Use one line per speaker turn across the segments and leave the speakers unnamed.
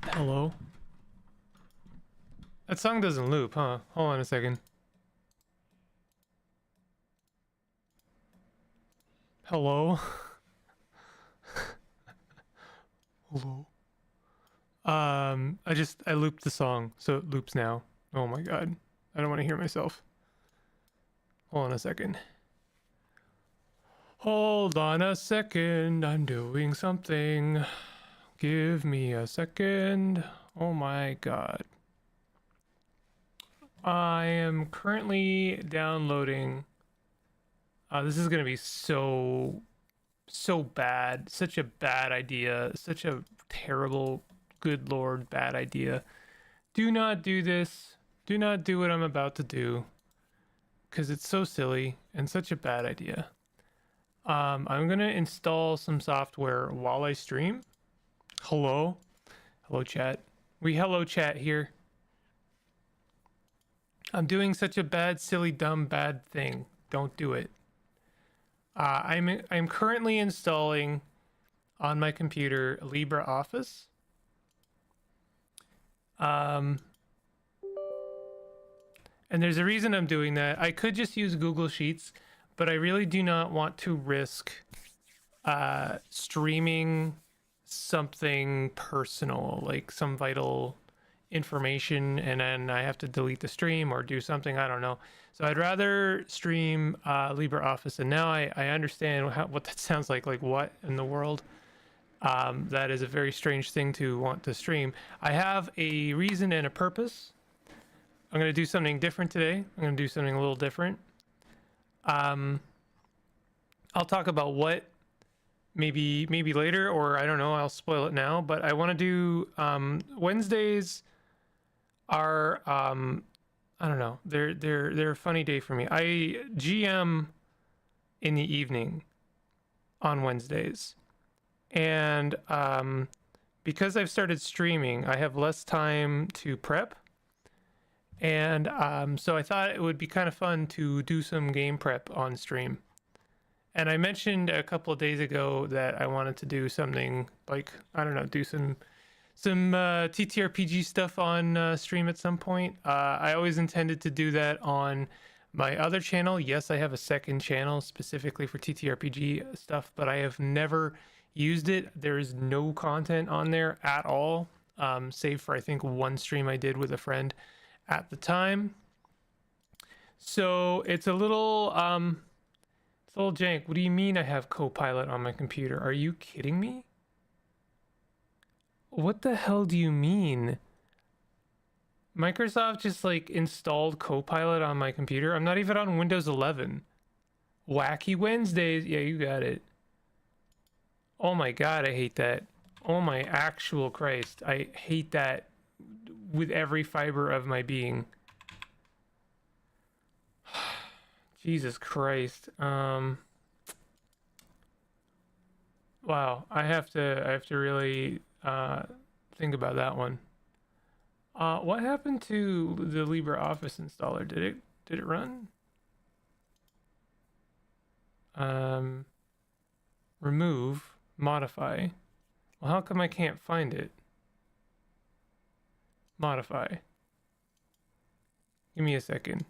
Hello? That song doesn't loop, huh? Hold on a second. Hello? Hello? I looped the song, so it loops now. Oh my god. I don't want to hear myself. Hold on a second. Hold on a second. I'm doing something. Give me a second. Oh my god. I am currently downloading. This is gonna be so bad. Such a bad idea. Such a terrible, good lord, bad idea. Do not do this. Do not do what I'm about to do. Because it's so silly and such a bad idea. I'm gonna install some software while I stream. Hello? Hello, chat. We hello chat here. I'm doing such a bad, silly, dumb, bad thing. Don't do it. I'm currently installing on my computer LibreOffice. And there's a reason I'm doing that. I could just use Google Sheets, but I really do not want to risk streaming something personal, like some vital information, and then I have to delete the stream or do something, I don't know. So I'd rather stream LibreOffice, and now I understand what that sounds like what in the world? That is a very strange thing to want to stream. I have a reason and a purpose. I'm going to do something different today. I'm going to do something a little different. I'll talk about what maybe later, or I don't know, I'll spoil it now, but I want to do Wednesdays are I don't know, they're a funny day for me. I GM in the evening on Wednesdays, and because I've started streaming, I have less time to prep, and so I thought it would be kind of fun to do some game prep on stream. And I mentioned a couple of days ago that I wanted to do something like, I don't know, do some TTRPG stuff on stream at some point. I always intended to do that on my other channel. Yes, I have a second channel specifically for TTRPG stuff, but I have never used it. There is no content on there at all, save for I think one stream I did with a friend at the time. So it's a little jank. What do you mean I have Copilot on my computer? Are you kidding me? What the hell do you mean? Microsoft just like installed Copilot on my computer. I'm not even on Windows 11. Wacky Wednesdays. Yeah, you got it. Oh my god, I hate that. Oh my actual Christ. I hate that with every fiber of my being. Jesus Christ. Wow, I have to really think about that one. What happened to the LibreOffice installer? Did it run? Remove, modify. Well, how come I can't find it? Modify. Give me a second.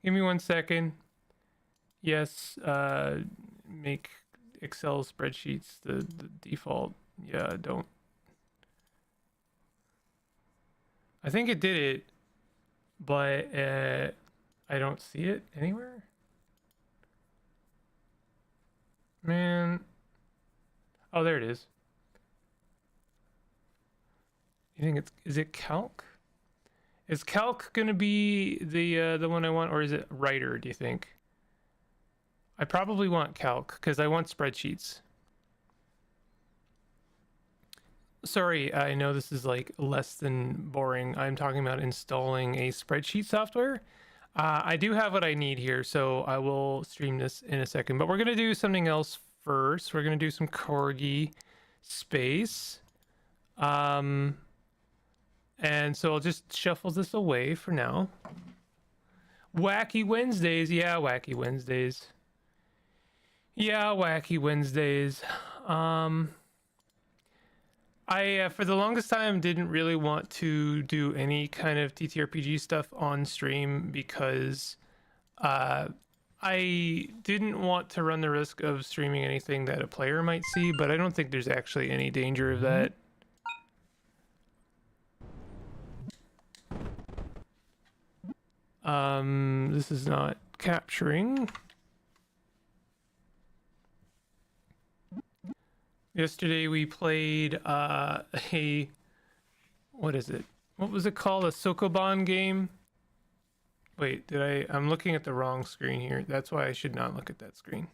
Give me 1 second. Yes, make Excel spreadsheets the default. Yeah, don't. I think it did it, but I don't see it anywhere. Man. Oh, there it is. You think is it Calc? Is Calc gonna be the one I want, or is it Writer, do you think? I probably want Calc because I want spreadsheets. Sorry, I know this is like less than boring. I'm talking about installing a spreadsheet software. I do have what I need here, so I will stream this in a second. But we're gonna do something else first. We're gonna do some Corgi Space. And so I'll just shuffle this away for now. Wacky Wednesdays. Yeah, Wacky Wednesdays. Yeah, Wacky Wednesdays. I for the longest time didn't really want to do any kind of TTRPG stuff on stream because I didn't want to run the risk of streaming anything that a player might see, but I don't think there's actually any danger of that. This is not capturing. Yesterday we played what is it? What was it called? A Sokoban game? Wait, I'm looking at the wrong screen here. That's why I should not look at that screen.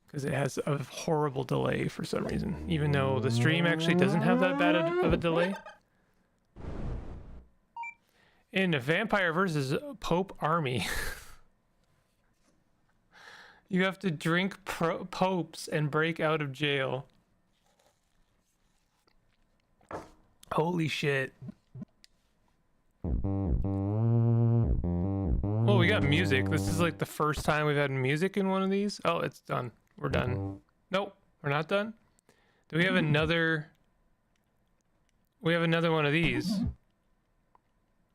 Because it has a horrible delay for some reason. Even though the stream actually doesn't have that bad of a delay. In Vampire versus Pope Army. You have to drink popes and break out of jail. Holy shit. Well, we got music. This is like the first time we've had music in one of these. Oh, it's done. We're done. Nope, we're not done. Do we have another? We have another one of these.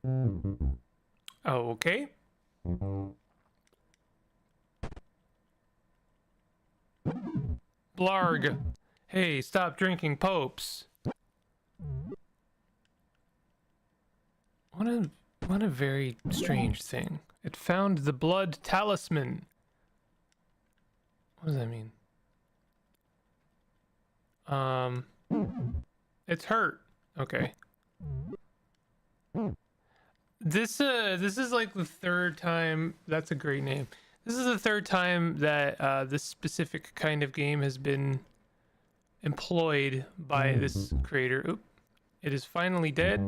Oh, okay. Blarg. Hey, stop drinking popes. What a very strange thing. It found the blood talisman. What does that mean? It's hurt. Okay. This is like the third time. That's a great name. This is the third time that this specific kind of game has been employed by this creator. Oop. It is finally dead.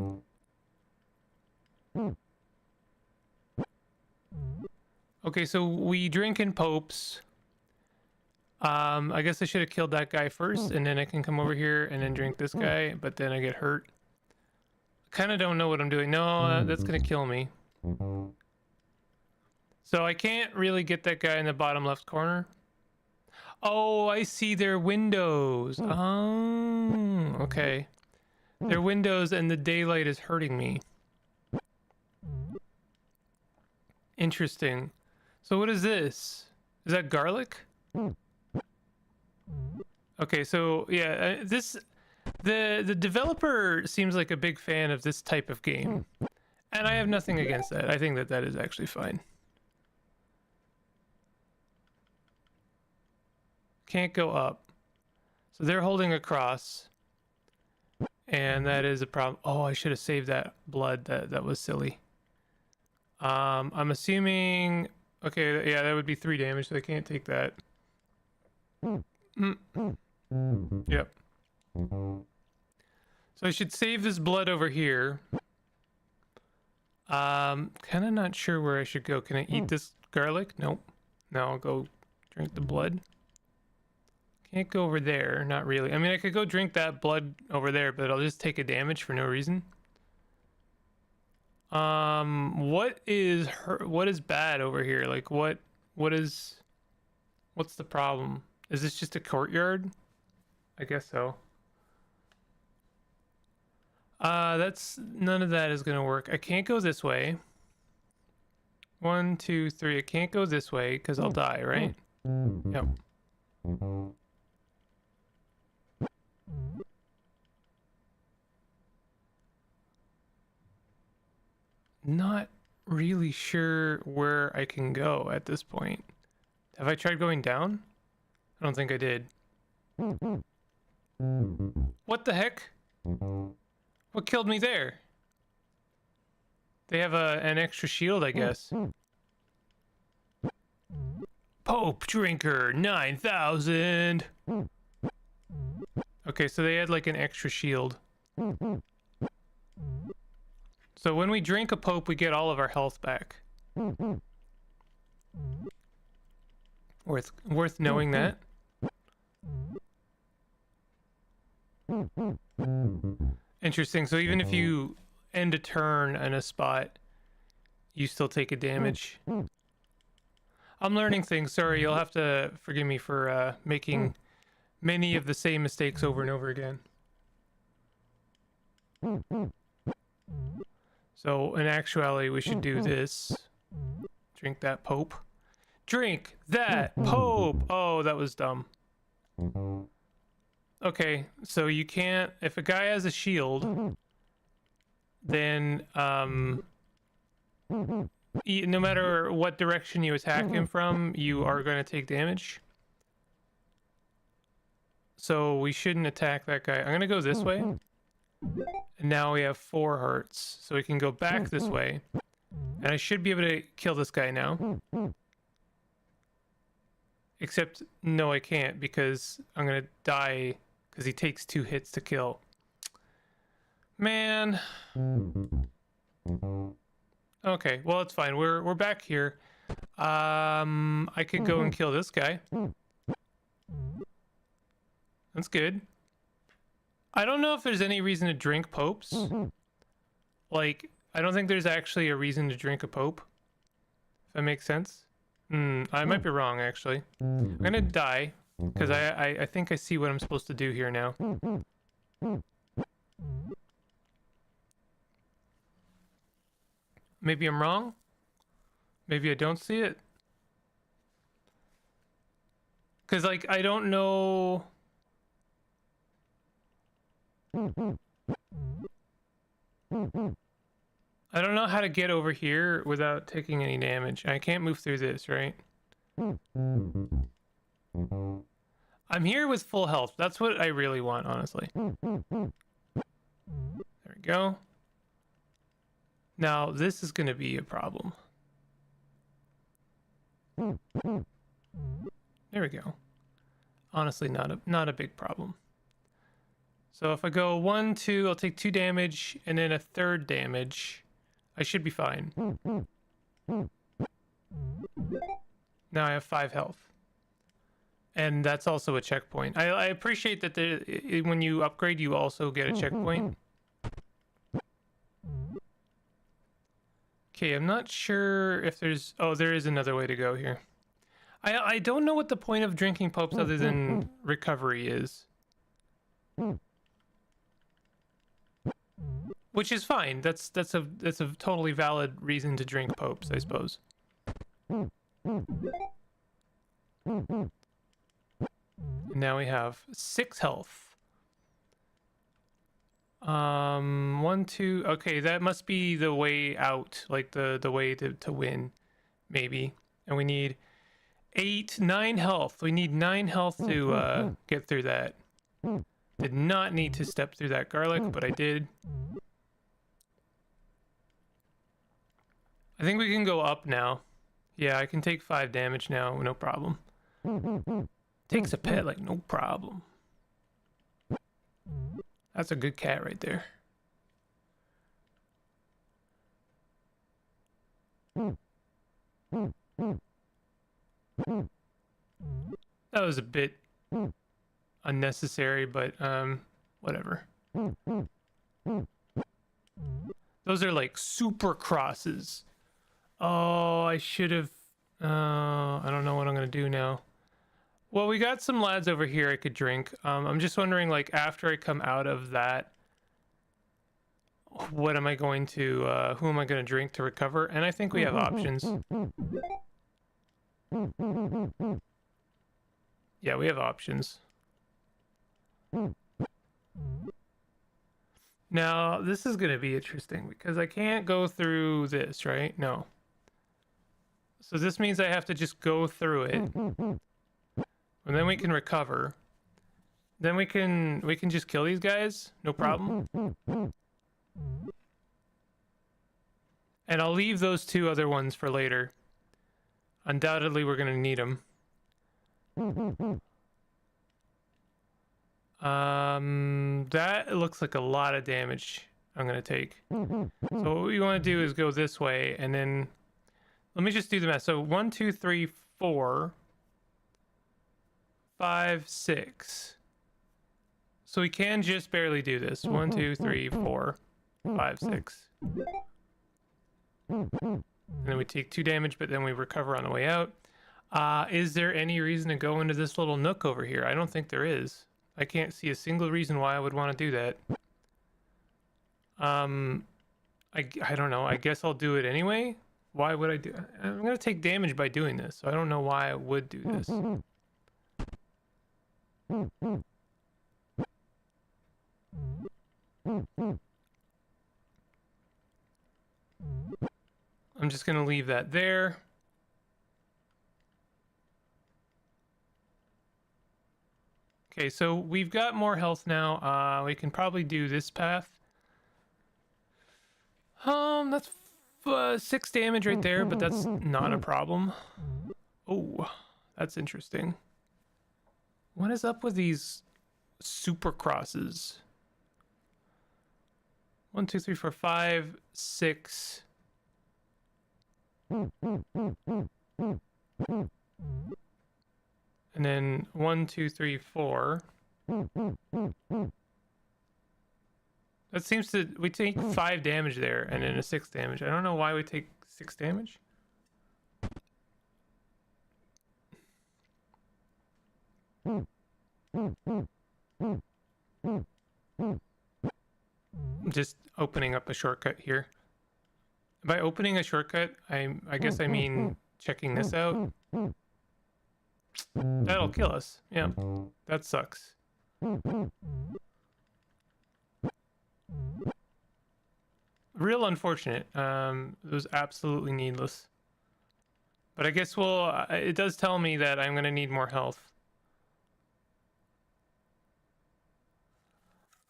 Okay, so we drink in popes. I guess I should have killed that guy first, and then I can come over here and then drink this guy, but then I get hurt. Kind of don't know what I'm doing. No, that's gonna kill me. So I can't really get that guy in the bottom left corner. Oh, I see their windows. Oh, okay. Their windows and the daylight is hurting me. Interesting. So what is this? Is that garlic? Okay, so yeah, the developer seems like a big fan of this type of game, and I have nothing against that. I think that is actually fine. Can't go up, so they're holding a cross, and that is a problem. Oh, I should have saved that blood. That was silly. I'm assuming. Okay, yeah, that would be 3 damage, so I can't take that. Yep. So I should save this blood over here. Kind of not sure where I should go. Can I eat this garlic? Nope. Now I'll go drink the blood. Can't go over there. Not really. I mean, I could go drink that blood over there, but I'll just take a damage for no reason. What is bad over here? Like what's the problem? Is this just a courtyard? I guess so. That's none of that is gonna work. I can't go this way. 1, 2, 3. I can't go this way because I'll die, right? Yep. Not really sure where I can go at this point. Have I tried going down? I don't think I did. What the heck? What killed me there? They have an extra shield, I guess. Pope Drinker 9000. Okay, so they had like an extra shield. So when we drink a Pope, we get all of our health back. Worth knowing that. Interesting. So even if you end a turn in a spot, you still take a damage. I'm learning things. Sorry, you'll have to forgive me for making many of the same mistakes over and over again. So in actuality, we should do this. Drink that Pope. Drink that Pope! Oh, that was dumb. Okay, so you can't... If a guy has a shield, then, no matter what direction you attack him from, you are going to take damage. So we shouldn't attack that guy. I'm going to go this way. And now we have 4 hearts. So we can go back this way. And I should be able to kill this guy now. Except, no, I can't, because I'm going to die because he takes 2 hits to kill. Man. Okay, well, it's fine. We're back here. I could go and kill this guy. That's good. I don't know if there's any reason to drink popes. Like, I don't think there's actually a reason to drink a pope. If that makes sense. I might be wrong, actually. I'm gonna die, because I think I see what I'm supposed to do here now. Maybe I'm wrong? Maybe I don't see it? Because, like, I don't know... I don't know how to get over here without taking any damage. I can't move through this, right? I'm here with full health. That's what I really want, honestly. There we go. Now, this is going to be a problem. There we go. Honestly, not a big problem. So if I go 1, 2, I'll take 2 damage, and then a 3rd damage. I should be fine. Now I have 5 health. And that's also a checkpoint. I appreciate that when you upgrade, you also get a checkpoint. Okay, I'm not sure if there's... Oh, there is another way to go here. I don't know what the point of drinking popes other than recovery is. Which is fine. That's a totally valid reason to drink popes, I suppose. Now we have 6 health. 1, 2. Okay, that must be the way out, like the way to win, maybe. And we need 9 health. We need 9 health to get through that. Did not need to step through that garlic, but I did. I think we can go up now. Yeah, I can take 5 damage now, no problem. Takes a pet like no problem. That's a good cat right there. That was a bit unnecessary, but whatever. Those are like super crosses. Oh, I should have... I don't know what I'm gonna do now. Well, we got some lads over here I could drink. I'm just wondering, like, after I come out of that, what am I going to... who am I going to drink to recover? And I think we have options. Yeah, we have options. Now, this is going to be interesting, because I can't go through this, right? No. So this means I have to just go through it. And then we can recover. Then we can just kill these guys, no problem. And I'll leave those 2 other ones for later. Undoubtedly, we're going to need them. That looks like a lot of damage I'm going to take. So what we want to do is go this way, and then... Let me just do the math. So 1, 2, 3, 4... 5, 6. So we can just barely do this. 1, 2, 3, 4, 5, 6. And then we take 2 damage, but then we recover on the way out. Is there any reason to go into this little nook over here? I don't think there is. I can't see a single reason why I would want to do that. I don't know. I guess I'll do it anyway. Why would I do? I'm gonna take damage by doing this, so I don't know why I would do this. I'm just gonna leave that there. Okay, so we've got more health now. We can probably do this path. That's 6 damage right there, but that's not a problem. Oh, that's interesting. What is up with these super crosses? 1, 2, 3, 4, 5, 6. And then 1, 2, 3, 4. That seems to... We take 5 damage there and then a 6 damage. I don't know why we take 6 damage. I'm just opening up a shortcut here. By opening a shortcut, I guess I mean checking this out. That'll kill us. Yeah, that sucks. Real unfortunate. It was absolutely needless. But I guess it does tell me that I'm gonna need more health.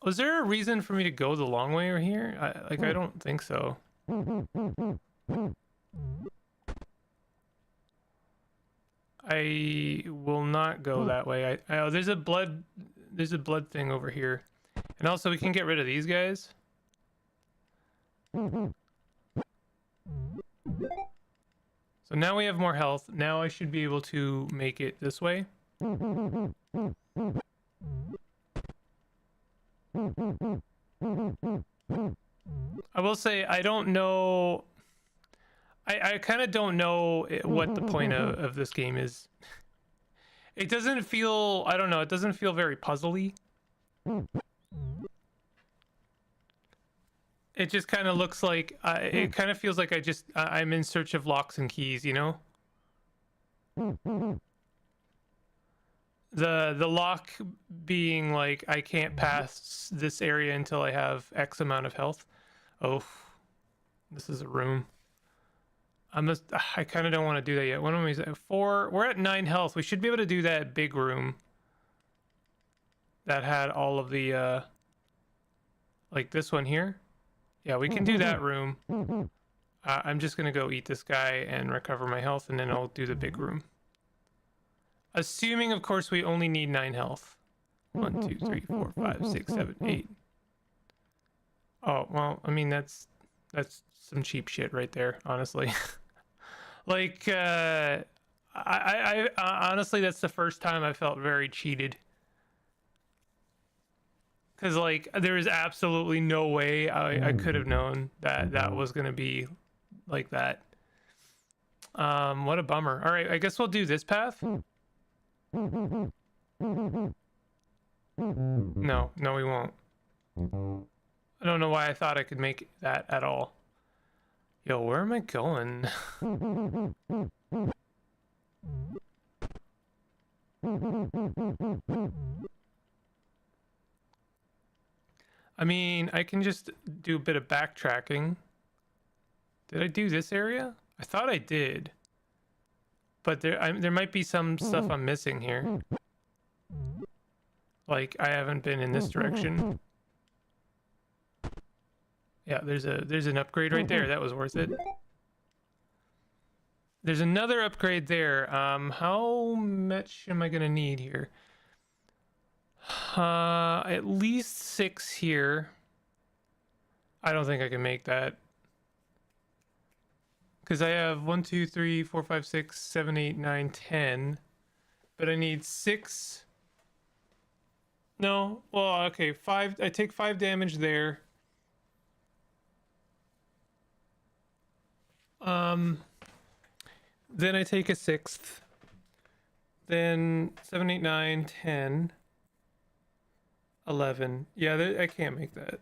Was there a reason for me to go the long way over here? I don't think so. I will not go that way. Oh, there's a blood thing over here. And also we can get rid of these guys. So now we have more health. Now I should be able to make it this way. I will say I don't know. I kind of don't know what the point of this game is. It doesn't feel, I don't know, it doesn't feel very puzzly. It just kind of looks like, it kind of feels like I'm in search of locks and keys, you know? The lock being like, I can't pass this area until I have X amount of health. Oh, this is a room. I kind of don't want to do that yet. What am we at? 4. We're at 9 health. We should be able to do that big room that had all of the like this one here. Yeah, we can do that room. I'm just gonna go eat this guy and recover my health, and then I'll do the big room. Assuming, of course, we only need 9 health. 1, 2, 3, 4, 5, 6, 7, 8. Oh well, I mean that's some cheap shit right there, honestly. Like, I honestly, that's the first time I felt very cheated. Because, like, there is absolutely no way I could have known that was going to be like that. What a bummer. All right, I guess we'll do this path. No, we won't. I don't know why I thought I could make that at all. Yo, where am I going? I mean, I can just do a bit of backtracking. Did I do this area? I thought I did. But there might be some stuff I'm missing here. Like, I haven't been in this direction. Yeah, there's an upgrade right there. That was worth it. There's another upgrade there. How much am I gonna need here? At least 6 here. I don't think I can make that. Because I have 1, 2, 3, 4, 5, 6, 7, 8, 9, 10. But I need 6. No, well, okay, 5. I take 5 damage there. Then I take a 6th. Then 7, 8, 9, 10. 11. Yeah, I can't make that.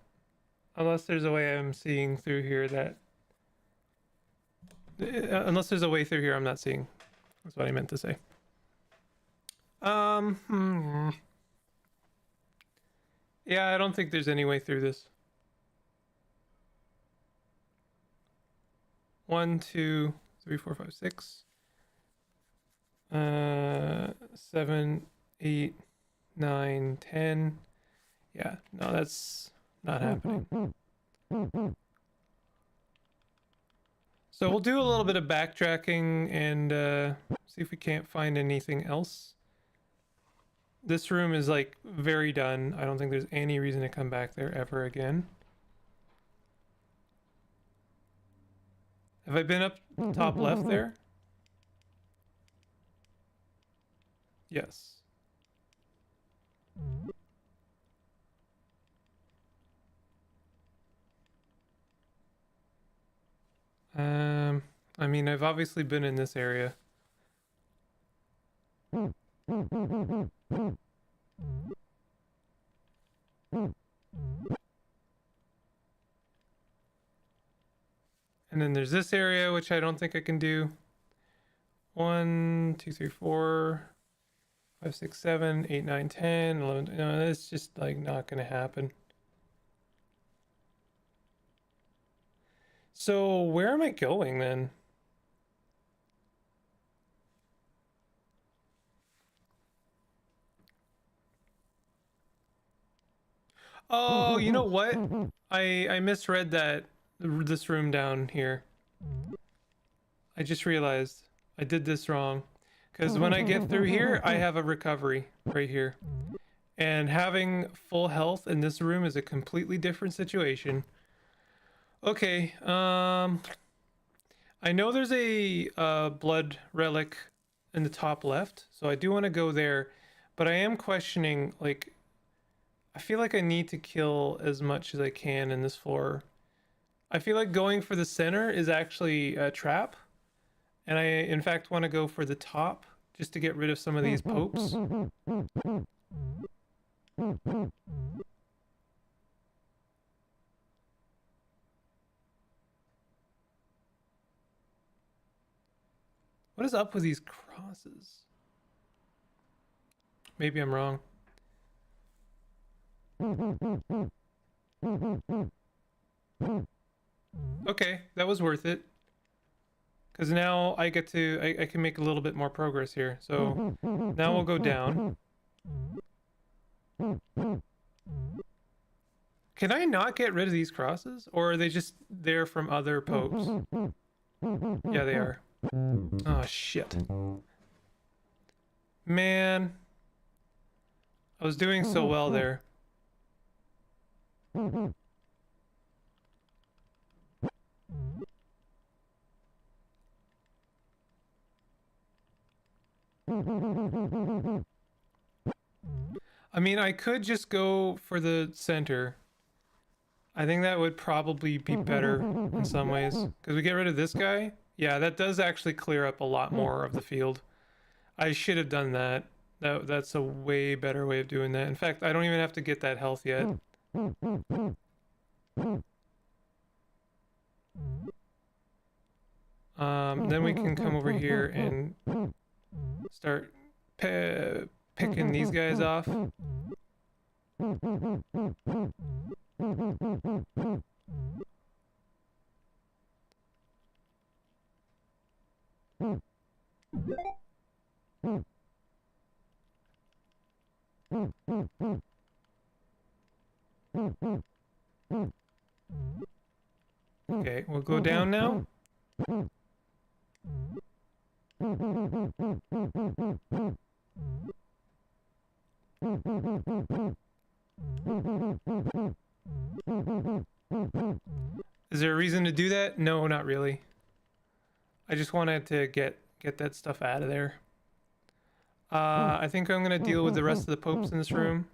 Unless there's a way I'm seeing through here that... unless there's a way through here I'm not seeing. That's what I meant to say. Yeah, I don't think there's any way through this. 1, 2, 3, 4, 5, 6. 7, 8, 9, 10. Yeah, no, that's not happening. So we'll do a little bit of backtracking and see if we can't find anything else. This room is like very done. I don't think there's any reason to come back there ever again. Have I been up top left there? Yes. I mean, I've obviously been in this area. And then there's this area, which I don't think I can do. 1, 2, 3, 4, 5, 6, 7, 8, 9, 10, 11. No, it's just like not gonna happen. So where am I going then? Oh, you know what? I misread that, this room down here. I just realized I did this wrong. Because when I get through here, I have a recovery right here. And having full health in this room is a completely different situation. Okay, I know there's a blood relic in the top left, so I do want to go there. But I am questioning, like, I feel like I need to kill as much as I can in this floor. I feel like going for the center is actually a trap. And I, in fact, want to go for the top just to get rid of some of these popes. What is up with these crosses? Maybe I'm wrong. Okay, that was worth it. Because now I get to, I can make a little bit more progress here. So now we'll go down. Can I not get rid of these crosses? Or are they just there from other popes? Yeah, they are. Oh, shit. Man. I was doing so well there. I mean, I could just go for the center. I think that would probably be better in some ways. Because we get rid of this guy. Yeah, that does actually clear up a lot more of the field. I should have done that. That's a way better way of doing that. In fact, I don't even have to get that health yet. Then we can come over here and start picking these guys off. Okay, we'll go down now. Is there a reason to do that? No, not really. I just wanted to get that stuff out of there. I think I'm gonna deal with the rest of the popes in this room.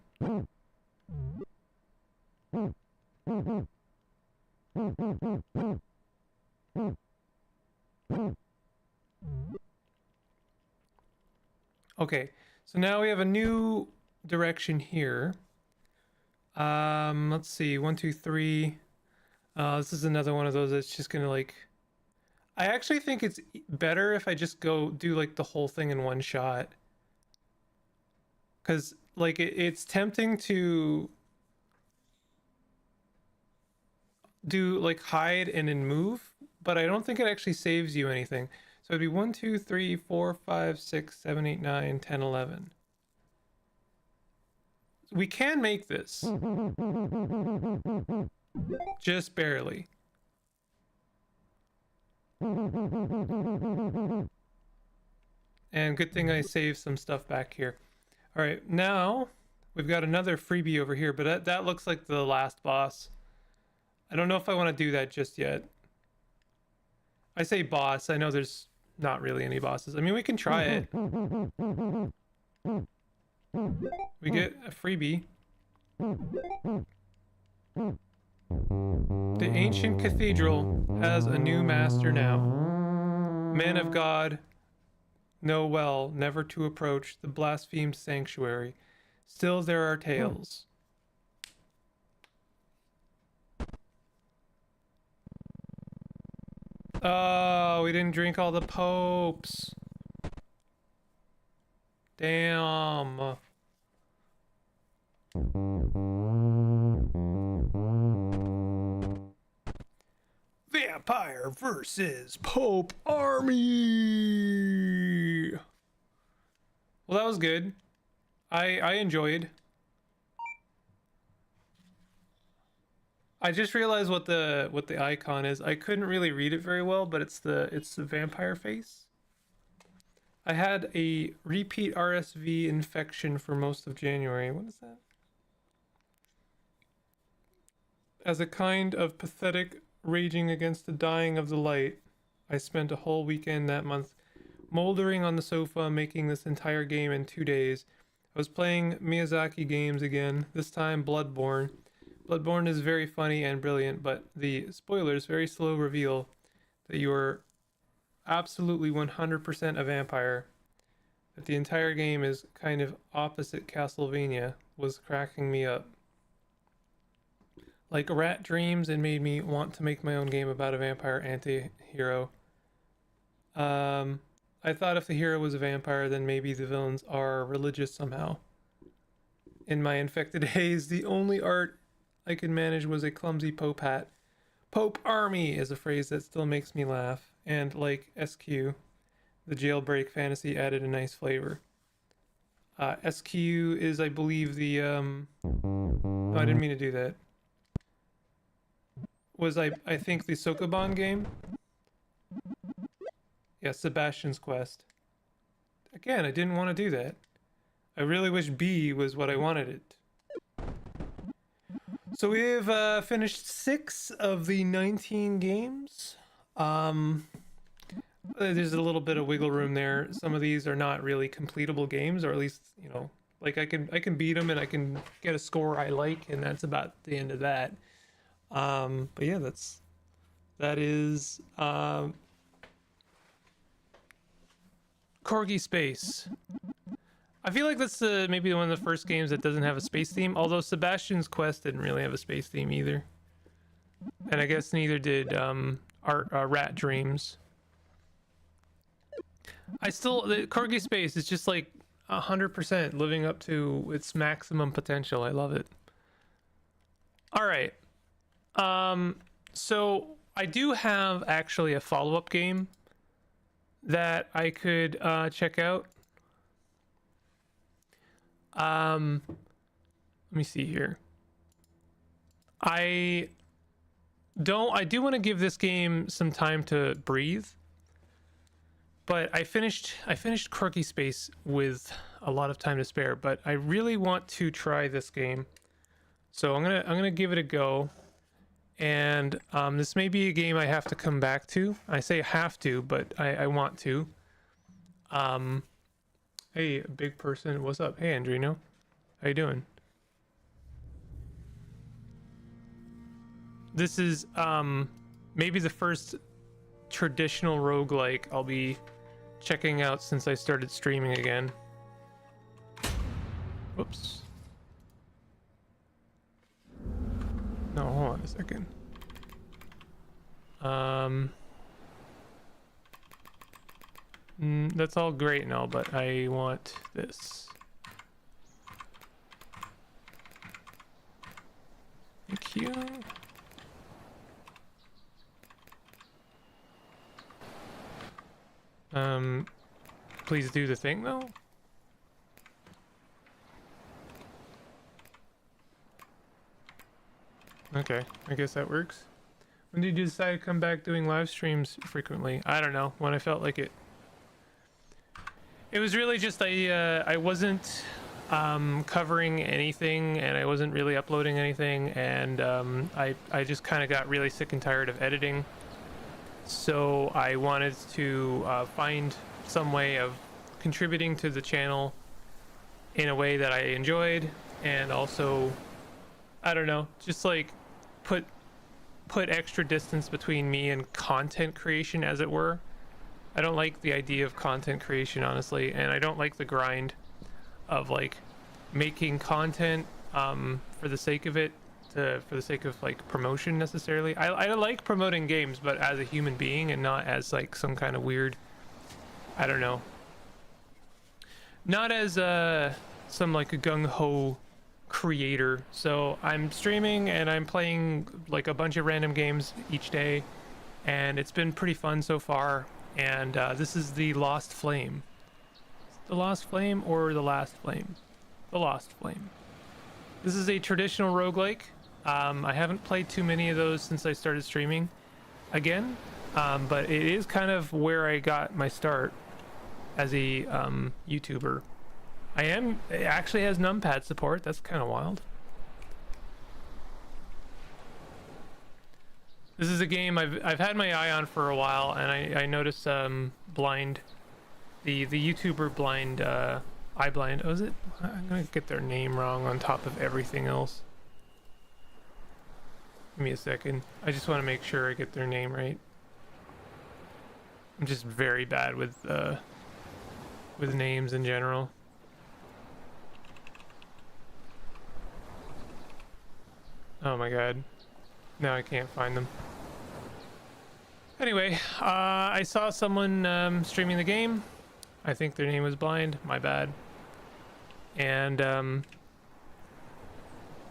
Okay, so now we have a new direction here. Let's see, 1, 2, 3. This is another one of those that's just gonna like. I actually think it's better if I just go do like the whole thing in one shot. Cause like it's tempting to do like hide and then move, but I don't think it actually saves you anything. So it'd be 1, 2, 3, 4, 5, 6, 7, 8, 9, 10, 11. We can make this. Just barely. And good thing I saved some stuff back here. All right, now we've got another freebie over here, but that looks like the last boss. I don't know if I want to do that just yet. I say boss, I know there's not really any bosses. I mean, we can try it. We get a freebie. The ancient cathedral has a new master now. Man of God, know well never to approach the blasphemed sanctuary. Still there are tales. Oh, we didn't drink all the popes. Damn. Vampire versus Pope Army. Well, that was good. I enjoyed. I just realized what the icon is. I couldn't really read it very well, but it's the vampire face. I had a repeat RSV infection for most of January. What is that? As a kind of pathetic raging against the dying of the light, I spent a whole weekend that month moldering on the sofa, making this entire game in 2 days. I was playing Miyazaki games again, this time Bloodborne. Bloodborne is very funny and brilliant, but the spoilers very slow reveal that you are absolutely 100% a vampire. That the entire game is kind of opposite Castlevania was cracking me up. Like rat dreams, and made me want to make my own game about a vampire anti-hero. I thought if the hero was a vampire, then maybe the villains are religious somehow. In my infected haze, the only art I could manage was a clumsy Pope hat. Pope Army is a phrase that still makes me laugh, and like SQ, the jailbreak fantasy added a nice flavor. SQ is, I believe, the no, I didn't mean to do that. Was I think the Sokoban game? Yeah, Sebastian's Quest. Again, I didn't want to do that. I really wish B was what I wanted it. So we've finished 6 of the 19 games. There's a little bit of wiggle room there. Some of these are not really completable games, or at least, you know, like I can beat them and I can get a score I like, and that's about the end of that. But yeah, that is Corgi Space. I feel like that's maybe one of the first games that doesn't have a space theme, although Sebastian's Quest didn't really have a space theme either. And I guess neither did Rat Dreams. The Corgi Space is just like 100% living up to its maximum potential. I love it. All right. So I do have actually a follow-up game that I could check out. Let me see here. I do want to give this game some time to breathe, but I finished Corgi Space with a lot of time to spare, but I really want to try this game. So I'm gonna give it a go. And this may be a game I have to come back to. I say have to, but I want to. Hey, big person, what's up? Hey, Andrino, how you doing? This is maybe the first traditional roguelike I'll be checking out since I started streaming again. Whoops. No, hold on a second. Um, that's all great and all, but I want this. Thank you. Please do the thing though. Okay, I guess that works. When did you decide to come back doing live streams frequently? I don't know, when I felt like it. It was really just I wasn't covering anything, and I wasn't really uploading anything, and I just kind of got really sick and tired of editing. So I wanted to find some way of contributing to the channel in a way that I enjoyed, and also, I don't know, just like put extra distance between me and content creation, as it were. I don't like the idea of content creation, honestly, and I don't like the grind of like making content for the sake of it, for the sake of like promotion necessarily. I like promoting games, but as a human being and not as like some kind of weird, I don't know, not as some like a gung-ho creator. So I'm streaming and I'm playing like a bunch of random games each day, and it's been pretty fun so far. And this is the Lost Flame. The Lost Flame or the Last Flame? The Lost Flame. This is a traditional roguelike. I haven't played too many of those since I started streaming again, but it is kind of where I got my start as a YouTuber. It actually has numpad support. That's kind of wild. This is a game I've had my eye on for a while, and I noticed Blind, the YouTuber Blind, iBlind. Oh, is it? I'm gonna get their name wrong on top of everything else. Give me a second. I just want to make sure I get their name right. I'm just very bad with names in general. Oh my god. Now I can't find them. Anyway, I saw someone streaming the game. I think their name was Blind. My bad. And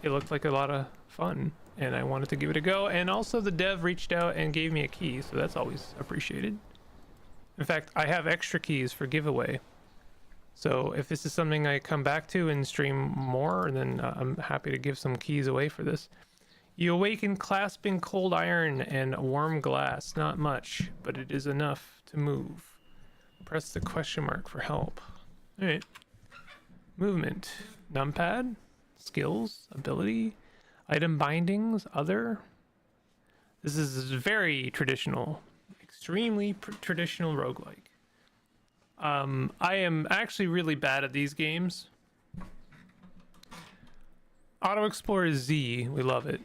it looked like a lot of fun, and I wanted to give it a go. And also the dev reached out and gave me a key, so that's always appreciated. In fact, I have extra keys for giveaway. So if this is something I come back to and stream more, then I'm happy to give some keys away for this. You awaken clasping cold iron and warm glass. Not much, but it is enough to move. Press the question mark for help. Alright. Movement. Numpad. Skills. Ability. Item bindings. Other. This is very traditional. Extremely traditional roguelike. I am actually really bad at these games. Auto Explorer Z. We love it.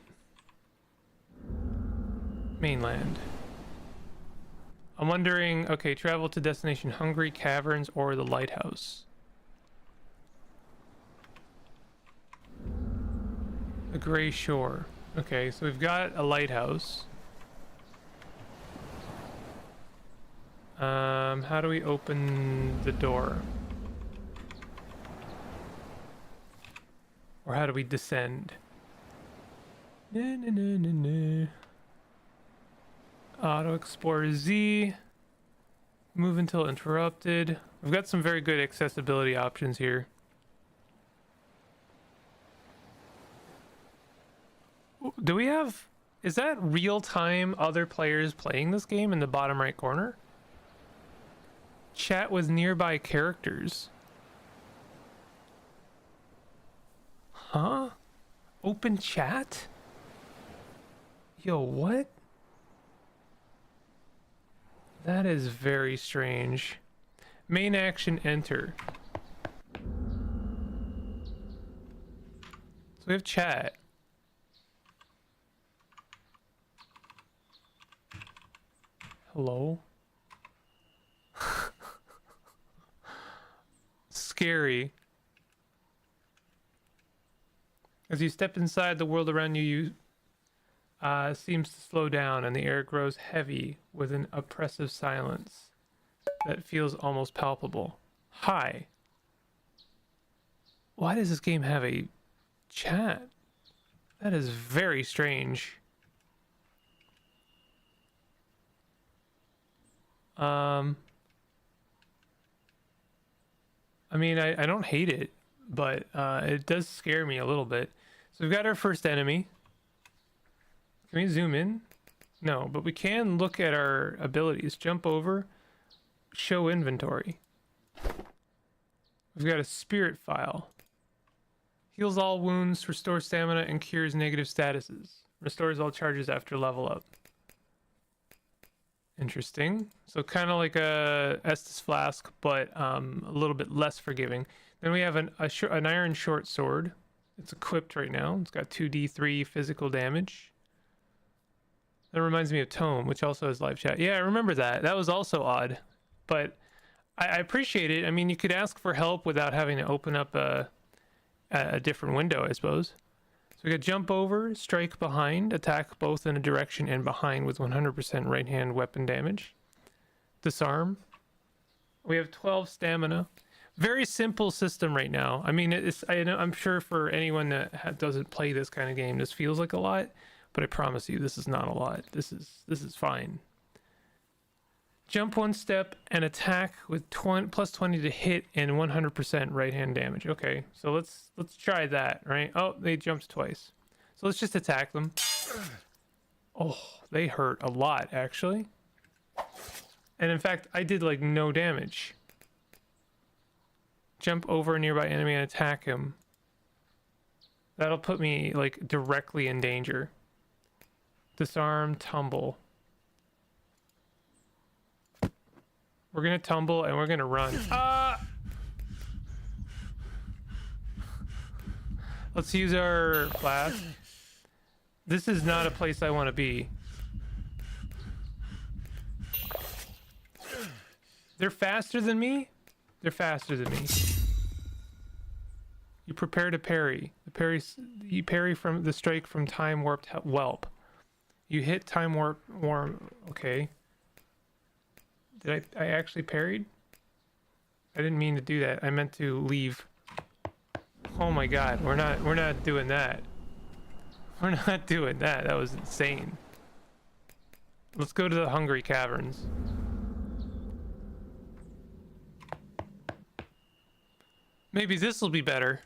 Mainland. I'm wondering, okay, travel to destination Hungry Caverns or the Lighthouse. The Gray Shore. Okay, so we've got a lighthouse. How do we open the door? Or how do we descend? Auto Explorer Z. Move until interrupted. We've got some very good accessibility options here. Do we have... Is that real-time other players playing this game in the bottom right corner? Chat with nearby characters. Huh? Open chat? Yo, what? That is very strange. Main action, enter. So we have chat. Hello? Scary. As you step inside the world around you, seems to slow down, and the air grows heavy with an oppressive silence that feels almost palpable. Hi. Why does this game have a chat? That is very strange. I mean, I don't hate it, but it does scare me a little bit. So we've got our first enemy. Can we zoom in? No, but we can look at our abilities. Jump over, show inventory. We've got a spirit file. Heals all wounds, restores stamina, and cures negative statuses. Restores all charges after level up. Interesting. So kind of like a Estus flask, but a little bit less forgiving. Then we have an iron short sword. It's equipped right now. It's got 2d3 physical damage. That reminds me of Tome, which also has live chat. Yeah, I remember that. That was also odd, but I appreciate it. I mean, you could ask for help without having to open up a different window, I suppose. So we got jump over, strike behind, attack both in a direction and behind with 100% right hand weapon damage. Disarm. We have 12 stamina. Very simple system right now. I mean, I'm sure for anyone that doesn't play this kind of game, this feels like a lot, but I promise you, this is not a lot. This is fine. Jump one step and attack with plus 20 to hit and 100% right hand damage. Okay, so let's try that, right? Oh, they jumped twice. So let's just attack them. Oh, they hurt a lot, actually. And in fact, I did like no damage. Jump over a nearby enemy and attack him. That'll put me like directly in danger. Disarm, tumble. We're gonna tumble and we're gonna run. Let's use our flask. This is not a place I want to be. They're faster than me? They're faster than me. You prepare to parry. You parry from the strike from time warped whelp. You hit time warp. Okay. Did I actually parried? I didn't mean to do that. I meant to leave. Oh my god, we're not doing that. We're not doing that. That was insane. Let's go to the Hungry Caverns. Maybe this will be better.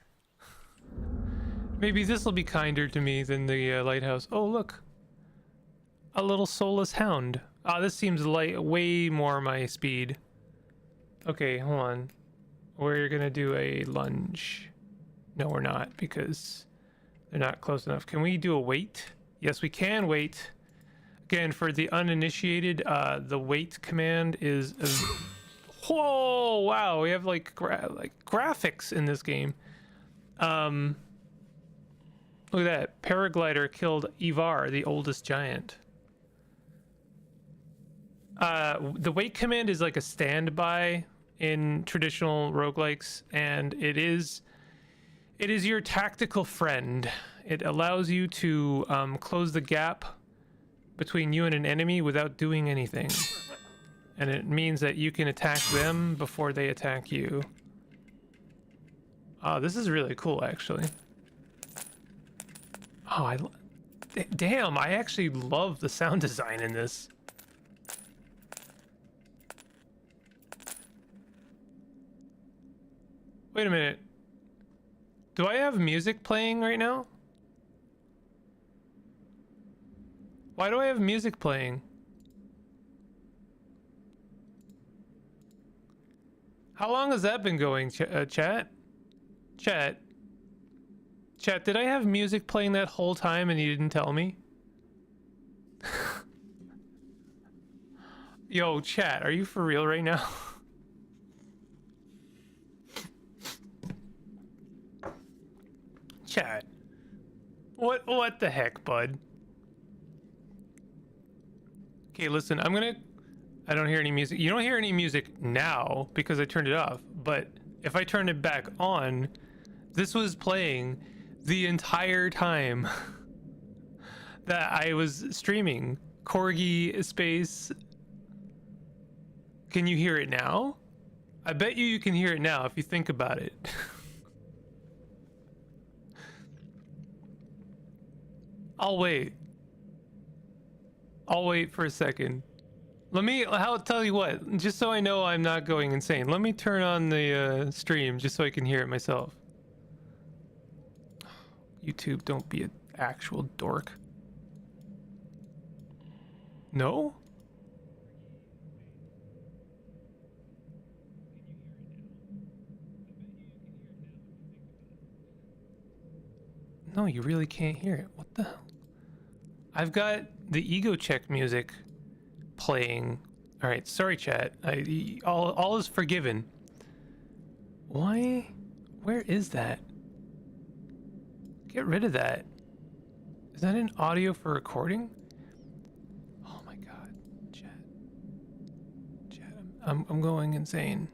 Maybe this will be kinder to me than the lighthouse. Oh look, a little soulless hound. Ah, this seems way more my speed. Okay, hold on. We're gonna do a lunge. No, we're not, because they're not close enough. Can we do a wait? Yes, we can wait. Again, for the uninitiated, the wait command is... Whoa! Wow, we have like graphics in this game. Look at that. Paraglider killed Ivar, the oldest giant. The wait command is like a standby in traditional roguelikes, and it is your tactical friend. It allows you to close the gap between you and an enemy without doing anything. And it means that you can attack them before they attack you. Oh, this is really cool, actually. Oh, damn, I actually love the sound design in this. Wait a minute. Do I have music playing right now? Why do I have music playing? How long has that been going, chat? Chat, did I have music playing that whole time and you didn't tell me? Yo, chat, are you for real right now? Chat. What the heck, bud? Okay, listen, I don't hear any music. You don't hear any music now because I turned it off, but if I turn it back on, this was playing the entire time that I was streaming Corgi Space. Can you hear it now? I bet you can hear it now if you think about it. I'll wait for a second. I'll tell you what, just so I know I'm not going insane, let me turn on the stream just so I can hear it myself. YouTube, don't be an actual dork. No? No, you really can't hear it. What the hell? I've got the ego check music playing. All right, sorry chat. All is forgiven. Why? Where is that? Get rid of that. Is that an audio for recording? Oh my god, chat. Chat, I'm going insane.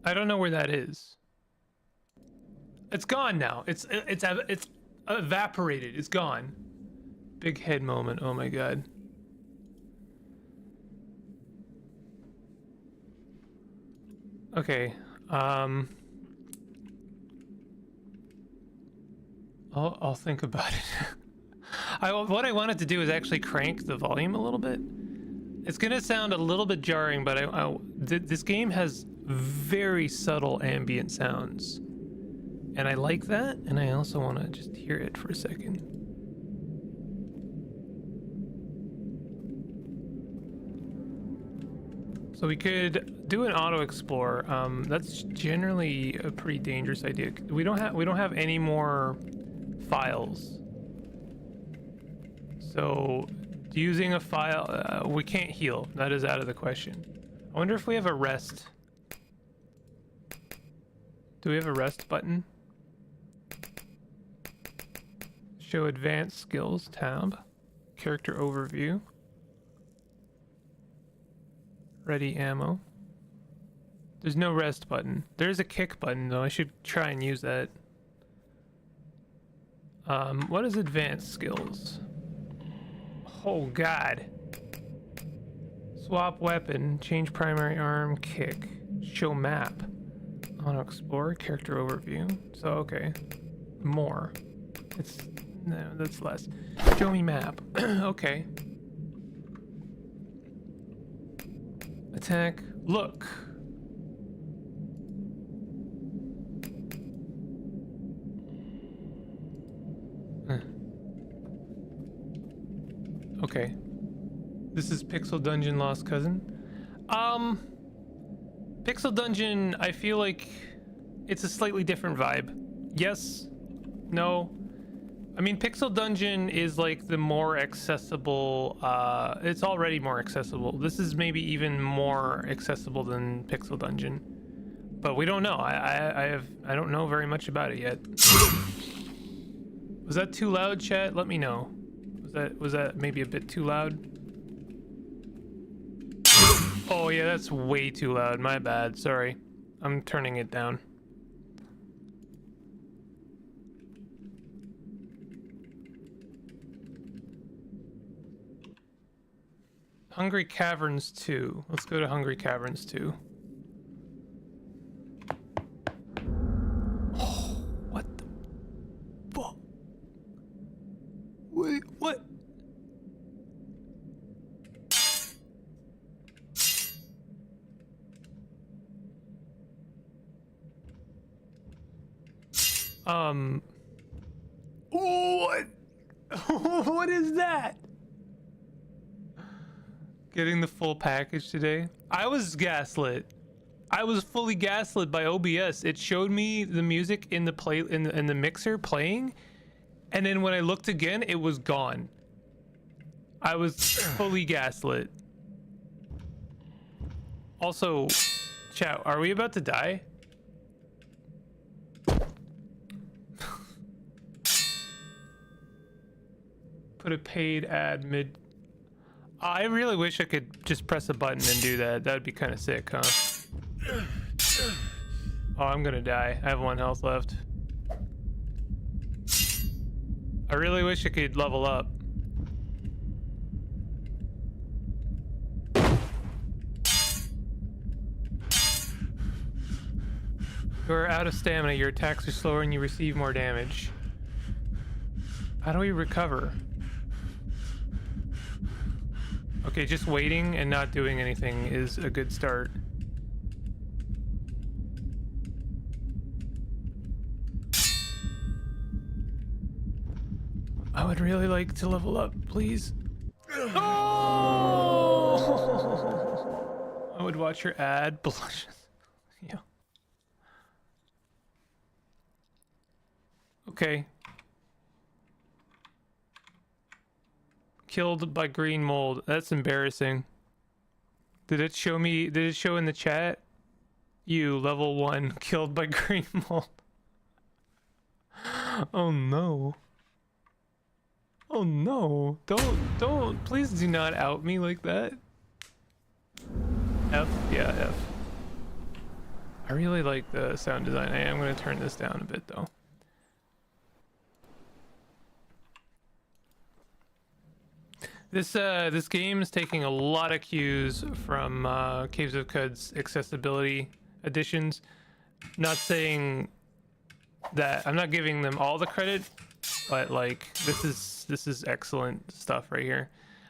I don't know where that is. It's gone now. It's evaporated. It's gone. Big head moment. Oh my god. Okay. I'll think about it. What I wanted to do is actually crank the volume a little bit. It's gonna sound a little bit jarring, but this game has very subtle ambient sounds, and I like that, and I also want to just hear it for a second. So we could do an auto explore. That's generally a pretty dangerous idea. We don't have any more files, so using a file, we can't heal. That is out of the question. I wonder if we have a rest. Do we have a rest button? Show advanced skills tab. Character overview. Ready ammo. There's no rest button. There's a kick button though. I should try and use that. What is advanced skills? Oh god. Swap weapon. Change primary arm. Kick. Show map. Auto explore, character overview. So okay, more. No, that's less. Show me map. Okay. Attack. Look. Okay. This is Pixel Dungeon Lost Cousin. Pixel Dungeon, I feel like it's a slightly different vibe. Yes? No? I mean, Pixel Dungeon is like the more accessible, it's already more accessible. This is maybe even more accessible than Pixel Dungeon. But we don't know. I don't know very much about it yet. Was that too loud, chat? Let me know. Was that maybe a bit too loud? Oh yeah, that's way too loud. My bad. Sorry. I'm turning it down. Hungry Caverns 2. Let's go to Hungry Caverns 2. Oh, what the fuck? Wait, what? What? What is that? Getting the full package today. I was gaslit. I was fully gaslit by OBS. It showed me the music in the mixer playing, and then when I looked again, it was gone. I was fully gaslit. Also, chat, are we about to die? Put a paid ad mid. I really wish I could just press a button and do that. That would be kind of sick, huh? Oh, I'm gonna die. I have 1 health left. I really wish I could level up. You're out of stamina. Your attacks are slower and you receive more damage. How do we recover? Okay, just waiting and not doing anything is a good start. I would really like to level up, please. Oh! I would watch your ad. Blushes. Yeah. Okay. Killed by green mold. That's embarrassing. Did it show me? Did it show in the chat? You, level 1, killed by green mold. Oh no. Oh no. Don't. Please do not out me like that. F? Yeah, F. I really like the sound design. I am going to turn this down a bit though. This game is taking a lot of cues from Caves of Qud's accessibility additions. Not saying that I'm not giving them all the credit, but like this is excellent stuff right here.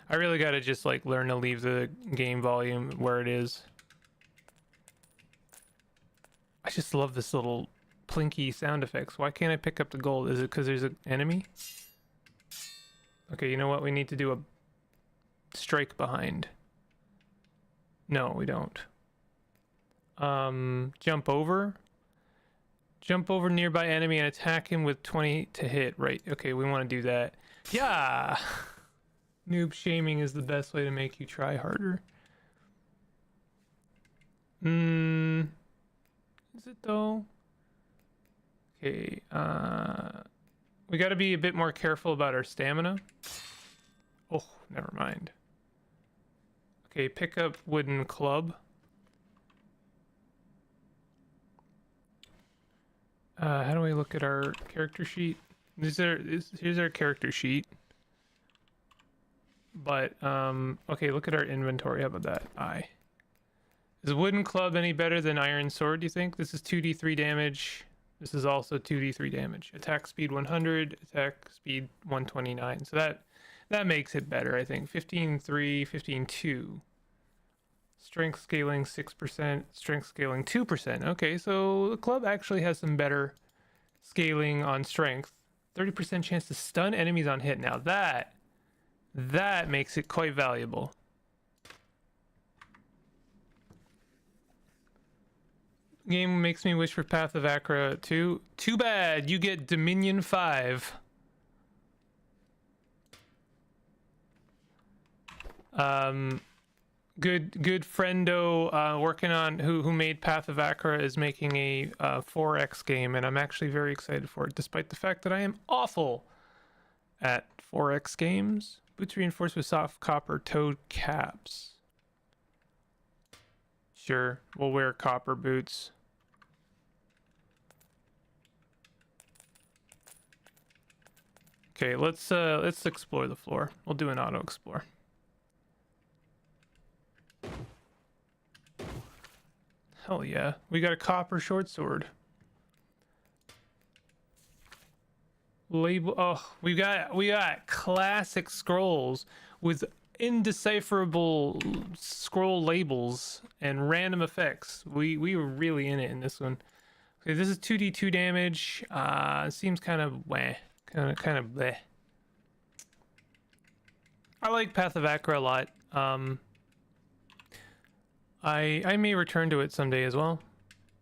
I really got to just like learn to leave the game volume where it is. I just love this little plinky sound effects. Why can't I pick up the gold? Is it because there's an enemy? Okay, you know what? We need to do a strike behind. No, we don't. Jump over. Jump over nearby enemy and attack him with 20 to hit. Right. Okay, we want to do that. Yeah. Noob shaming is the best way to make you try harder. Is it though? Okay. We got to be a bit more careful about our stamina. Oh, never mind. Okay, pick up wooden club. How do we look at our character sheet? Here's our character sheet. But, okay, look at our inventory. How about that? Is wooden club any better than iron sword, do you think? This is 2d3 damage. This is also 2d3 damage. Attack speed 100, attack speed 129. So that makes it better, I think. 15.3, 15.2. Strength scaling 6%, strength scaling 2%. Okay, so the club actually has some better scaling on strength. 30% chance to stun enemies on hit. Now that makes it quite valuable. Game makes me wish for Path of Acra 2. Too bad, you get Dominion 5. Good friendo working on who made Path of Acra is making a 4X game, and I'm actually very excited for it, despite the fact that I am awful at 4X games. Boots reinforced with soft copper toed caps. Sure, we'll wear copper boots. Okay, let's explore the floor. We'll do an auto explore. Hell yeah, we got a copper short sword. Label. Oh, we got classic scrolls with indecipherable scroll labels and random effects. We were really in it in this one. Okay, this is 2d2 damage. Seems kind of weh. Kind of bleh. I like Path of Acra a lot. I may return to it someday as well.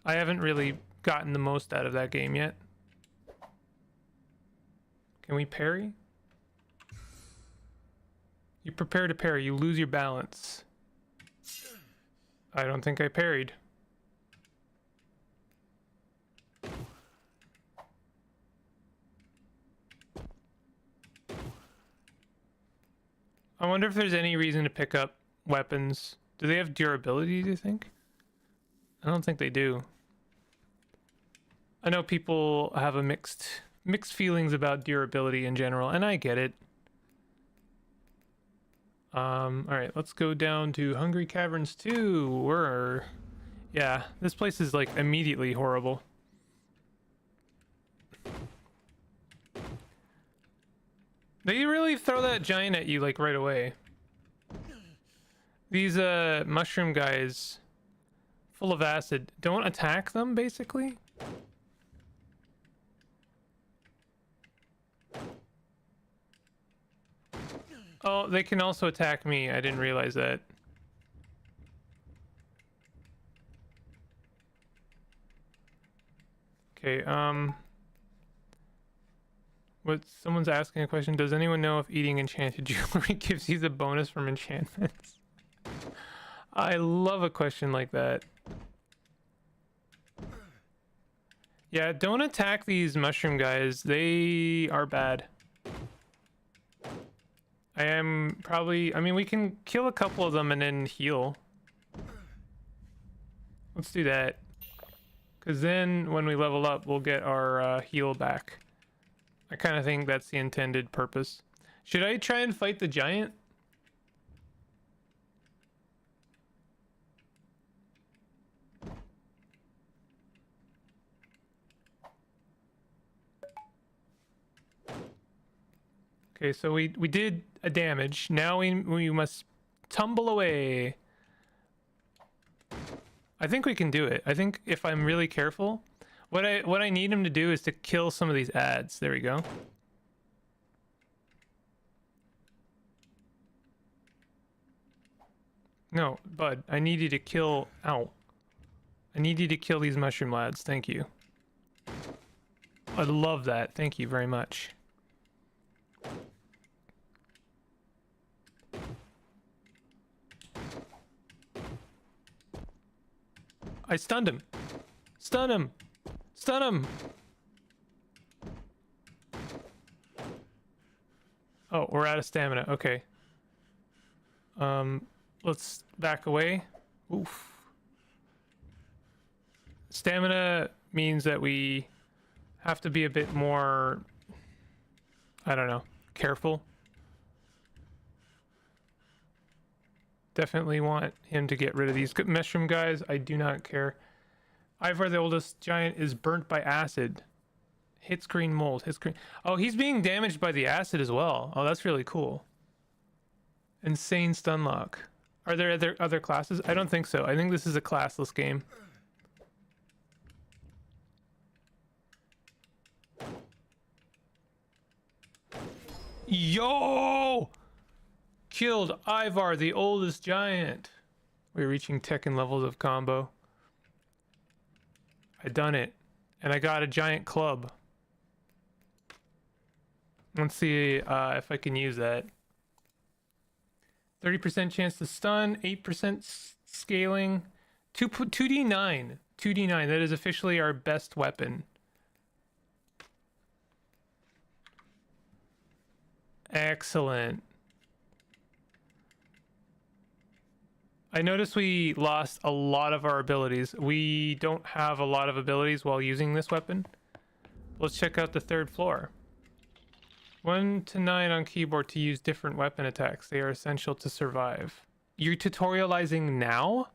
I haven't really gotten the most out of that game yet. Can we parry? You prepare to parry, you lose your balance. I don't think I parried. I wonder if there's any reason to pick up weapons. Do they have durability, do you think? I don't think they do. I know people have a mixed feelings about durability in general, and I get it. All right, let's go down to Hungry Caverns 2. Yeah, this place is like immediately horrible. They really throw that giant at you like right away. These mushroom guys full of acid, don't attack them basically. Oh, they can also attack me. I didn't realize that. Okay, someone's asking a question. Does anyone know if eating enchanted jewelry gives you the bonus from enchantments? I love a question like that. Yeah, don't attack these mushroom guys. They are bad. I mean, we can kill a couple of them and then heal. Let's do that. Because then when we level up, we'll get our heal back. I kind of think that's the intended purpose. Should I try and fight the giant? Okay, so we did a damage. Now we must tumble away. I think we can do it. I think if I'm really careful, what I need him to do is to kill some of these ads. There we go. No, bud, I need you to kill. Ow. I need you to kill these mushroom lads. Thank you. I love that. Thank you very much. I stunned him. Stun him. Stun him. Oh, we're out of stamina. Okay. Let's back away. Oof. Stamina means that we have to be a bit more, I don't know, careful. Definitely want him to get rid of these mushroom guys. I do not care. Ivar, the oldest giant, is burnt by acid. Hits green mold. Hits green. Oh, he's being damaged by the acid as well. Oh, that's really cool. Insane stun lock. Are there other classes? I don't think so. I think this is a classless game. Yo! Killed Ivar, the oldest giant. We're reaching Tekken levels of combo. I done it. And I got a giant club. Let's see if I can use that. 30% chance to stun, 8% scaling, 2d9. 2d9, that is officially our best weapon. Excellent. I noticed we lost a lot of our abilities. We don't have a lot of abilities while using this weapon. Let's check out the third floor. 1 to 9 on keyboard to use different weapon attacks. They are essential to survive. You're tutorializing now?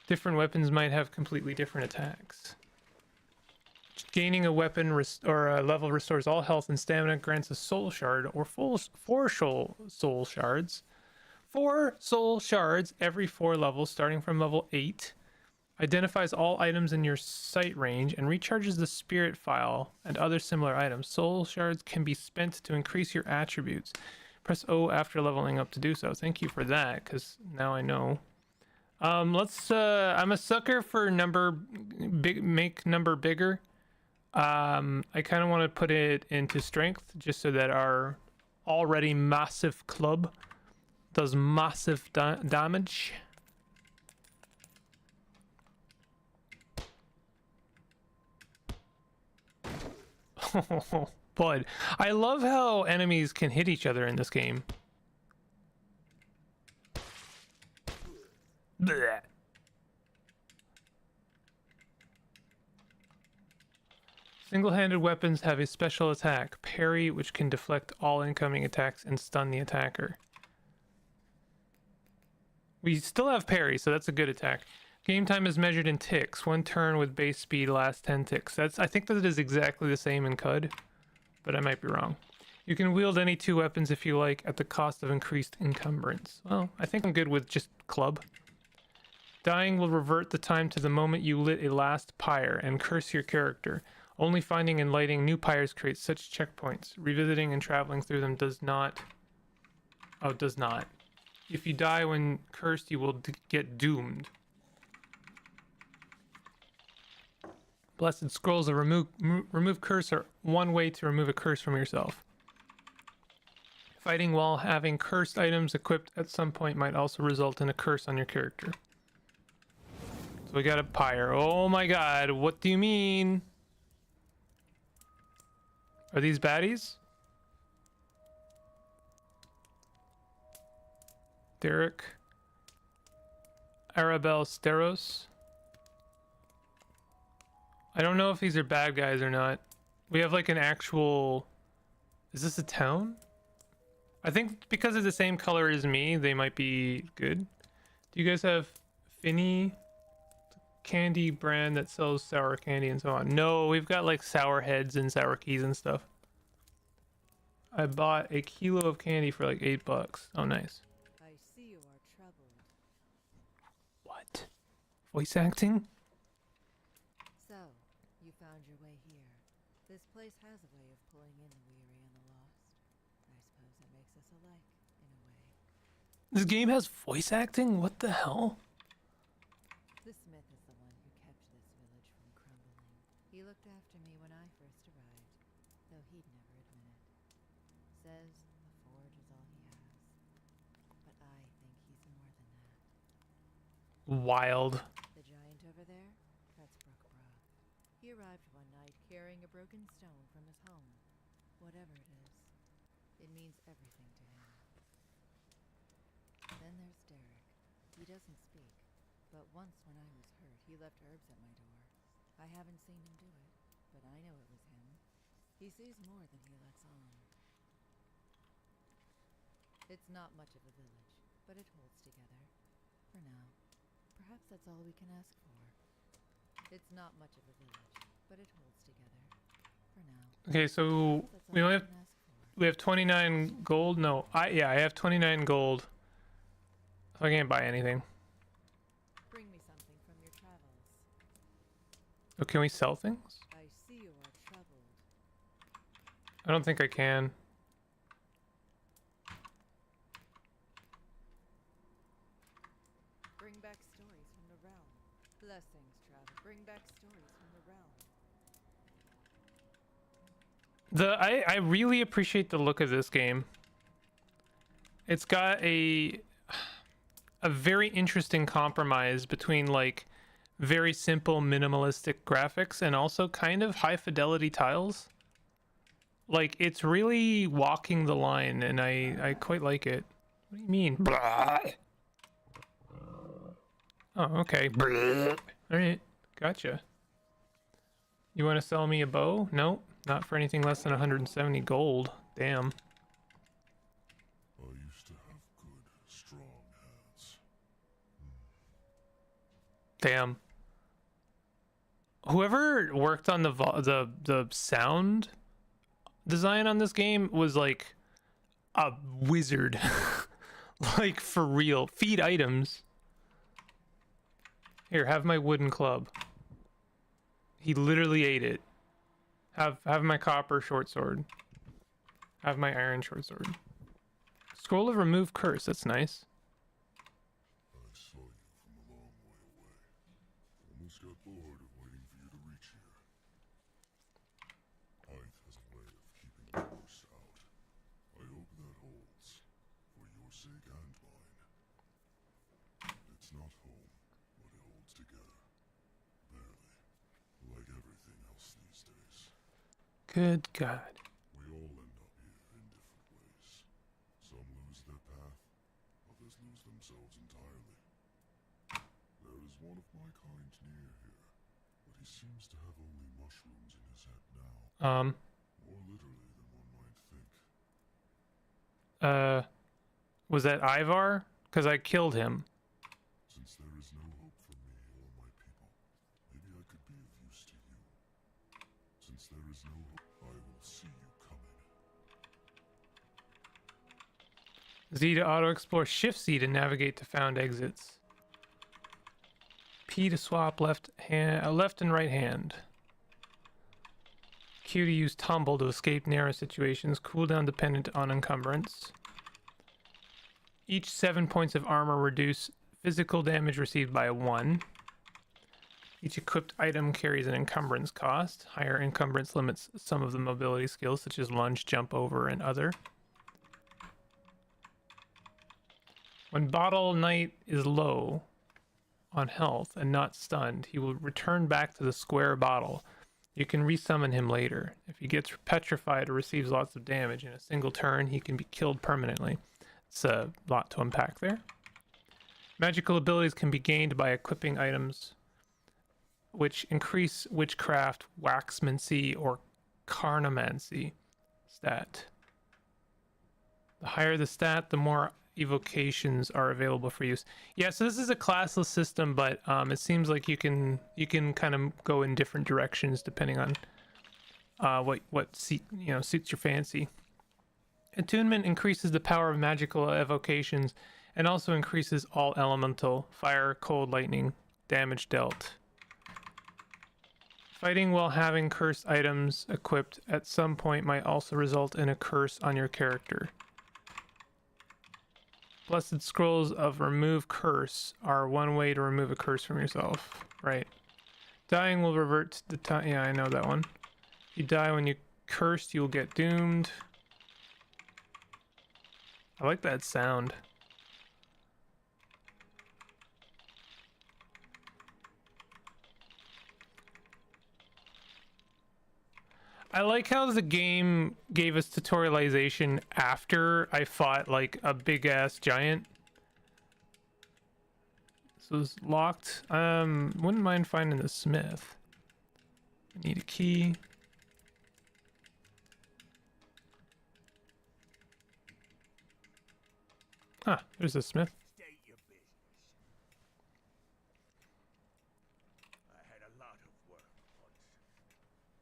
Different weapons might have completely different attacks. Gaining a weapon or a level restores all health and stamina, grants a soul shard or 4 soul shards. 4 soul shards every 4 levels starting from level 8. Identifies all items in your sight range and recharges the spirit file and other similar items. Soul shards can be spent to increase your attributes. Press O after leveling up to do so. Thank you for that, because now I know. I'm a sucker for make number bigger. I kind of want to put it into strength just so that our already massive club does massive damage. Oh, bud. I love how enemies can hit each other in this game. Blech. Single-handed weapons have a special attack, parry, which can deflect all incoming attacks and stun the attacker. We still have parry, so that's a good attack. Game time is measured in ticks. One turn with base speed lasts 10 ticks. I think that is exactly the same in CUD, but I might be wrong. You can wield any two weapons if you like at the cost of increased encumbrance. Well, I think I'm good with just club. Dying will revert the time to the moment you lit a last pyre and curse your character. Only finding and lighting new pyres creates such checkpoints. Revisiting and traveling through them does not. Oh, it does not. If you die when cursed, you will get doomed. Blessed scrolls of remove curse are one way to remove a curse from yourself. Fighting while having cursed items equipped at some point might also result in a curse on your character. So we got a pyre. Oh my god, what do you mean? Are these baddies? Derek. Arabelle Steros. I don't know if these are bad guys or not. We have like an actual... Is this a town? I think because they're the same color as me, they might be good. Do you guys have Finny? Candy brand that sells sour candy and so on. No, we've got like sour heads and sour keys and stuff. I bought a kilo of candy for like $8. Oh, nice.
I see you are troubled.
What? Voice acting?
So, you found your way here. This place has a way of pulling in the weary and the lost. I suppose that makes us alike, in a way.
This game has voice acting? What the hell?
The smith is the one who kept this village from crumbling. He looked after me when I first arrived, though he'd never admit it. Says the forge is all he has. But I think he's more than that.
Wild.
The giant over there? That's Brookbra. He arrived one night carrying a broken stone from his home. Whatever it is, it means everything to him. Then there's Derek. He doesn't speak, but once when I was hurt, he left herbs at my door. I haven't seen him do it, but I know it was him. He sees more than he lets on. It's not much of a village, but it holds together. For now. Perhaps that's all we can ask for. It's not much of a village, but it holds together. For now.
Okay, so we only have 29 gold. No, I have 29 gold. So I can't buy anything.
Bring me something from your travels.
Oh, can we sell things?
I see you are troubled.
I don't think I can.
Bring back stories from the realm. Blessings, travel. Bring back stories from the realm.
I really appreciate the look of this game. It's got a very interesting compromise between like very simple minimalistic graphics and also kind of high fidelity tiles. Like it's really walking the line and I quite like it. What do you mean? Blah. Oh, okay. All right, gotcha. You want to sell me a bow? Nope, not for anything less than 170 gold. Damn.
I used to have good, strong hands.
Damn. Whoever worked on the sound design on this game was like a wizard. Like for real. Feed items. Here, have my wooden club. He literally ate it. Have my copper short sword. Have my iron short sword. Scroll of remove curse. That's nice.
I saw you from a long way away. Almost got bored of waiting for you to reach here. Hythe has a way of keeping close out. I hope that holds. For your sake and mine. It's not home, but it holds together. Barely. Like everything else these days.
Good God.
We all end up here in different ways. Some lose their path, others lose themselves entirely. There is one of my kind near here, with But he seems to have only mushrooms in his head now. More literally than one might think.
Was that Ivar? Because I killed him.
Since there is no hope for me or my people, maybe I could be of use to you. Since there is no hope, I will see you coming.
Z to auto-explore, Shift Z to navigate to found exits. P to swap left and right hand. Q to use tumble to escape narrow situations, cooldown dependent on encumbrance. Each 7 points of armor reduce physical damage received by 1. Each equipped item carries an encumbrance cost. Higher encumbrance limits some of the mobility skills such as lunge, jump over, and other. When Bottle Knight is low on health and not stunned, he will return back to the square bottle. You can resummon him later. If he gets petrified or receives lots of damage in a single turn, he can be killed permanently. It's a lot to unpack there. Magical abilities can be gained by equipping items which increase witchcraft, waxmancy, or carnomancy stat. The higher the stat, the more evocations are available for use. Yeah, so this is a classless system, but it seems like you can kind of go in different directions depending on what suits your fancy. Attunement increases the power of magical evocations and also increases all elemental, fire, cold, lightning, damage dealt. Fighting while having cursed items equipped at some point might also result in a curse on your character. Blessed scrolls of remove curse are one way to remove a curse from yourself. Right. Dying will revert to the time. Yeah, I know that one. If you die when you cursed, you will get doomed. I like that sound. I like how the game gave us tutorialization after I fought like a big ass giant. So it's locked. Wouldn't mind finding the smith. I need a key. Ah, there's a smith.
State your business. I had a lot of work once.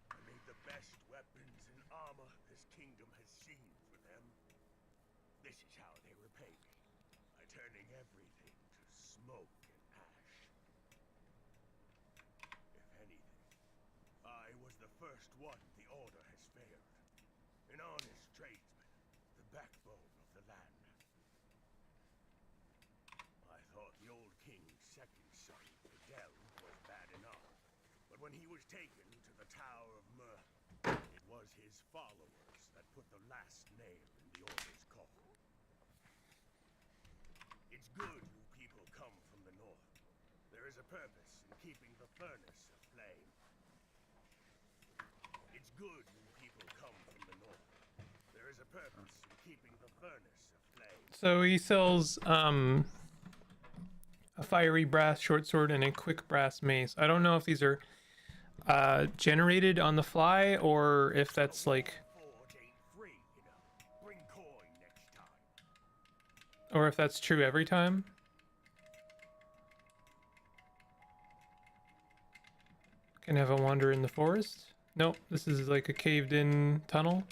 I made the best weapons and armor this kingdom has seen for them. This is how they repay me, by turning everything to smoke and ash. If anything, I was the first one the Order has spared. An honest tradesman, the backbone of the land. I thought the old king's second son, Fidel, was bad enough. But when he was taken to the Tower of Myrrh, it was his followers that put the last nail in the Order's coffin. It's good you people come from the north. There is a purpose in keeping the furnace aflame. It's good you people come from the north. There is a purpose in keeping the furnace aflame.
So he sells a fiery brass short sword and a quick brass mace. I don't know if these are generated on the fly or if that's like,
Forge ain't free, you know. Bring coin next time.
or if that's true every time. Can have a wander in the forest. Nope, this is like a caved in tunnel.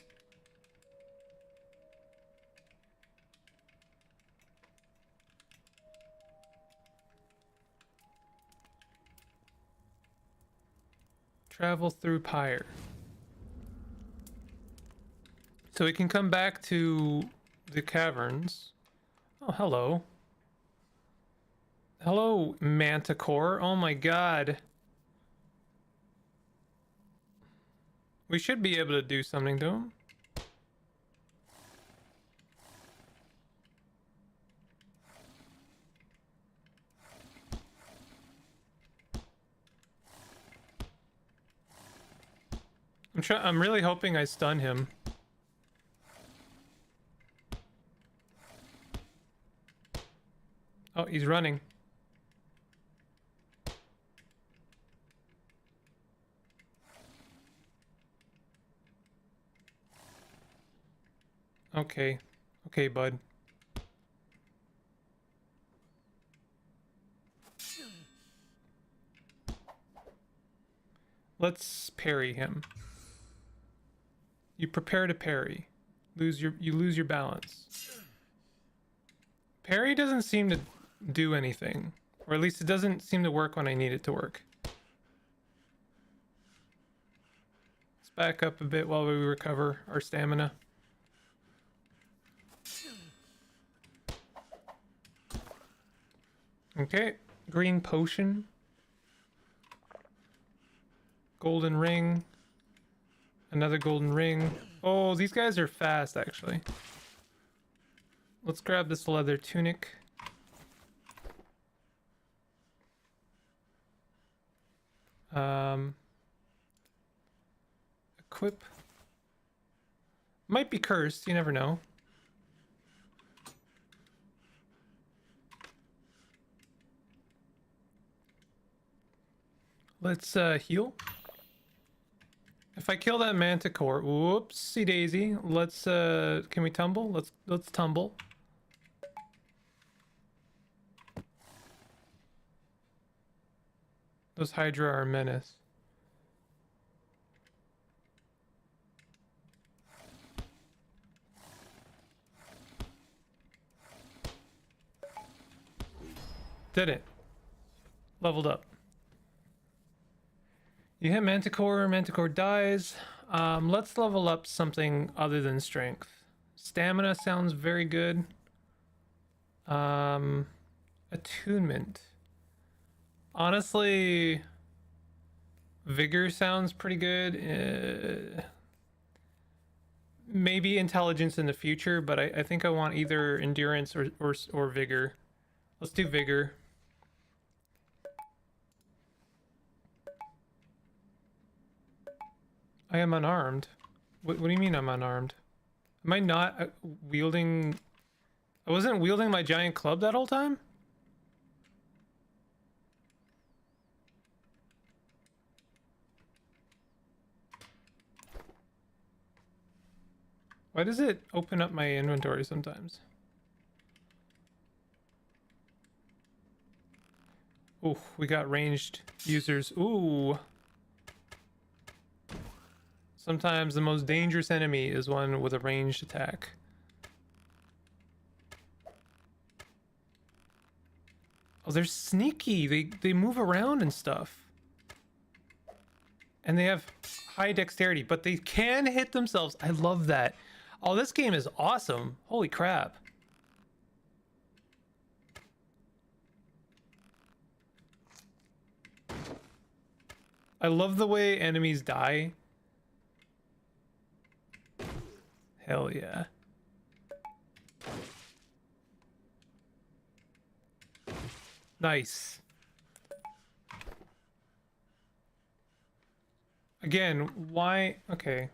Travel through Pyre. So we can come back to the caverns. Oh, hello. Hello, Manticore. Oh my god. We should be able to do something to him. I'm really hoping I stun him. Oh, he's running. Okay. Okay, bud. Let's parry him. You prepare to parry. You lose your balance. Parry doesn't seem to do anything. Or at least it doesn't seem to work when I need it to work. Let's back up a bit while we recover our stamina. Okay, green potion. Golden ring. Another golden ring. Oh, these guys are fast, actually. Let's grab this leather tunic. Equip. Might be cursed, you never know. Let's heal. If I kill that manticore, whoopsie daisy. Let's can we tumble? Let's tumble. Those Hydra are a menace. Did it. Leveled up. You hit Manticore, Manticore dies. Let's level up something other than strength. Stamina sounds very good. Attunement. Honestly, Vigor sounds pretty good. Maybe Intelligence in the future, but I think I want either Endurance or Vigor. Let's do Vigor. I am unarmed. What do you mean I'm unarmed? Am I not wielding... I wasn't wielding my giant club that whole time? Why does it open up my inventory sometimes? Ooh, we got ranged users. Ooh. Sometimes the most dangerous enemy is one with a ranged attack. Oh, they're sneaky. They move around and stuff. And they have high dexterity, but they can hit themselves. I love that. Oh, this game is awesome. Holy crap. I love the way enemies die. Hell yeah. Nice. Again, why? Okay.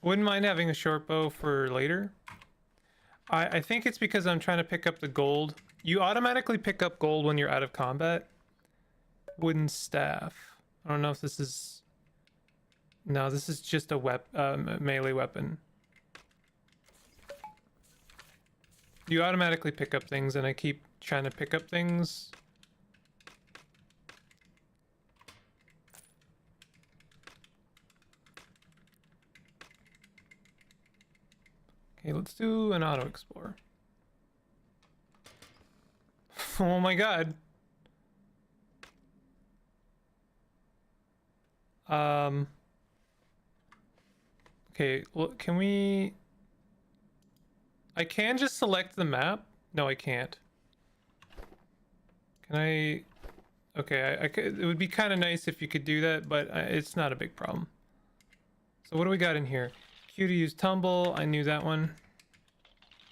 Wouldn't mind having a short bow for later. I think it's because I'm trying to pick up the gold. You automatically pick up gold when you're out of combat. Wooden staff. I don't know if this is... No, this is just a melee weapon. You automatically pick up things, and I keep trying to pick up things. Okay, let's do an auto explore. Oh my god. Okay, well, can we... I can just select the map? No, I can't. Can I... Okay, I could, it would be kind of nice if you could do that, but it's not a big problem. So what do we got in here? Q to use tumble, I knew that one.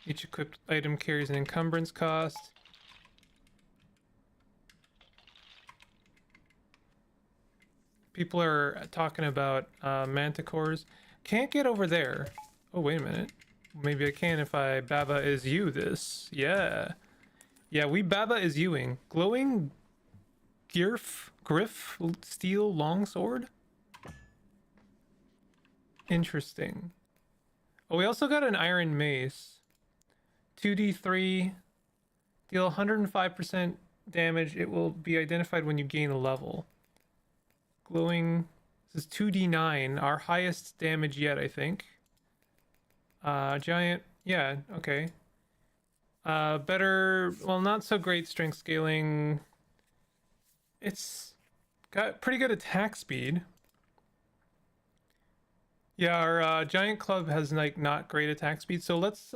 Each equipped item carries an encumbrance cost. People are talking about manticores. Can't get over there. Oh, wait a minute. Maybe I can if I Baba is you this. Yeah. Yeah, we Baba is youing. Glowing Girf? Griff steel longsword. Interesting. Oh, we also got an iron mace. 2d3. Deal 105% damage. It will be identified when you gain a level. Glowing. This is 2d9. Our highest damage yet, I think. Giant. Yeah, okay. Better. Well, not so great strength scaling. It's got pretty good attack speed. Yeah, our giant club has like not great attack speed, so let's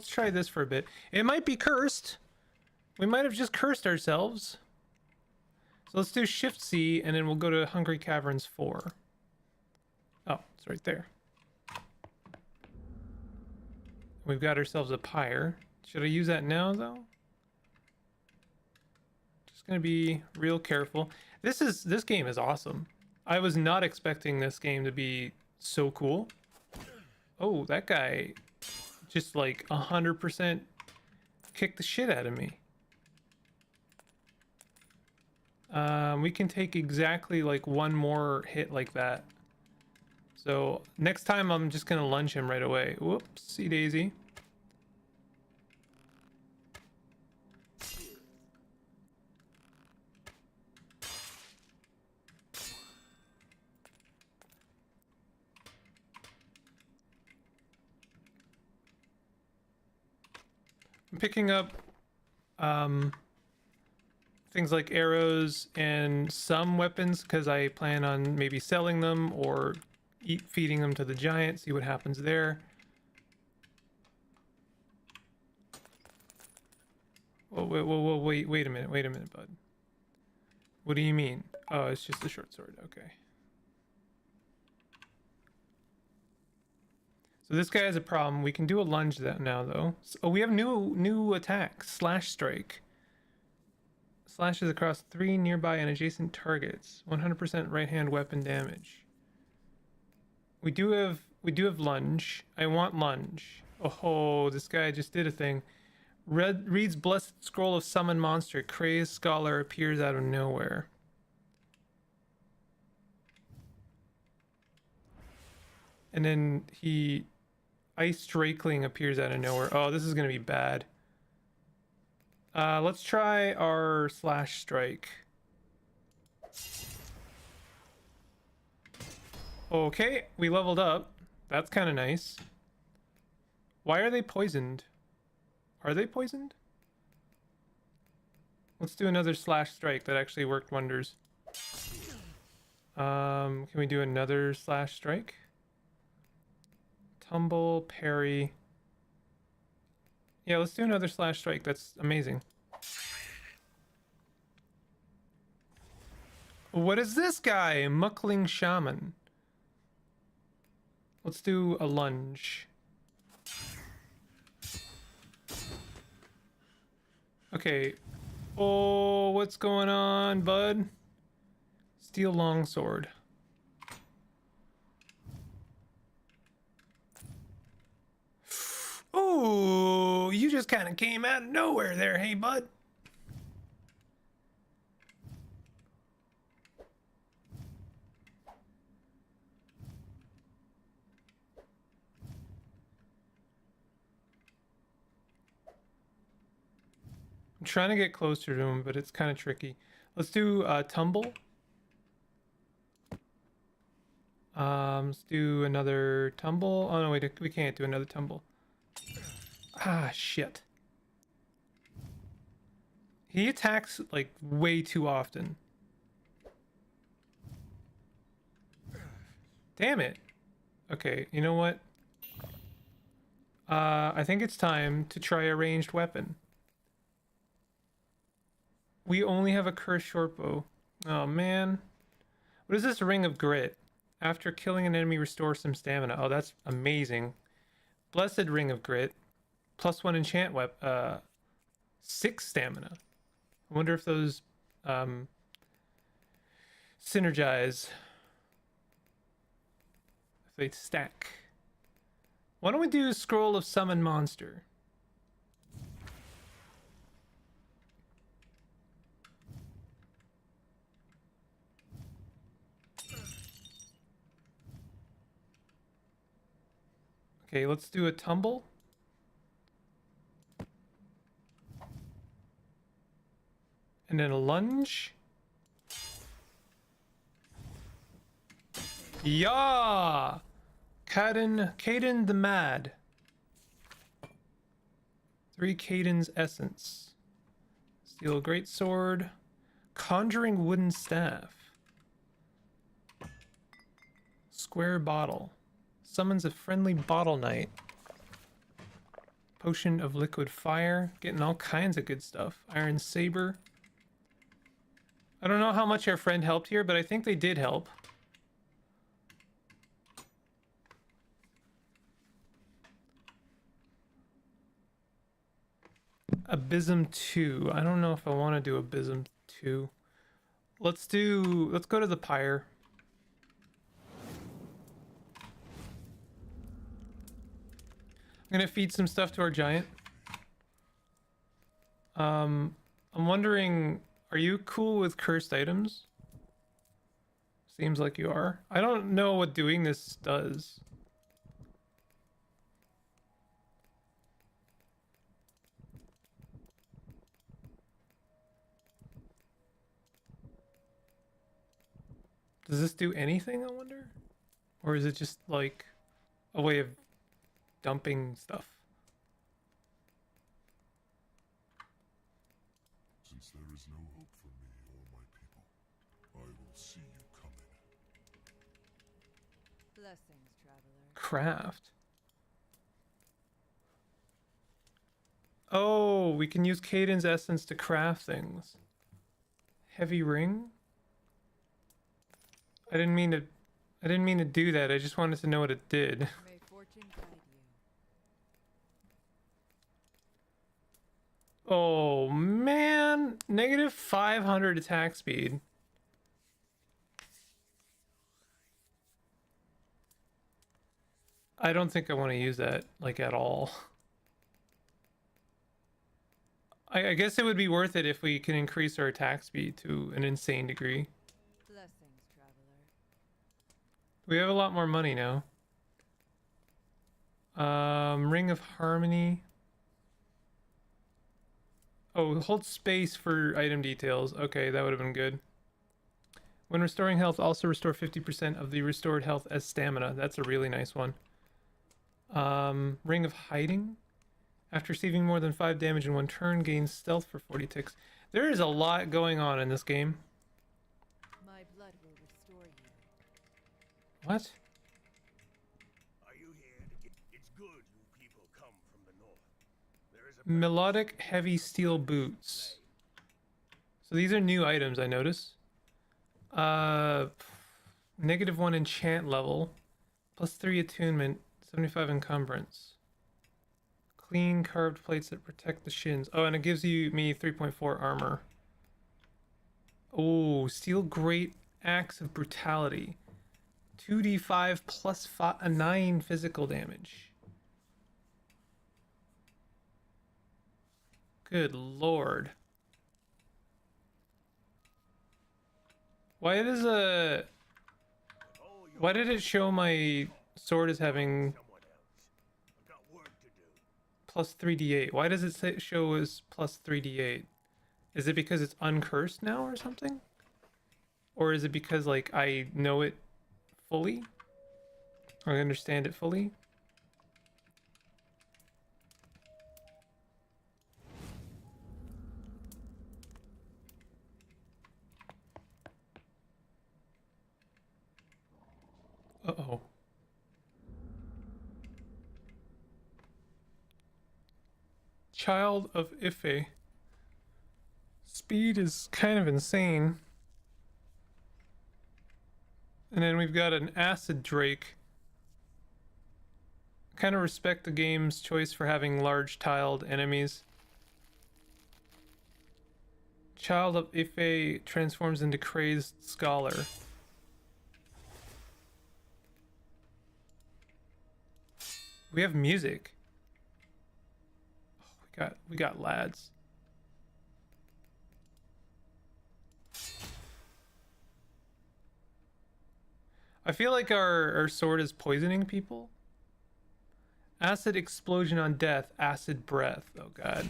try this for a bit. It might be cursed. We might have just cursed ourselves. So let's do Shift C, and then we'll go to Hungry Caverns 4. Oh, it's right there. We've got ourselves a pyre. Should I use that now, though? Just gonna be real careful. This game is awesome. I was not expecting this game to be so cool. Oh, that guy just like 100% kicked the shit out of me. We can take exactly like one more hit like that. So next time I'm just gonna lunge him right away. Whoopsie daisy. I'm picking up things like arrows and some weapons because I plan on maybe selling them or feeding them to the giant, see what happens there. Whoa, wait a minute, bud. What do you mean? Oh, it's just a short sword, okay. So this guy has a problem. We can do a lunge now, though. Oh, we have new attacks. Slash strike. Slashes across 3 nearby and adjacent targets. 100% right-hand weapon damage. We do have lunge. I want lunge. Oh, this guy just did a thing. Reads Blessed Scroll of Summon Monster. Crazed Scholar appears out of nowhere. And then Ice Drakeling appears out of nowhere. Oh, this is gonna be bad. Let's try our slash strike. Okay, we leveled up. That's kind of nice. Why are they poisoned? Are they poisoned? Let's do another slash strike. That actually worked wonders. Can we do another slash strike? Tumble, parry. Yeah, let's do another slash strike. That's amazing. What is this guy? Muckling Shaman. Let's do a lunge. Okay. Oh, what's going on, bud? Steel longsword. Oh, you just kind of came out of nowhere there, hey bud. I'm trying to get closer to him, but it's kind of tricky. Let's do tumble. Let's do another tumble. Oh no, we can't do another tumble. Ah, shit. He attacks like way too often. Damn it. Okay, you know what? I think it's time to try a ranged weapon. We only have a cursed shortbow. Oh man. What is this Ring of Grit? After killing an enemy, restore some stamina. Oh, that's amazing. Blessed Ring of Grit. +1 enchant 6 stamina. I wonder if those synergize. If they stack. Why don't we do Scroll of Summon Monster? Okay, let's do a tumble. And then a lunge. Yeah! Caden the Mad. 3 Caden's Essence. Steel Greatsword. Conjuring Wooden Staff. Square Bottle. Summons a friendly Bottle Knight. Potion of Liquid Fire. Getting all kinds of good stuff. Iron Saber. I don't know how much our friend helped here, but I think they did help. Abysm 2. I don't know if I want to do Abysm 2. Let's go to the pyre. I'm gonna feed some stuff to our giant. I'm wondering, are you cool with cursed items? Seems like you are. I don't know what doing this does. Does this do anything, I wonder? Or is it just like a way of dumping stuff?
Since there is no hope for me or my people, I will see you coming.
Blessings, traveler.
Craft. Oh, we can use Caden's essence to craft things. Heavy ring? I didn't mean to do that. I just wanted to know what it did.
May fortune guide you.
Oh man, negative 500 attack speed. I don't think I want to use that like at all. I guess it would be worth it if we can increase our attack speed to an insane degree.
Blessings, traveler.
We have a lot more money now. Ring of Harmony. Oh, hold space for item details. Okay, that would have been good. When restoring health, also restore 50% of the restored health as stamina. That's a really nice one. Ring of Hiding. After receiving more than 5 damage in one turn, gains stealth for 40 ticks. There is a lot going on in this game.
My blood will restore you.
What?
Are you here to get... It's good you people come from the north. There is a
Melodic Heavy Steel Boots. So these are new items, I notice. -1 enchant level. +3 attunement. 75 encumbrance. Clean carved plates that protect the shins. Oh, and it gives me 3.4 armor. Oh, steel great axe of brutality. 2d5 plus 9 physical damage. Good lord. Why did it show my sword as having
someone else. I've got work to do.
plus 3d8? Why does it show as plus 3d8? Is it because it's uncursed now or something? Or is it because like I know it fully? Or I understand it fully? Uh-oh. Child of Ife. Speed is kind of insane. And then we've got an Acid Drake. Kind of respect the game's choice for having large tiled enemies. Child of Ife transforms into Crazed Scholar. We have music. Oh, we got lads. I feel like our sword is poisoning people. Acid explosion on death. Acid breath. Oh god.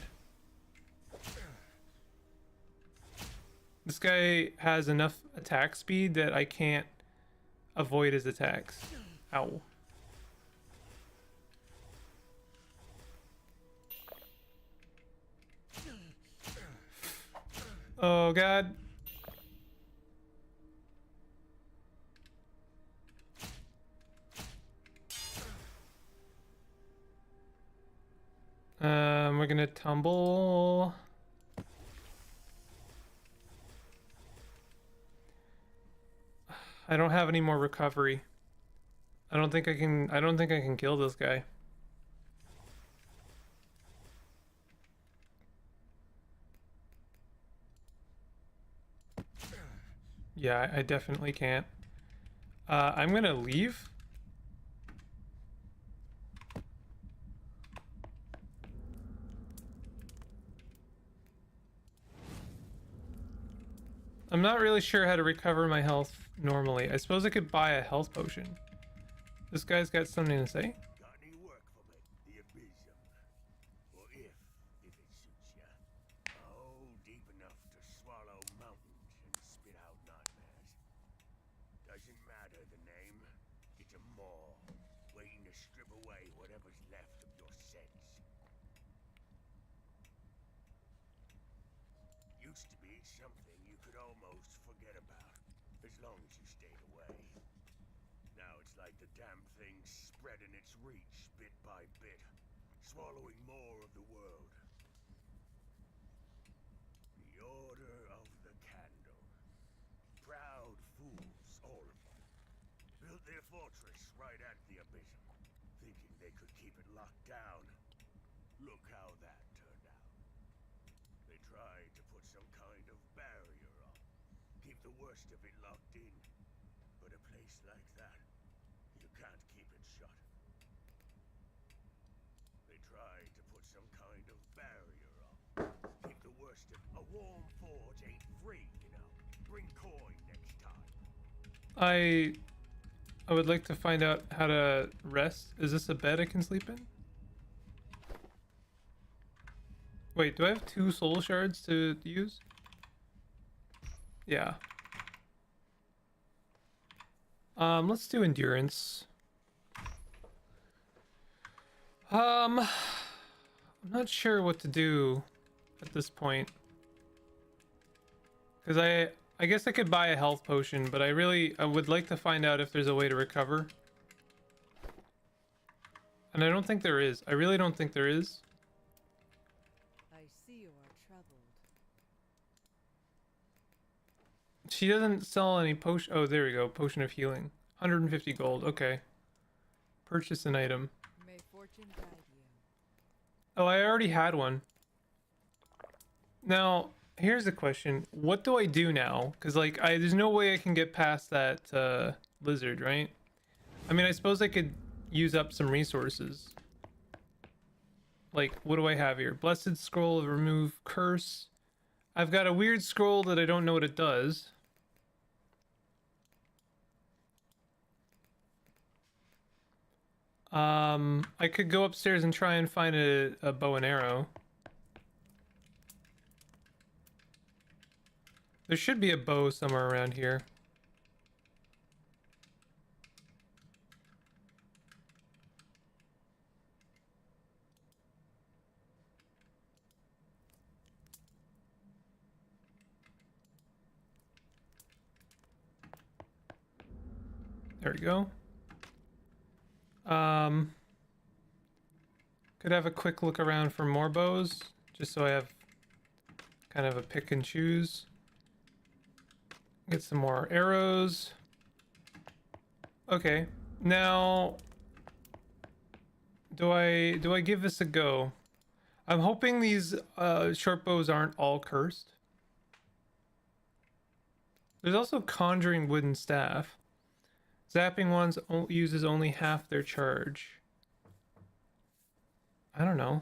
This guy has enough attack speed that I can't avoid his attacks. Ow. Oh god. We're gonna tumble. I don't have any more recovery. I don't think I can kill this guy. Yeah, I definitely can't. I'm gonna leave. I'm not really sure how to recover my health normally. I suppose I could buy a health potion. This guy's got something to say.
Got any work for me? The abysm. Or if it suits ya. A hole deep enough to swallow mountains and spit out nightmares. Doesn't matter the name. It's a maw, waiting to strip away whatever's left of your sense. Used to be something you could almost forget about, as long as you stayed away. Now it's like the damn thing's spreading its reach bit by bit, swallowing more of the world. The Order of the Candle. Proud fools, all of them. Built their fortress right at the abysm, thinking they could keep it locked down. Look how that turned out. They tried to put some kind of barrier up, keep the worst of it locked in. But a place like that, you can't keep it shut. They tried to put some kind of barrier up, keep the worst of a warm forge ain't free, you know. Bring coin next time.
I would like to find out how to rest. Is this a bed I can sleep in? Wait, do I have 2 soul shards to use? Yeah. Let's do endurance. I'm not sure what to do at this point. Because I guess I could buy a health potion, but I would like to find out if there's a way to recover. And I don't think there is. I really don't think there is.
I see you are troubled.
She doesn't sell any potion. Oh, there we go. Potion of healing. 150 gold. Okay. Purchase an item.
May fortune guide you.
Oh, I already had one. Now, here's the question. What do I do now? Because, like, there's no way I can get past that lizard, right? I mean, I suppose I could use up some resources. Like, what do I have here? Blessed scroll of remove curse. I've got a weird scroll that I don't know what it does. I could go upstairs and try and find a bow and arrow. There should be a bow somewhere around here. There we go. Could have a quick look around for more bows, just so I have kind of a pick and choose. Get some more arrows. Okay, now do I give this a go? I'm hoping these short bows aren't all cursed. There's also conjuring wooden staff. Zapping ones uses only half their charge. I don't know.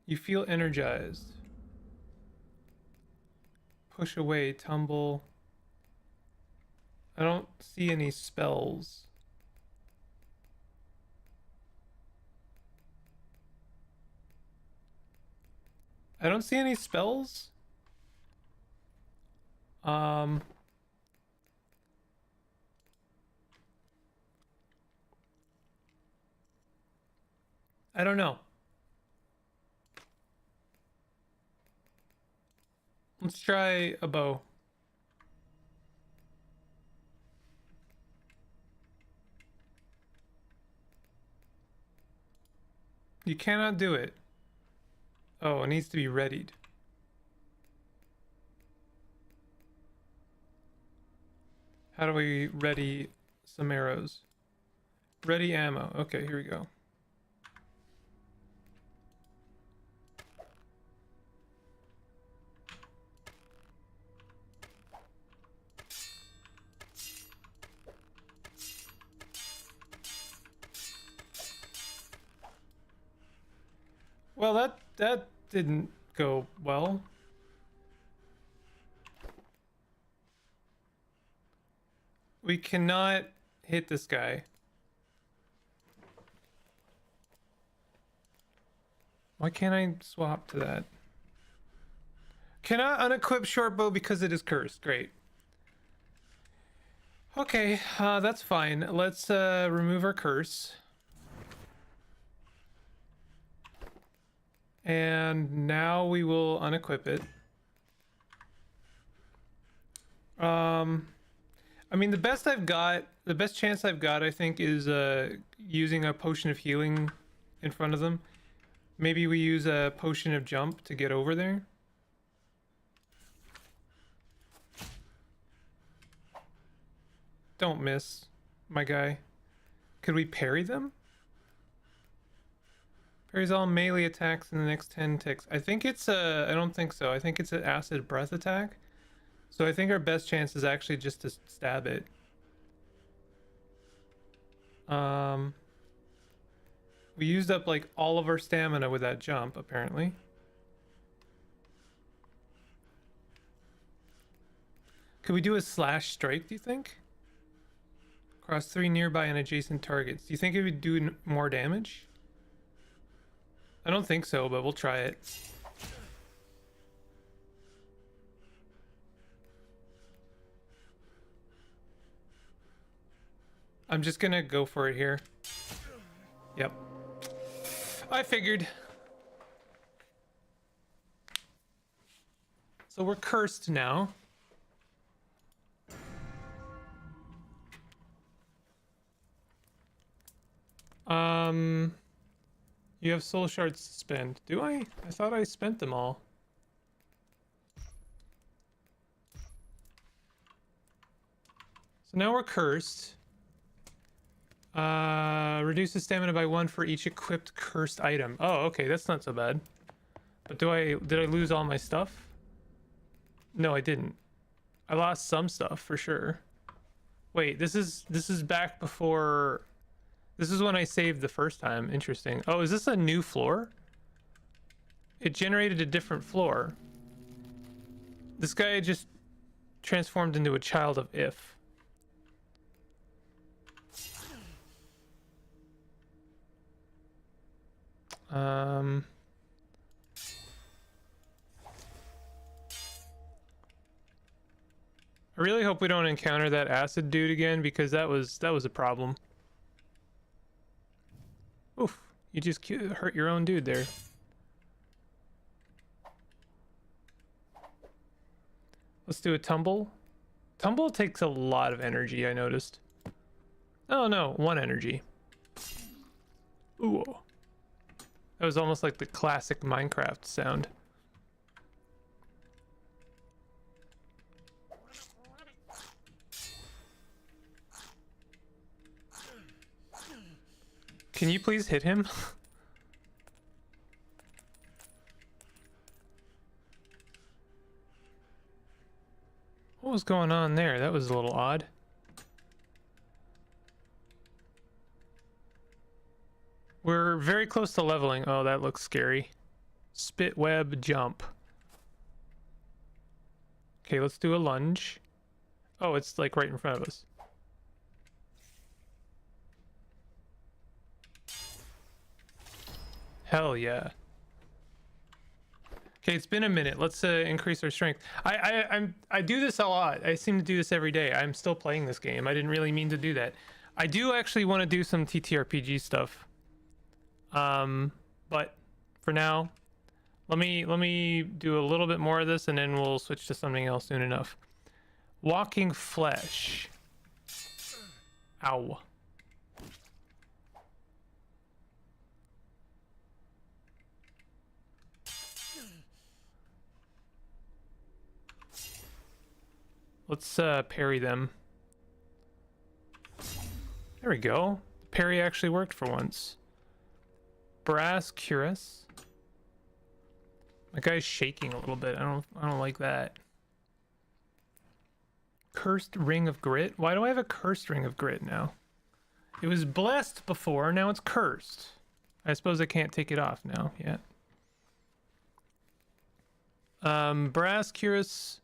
You feel energized. Push away, tumble. I don't see any spells. I don't see any spells. I don't know. Let's try a bow. You cannot do it. Oh, it needs to be readied. How do we ready some arrows? Ready ammo. Okay, here we go. Well, that didn't go well. We cannot hit this guy. Why can't I swap to that? Cannot unequip short bow because it is cursed. Great. Okay, that's fine. Let's remove our curse. And now we will unequip it. I mean, the best chance I've got, I think, is using a potion of healing in front of them. Maybe we use a potion of jump to get over there. Don't miss, my guy. Could we parry them? Parries all melee attacks in the next 10 ticks. I think it's a... I don't think so. I think it's an acid breath attack. So I think our best chance is actually just to stab it. We used up like all of our stamina with that jump, apparently. Could we do a slash strike, do you think? Across 3 nearby and adjacent targets. Do you think it would do more damage? I don't think so, but we'll try it. I'm just gonna go for it here. Yep. I figured. So we're cursed now. You have soul shards to spend. Do I? I thought I spent them all. So now we're cursed. Reduces stamina by 1 for each equipped cursed item. Oh, okay, that's not so bad. But did I lose all my stuff? No, I didn't. I lost some stuff for sure. Wait, this is back before. This is when I saved the first time. Interesting. Oh, is this a new floor? It generated a different floor. This guy just transformed into a child of If. I really hope we don't encounter that acid dude again, because that was a problem. Oof, you just hurt your own dude there. Let's do a tumble. Tumble takes a lot of energy, I noticed. Oh no, 1 energy. Ooh. That was almost like the classic Minecraft sound. Can you please hit him? What was going on there? That was a little odd. We're very close to leveling. Oh, that looks scary. Spit web jump. Okay, let's do a lunge. Oh, it's like right in front of us. Hell yeah. Okay, it's been a minute. Let's increase our strength. I do this a lot. I seem to do this every day. I'm still playing this game. I didn't really mean to do that. I do actually want to do some TTRPG stuff. But for now, let me do a little bit more of this, and then we'll switch to something else soon enough. Walking flesh. Ow. Let's parry them. There we go. Parry actually worked for once. Brass cuirass. My guy's shaking a little bit. I don't like that. Cursed ring of grit. Why do I have a cursed ring of grit now? It was blessed before, now it's cursed. I suppose I can't take it off now yet. Brass cuirass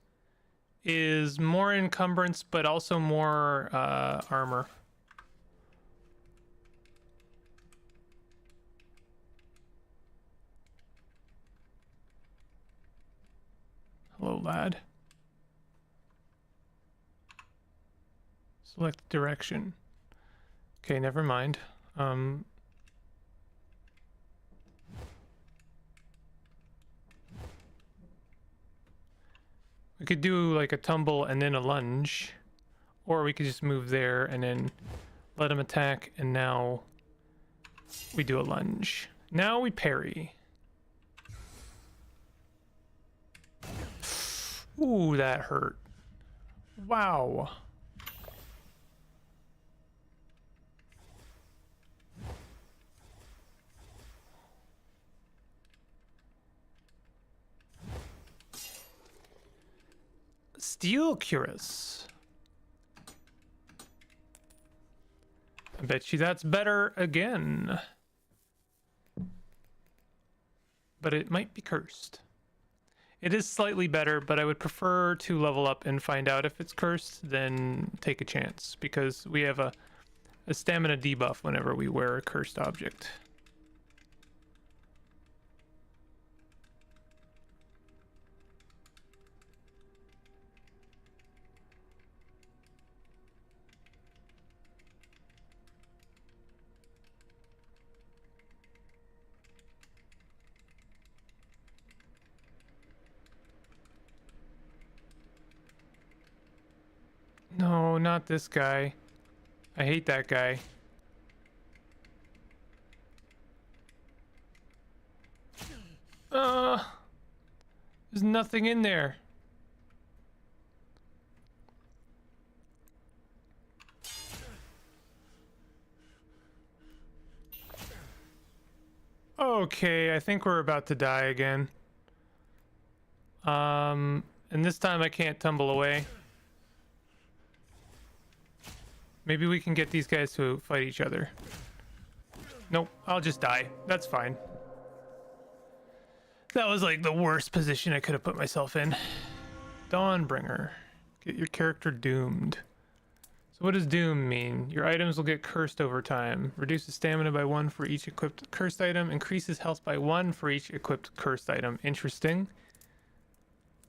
is more encumbrance, but also more armor. Hello, lad. Select direction. Okay, never mind. We could do like a tumble and then a lunge, or we could just move there and then let him attack, and now we do a lunge. Now we parry. Ooh, that hurt. Wow. Steel cuirass. I bet you that's better again. But it might be cursed. It is slightly better, but I would prefer to level up and find out if it's cursed than take a chance, because we have a stamina debuff whenever we wear a cursed object. No, not this guy. I hate that guy. There's nothing in there. Okay, I think we're about to die again. And this time I can't tumble away. Maybe we can get these guys to fight each other. Nope, I'll just die. That's fine. That was like the worst position I could have put myself in. Dawnbringer. Get your character doomed. So what does doom mean? Your items will get cursed over time. Reduces stamina by 1 for each equipped cursed item. Increases health by 1 for each equipped cursed item. Interesting.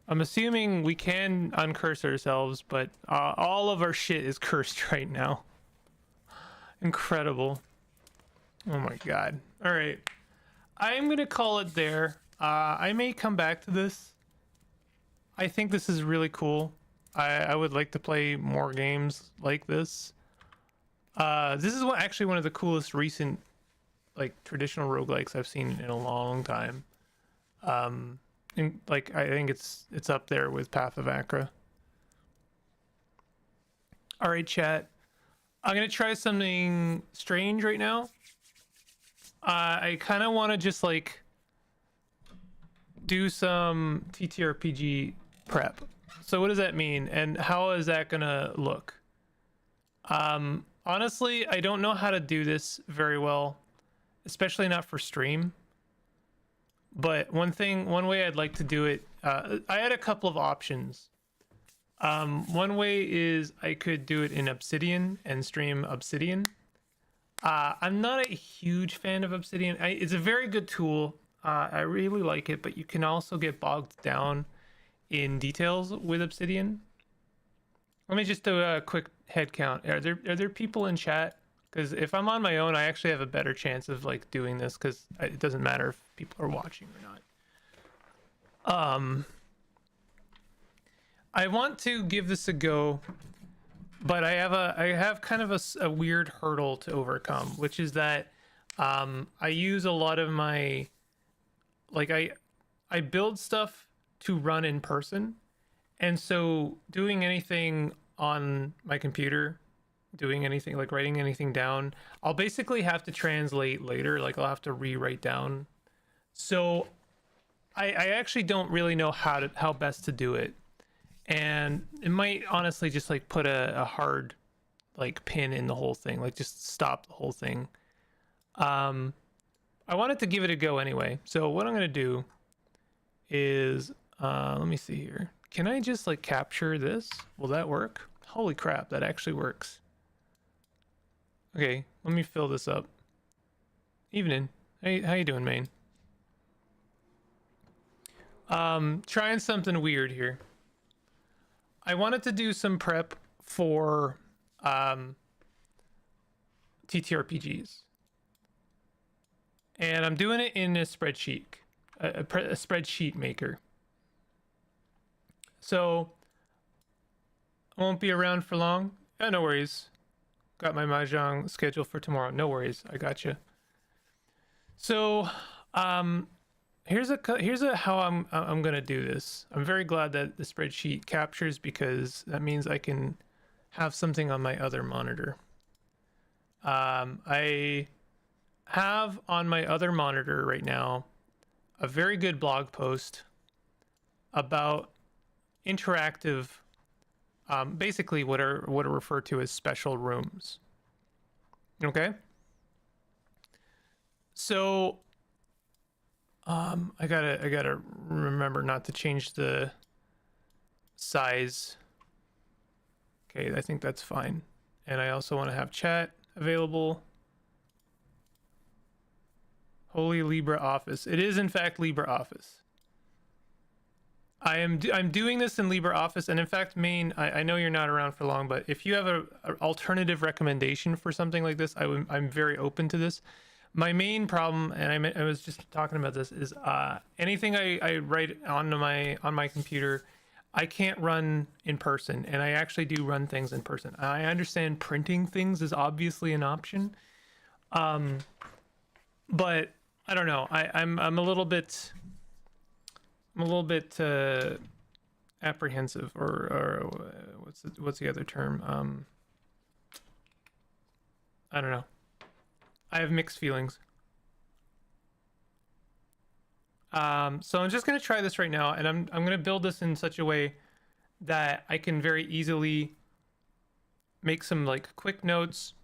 I'm assuming we can uncurse ourselves, but all of our shit is cursed right now. Incredible. Oh my god. All right. I'm going to call it there. I may come back to this. I think this is really cool. I would like to play more games like this. This is actually one of the coolest recent like traditional roguelikes I've seen in a long time. And like I think it's up there with Path of Acra. All right, chat. I'm gonna try something strange right now. I kind of want to just like do some TTRPG prep. So what does that mean, and how is that gonna look? Honestly, I don't know how to do this very well, especially not for stream. But one way I'd like to do it, I had a couple of options. One way is I could do it in Obsidian and stream Obsidian. I'm not a huge fan of Obsidian. It's a very good tool. I really like it, but you can also get bogged down in details with Obsidian. Let me just do a quick head count. Are there people in chat? Because if I'm on my own, I actually have a better chance of like doing this because it doesn't matter if people are watching or not. I want to give this a go, but I have kind of a weird hurdle to overcome, which is that I use a lot of my I build stuff to run in person, and so doing anything on my computer, doing anything like writing anything down, I'll basically have to translate later. Like I'll have to rewrite down. So I actually don't really know how best to do it, and it might honestly just like put a hard like pin in the whole thing, like just stop the whole thing. I wanted to give it a go anyway. So what I'm gonna do is let me see here. Can I just like capture this? Will that work? Holy crap, that actually works. Okay, let me fill this up. Evening. Hey, how you doing, Maine? Trying something weird here. I wanted to do some prep for TTRPGs. And I'm doing it in a spreadsheet, a spreadsheet maker. So I won't be around for long. Yeah, no worries. Got my mahjong scheduled for tomorrow. No worries. I got you. So here's how I'm gonna do this. I'm very glad that the spreadsheet captures because that means I can have something on my other monitor. I have on my other monitor right now a very good blog post about interactive, basically what are referred to as special rooms. Okay, so I gotta remember not to change the size. Okay, I think that's fine. And I also want to have chat available. Holy LibreOffice. It is in fact LibreOffice. I'm doing this in LibreOffice, and in fact, Maine, I know you're not around for long, but if you have an alternative recommendation for something like this, I'm very open to this. My main problem, and I was just talking about this, is anything I write on my computer, I can't run in person, and I actually do run things in person. I understand printing things is obviously an option, but I don't know. I'm a little bit apprehensive, or what's the other term? I don't know. I have mixed feelings. So I'm just gonna try this right now, and I'm gonna build this in such a way that I can very easily make some like quick notes,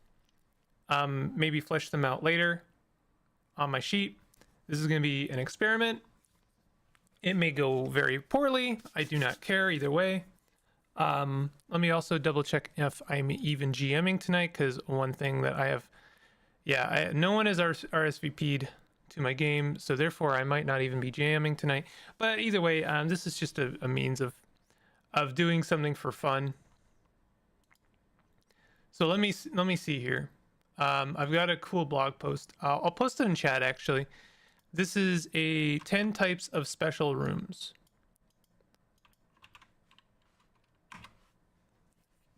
maybe flesh them out later on my sheet. This is gonna be an experiment. It may go very poorly. I do not care either way. Let me also double check if I'm even GMing tonight, because one thing that I have, no one is RSVP'd to my game, so therefore I might not even be GMing tonight. But either way, this is just a means of doing something for fun. So let me see here. I've got a cool blog post. I'll post it in chat actually. This is a 10 types of special rooms.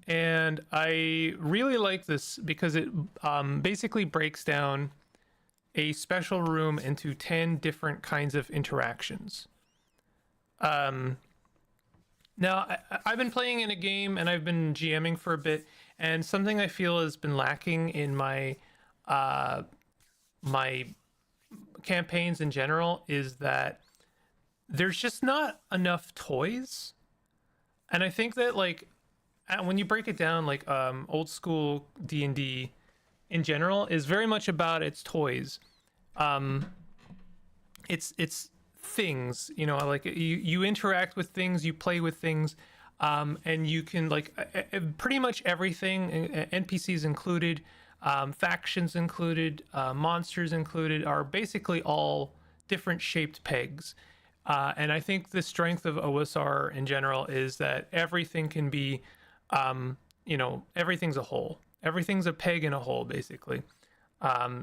And I really like this because it basically breaks down a special room into 10 different kinds of interactions. Now, I've been playing in a game and I've been GMing for a bit, and something I feel has been lacking in my my campaigns in general is that there's just not enough toys. And I think that like when you break it down, like old school D&D in general is very much about its toys. It's things, you know, like you interact with things, you play with things. And you can like pretty much everything, NPCs included, factions included, monsters included, are basically all different shaped pegs. And I think the strength of OSR in general is that everything can be, everything's a hole. Everything's a peg in a hole, basically.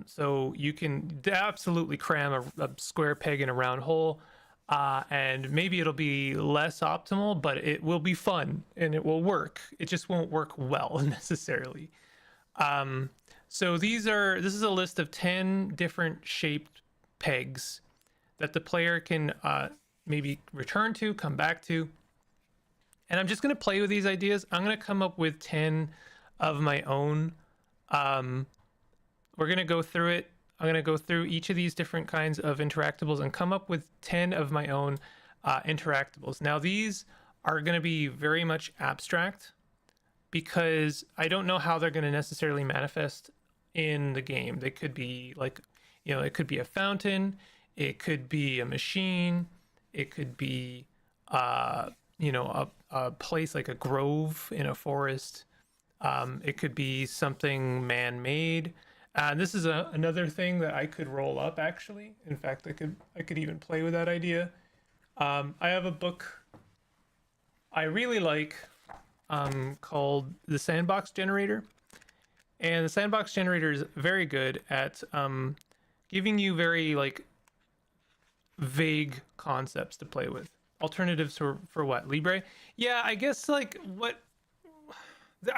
So you can absolutely cram a square peg in a round hole, and maybe it'll be less optimal, but it will be fun and it will work. It just won't work well necessarily. So this is a list of 10 different shaped pegs that the player can maybe return to, come back to. And I'm just going to play with these ideas. I'm going to come up with 10 of my own. We're going to go through it. I'm going to go through each of these different kinds of interactables and come up with 10 of my own interactables. Now, these are going to be very much abstract because I don't know how they're going to necessarily manifest in the game. They could be like, it could be a fountain, it could be a machine, it could be, a place like a grove in a forest. It could be something man-made. This is another thing that I could roll up, actually. In fact, I could even play with that idea. I have a book I really like called The Sandbox Generator. And the Sandbox Generator is very good at giving you very vague concepts to play with. Alternatives for what? Libre? Yeah, I guess I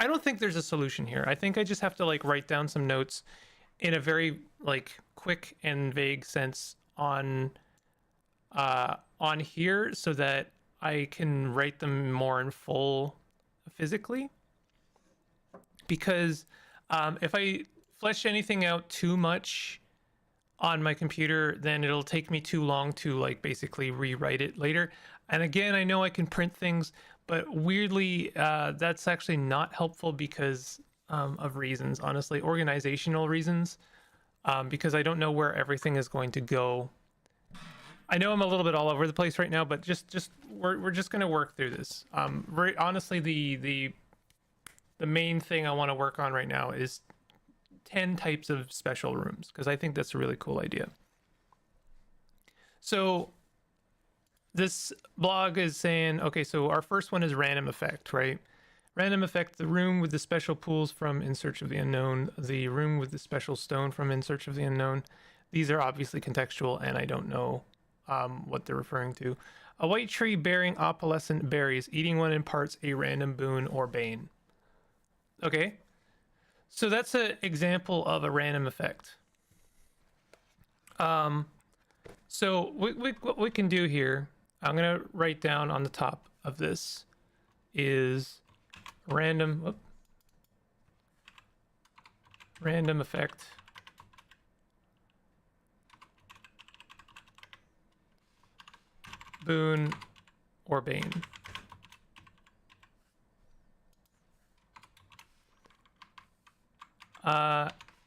don't think there's a solution here. I think I just have to write down some notes in a very quick and vague sense on here so that I can write them more in full physically. Because if I flesh anything out too much on my computer, then it'll take me too long to basically rewrite it later. And again, I know I can print things, but weirdly, that's actually not helpful because of reasons, honestly, organizational reasons, because I don't know where everything is going to go. I know I'm a little bit all over the place right now, but we're just going to work through this. Very honestly, the main thing I want to work on right now is 10 types of special rooms, because I think that's a really cool idea. So this blog is saying, okay, so our first one is random effect, right? Random effect, the room with the special pools from In Search of the Unknown, the room with the special stone from In Search of the Unknown. These are obviously contextual, and I don't know what they're referring to. A white tree bearing opalescent berries, eating one imparts a random boon or bane. Okay, so that's an example of a random effect. So what we can do here, I'm gonna write down on the top of this is random effect boon or bane.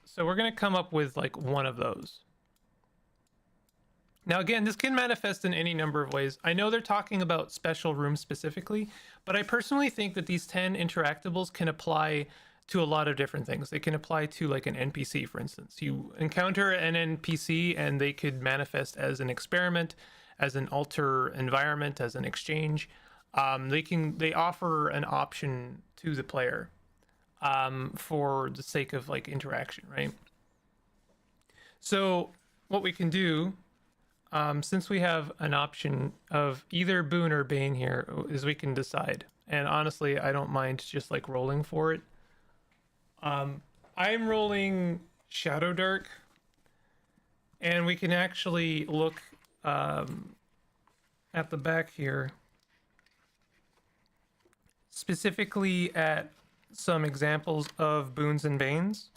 So we're going to come up with one of those. Now, again, this can manifest in any number of ways. I know they're talking about special rooms specifically, but I personally think that these 10 interactables can apply to a lot of different things. They can apply to an NPC, for instance. You encounter an NPC and they could manifest as an experiment, as an alter environment, as an exchange. They offer an option to the player for the sake of interaction, right? So what we can do, since we have an option of either boon or bane here, is we can decide. And honestly, I don't mind just rolling for it. I'm rolling Shadow Dark, and we can actually look at the back here, specifically at some examples of boons and banes,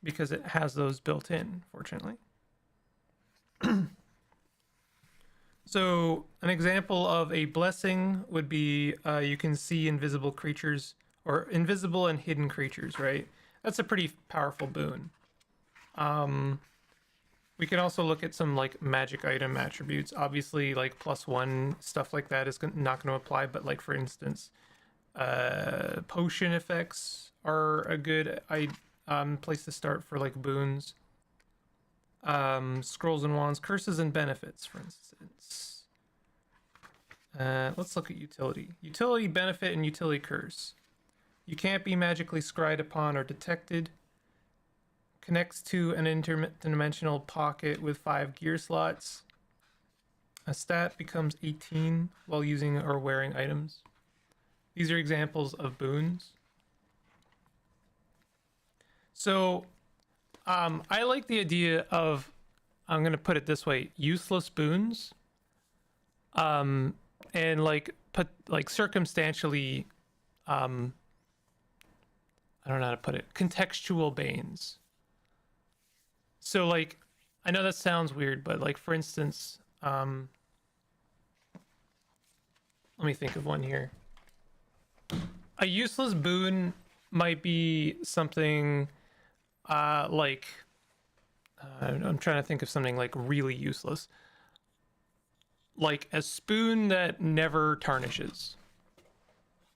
because it has those built in, fortunately. So an example of a blessing would be you can see invisible creatures, or invisible and hidden creatures, right? That's a pretty powerful boon. We can also look at some like magic item attributes. Obviously, like +1 stuff like that is not going to apply, but like for instance, potion effects are a good place to start for like boons. Scrolls and wands, curses and benefits, for instance. Let's look at utility. Utility benefit and utility curse. You can't be magically scryed upon or detected. Connects to an interdimensional pocket with 5 gear slots. A stat becomes 18 while using or wearing items. These are examples of boons. So, I like the idea of, I'm going to put it this way, useless boons. And like, put like circumstantially, I don't know how to put it, contextual banes. So like, I know that sounds weird, but like for instance, let me think of one here. A useless boon might be something like, I'm trying to think of something like really useless. Like a spoon that never tarnishes.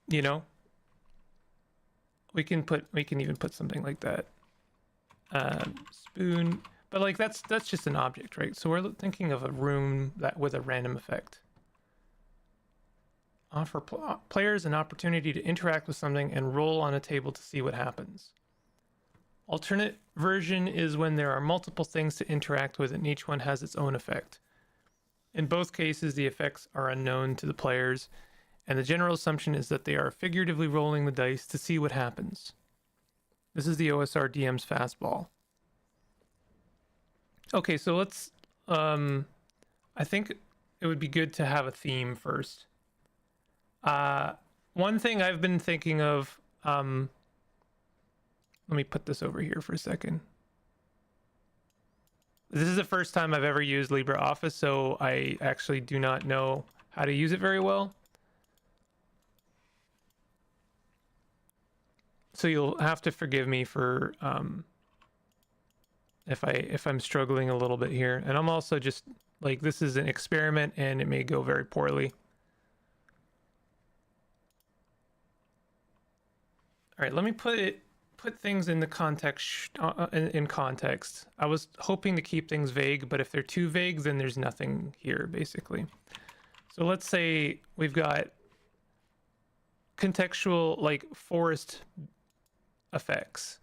You know? We can even put something like that. Spoon, but like that's just an object, right? So we're thinking of a room that with a random effect. Offer players an opportunity to interact with something and roll on a table to see what happens. Alternate version is when there are multiple things to interact with and each one has its own effect. In both cases, the effects are unknown to the players, and the general assumption is that they are figuratively rolling the dice to see what happens. This is the OSR DM's fastball. Okay, so let's, I think it would be good to have a theme first. One thing I've been thinking of, let me put this over here for a second. This is the first time I've ever used LibreOffice, so I actually do not know how to use it very well. So you'll have to forgive me for if I'm struggling a little bit here. And I'm also just like, this is an experiment and it may go very poorly. All right, let me put things in the context in context. I was hoping to keep things vague, but if they're too vague, then there's nothing here basically. So let's say we've got contextual like forest effects.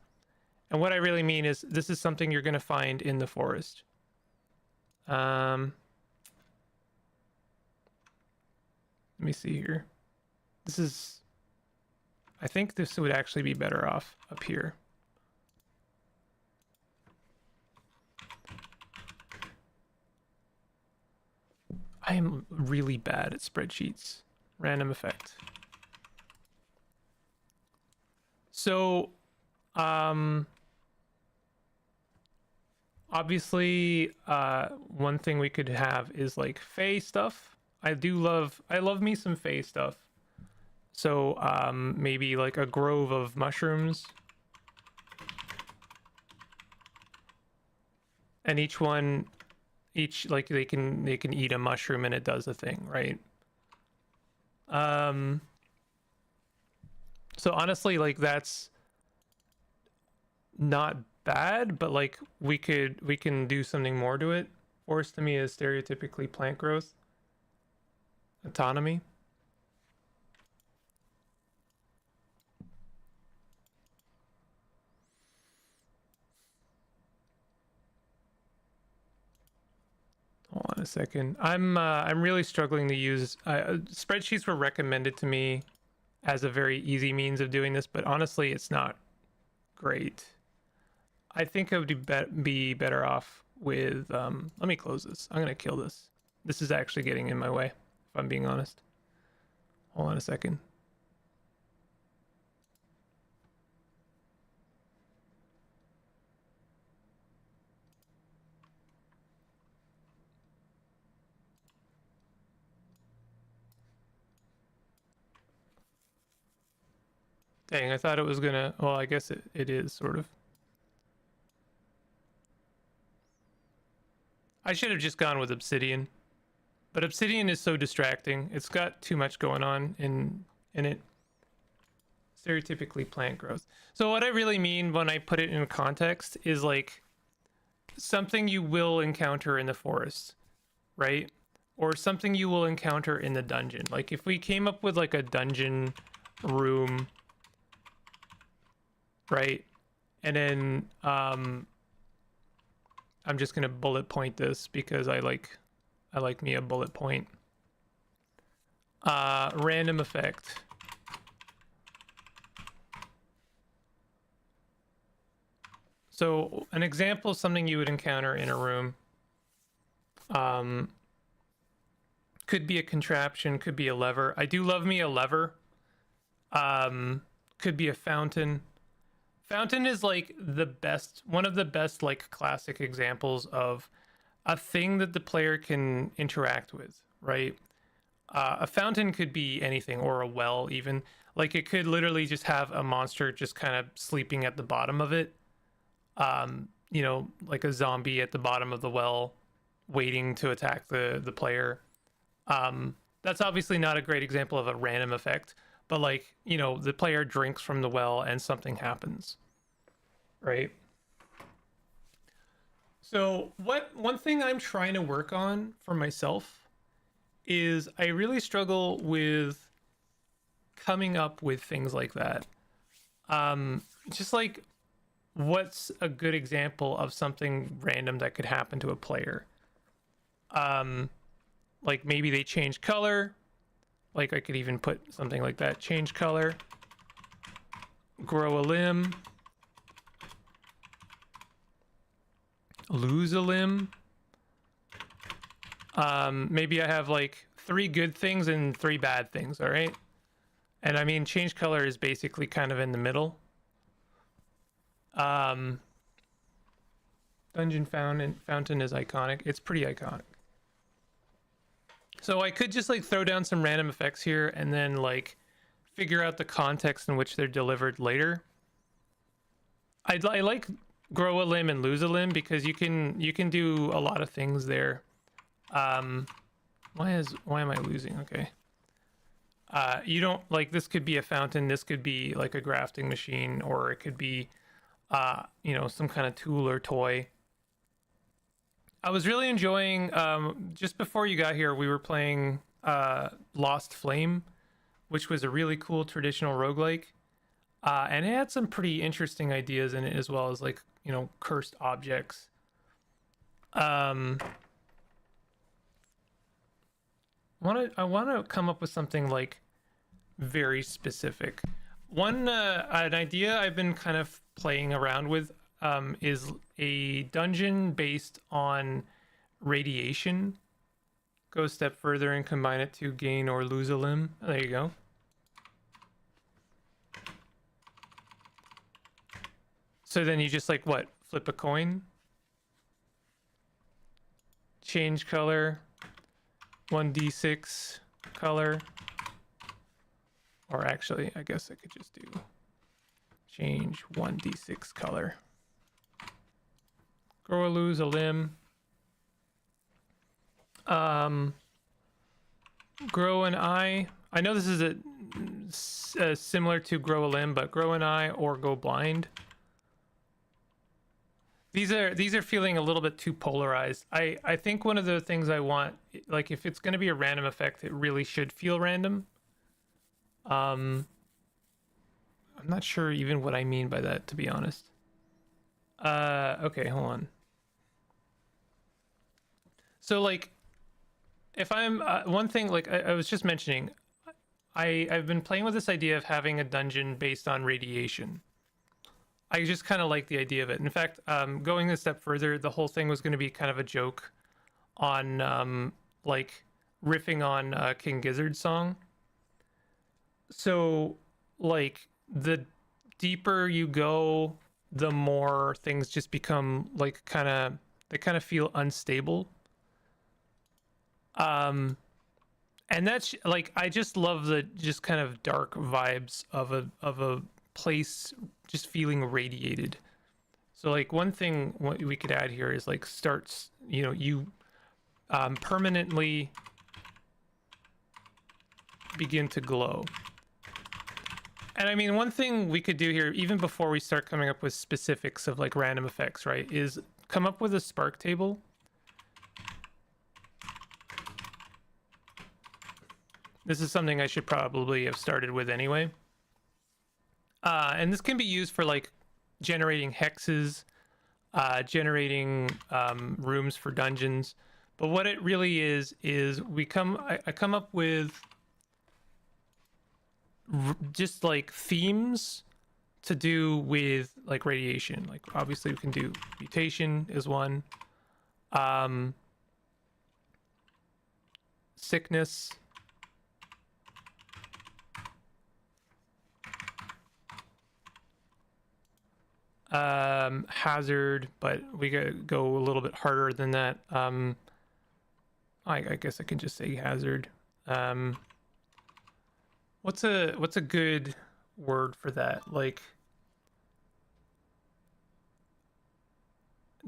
And what I really mean is this is something you're going to find in the forest. Let me see here. This is, I think this would actually be better off up here. I am really bad at spreadsheets. Random effect. So, obviously, one thing we could have is like Fae stuff. I love me some Fae stuff. So, maybe like a grove of mushrooms. And each like they can eat a mushroom and it does a thing, right? So honestly, like that's not bad, but like we can do something more to it. Forest to me is stereotypically plant growth. Autonomy. Hold on a second. I'm really struggling to use spreadsheets were recommended to me as a very easy means of doing this, but honestly, it's not great. I think I would be better off with, let me close this. I'm going to kill this. This is actually getting in my way, if I'm being honest. Hold on a second. Dang, I thought it was gonna, well, I guess it is sort of. I should have just gone with obsidian, but obsidian is so distracting. It's got too much going on in it. Stereotypically plant growth. So what I really mean when I put it in context is like something you will encounter in the forest, right? Or something you will encounter in the dungeon. Like if we came up with like a dungeon room, right? And then I'm just gonna bullet point this because I like me a bullet point. Random effect. So an example of something you would encounter in a room could be a contraption, could be a lever. I do love me a lever. Could be a fountain. Fountain is like the best, one of the best like classic examples of a thing that the player can interact with, right? A fountain could be anything, or a well even. Like it could literally just have a monster just kind of sleeping at the bottom of it. You know, like a zombie at the bottom of the well waiting to attack the player. That's obviously not a great example of a random effect, but like, you know, the player drinks from the well and something happens, right? So one thing I'm trying to work on for myself is I really struggle with coming up with things like that. Just like, what's a good example of something random that could happen to a player? Like maybe they change color. Like I could even put something like that. Change color. Grow a limb. Lose a limb. Maybe I have like 3 good things and 3 bad things, all right? And I mean, change color is basically kind of in the middle. Dungeon fountain is iconic. It's pretty iconic. So I could just like throw down some random effects here and then like figure out the context in which they're delivered later. I like grow a limb and lose a limb because you can do a lot of things there. Why am I losing? Okay. You don't like, this could be a fountain, this could be like a grafting machine, or it could be you know, some kind of tool or toy. I was really enjoying, just before you got here, we were playing Lost Flame, which was a really cool traditional roguelike. And it had some pretty interesting ideas in it, as well as like, you know, cursed objects. I want to come up with something like very specific. An idea I've been kind of playing around with is a dungeon based on radiation. Go a step further and combine it to gain or lose a limb. There you go. So then you just like what? Flip a coin. Change color. 1d6 color. Or actually, I guess I could just do change 1d6 color. Grow or lose a limb. Grow an eye. I know this is a similar to grow a limb, but grow an eye or go blind. These are feeling a little bit too polarized. I think one of the things I want, like if it's going to be a random effect, it really should feel random. I'm not sure even what I mean by that, to be honest. Okay, hold on. So like, if I'm one thing, like I was just mentioning, I've been playing with this idea of having a dungeon based on radiation. I just kind of like the idea of it. In fact, going a step further, the whole thing was going to be kind of a joke on like riffing on King Gizzard's song. So like the deeper you go, the more things just become like they kind of feel unstable. And that's like, I just love the just kind of dark vibes of a place just feeling radiated. So like one thing what we could add here is like starts, you know, you permanently begin to glow. And I mean, one thing we could do here, even before we start coming up with specifics of like random effects, right, is come up with a spark table. This is something I should probably have started with anyway. And this can be used for like generating hexes, generating rooms for dungeons. But what it really is I come up with just like themes to do with like radiation. Like obviously we can do mutation is one. Sickness. Hazard, but we gotta go a little bit harder than that. I guess I can just say hazard. What's a good word for that? Like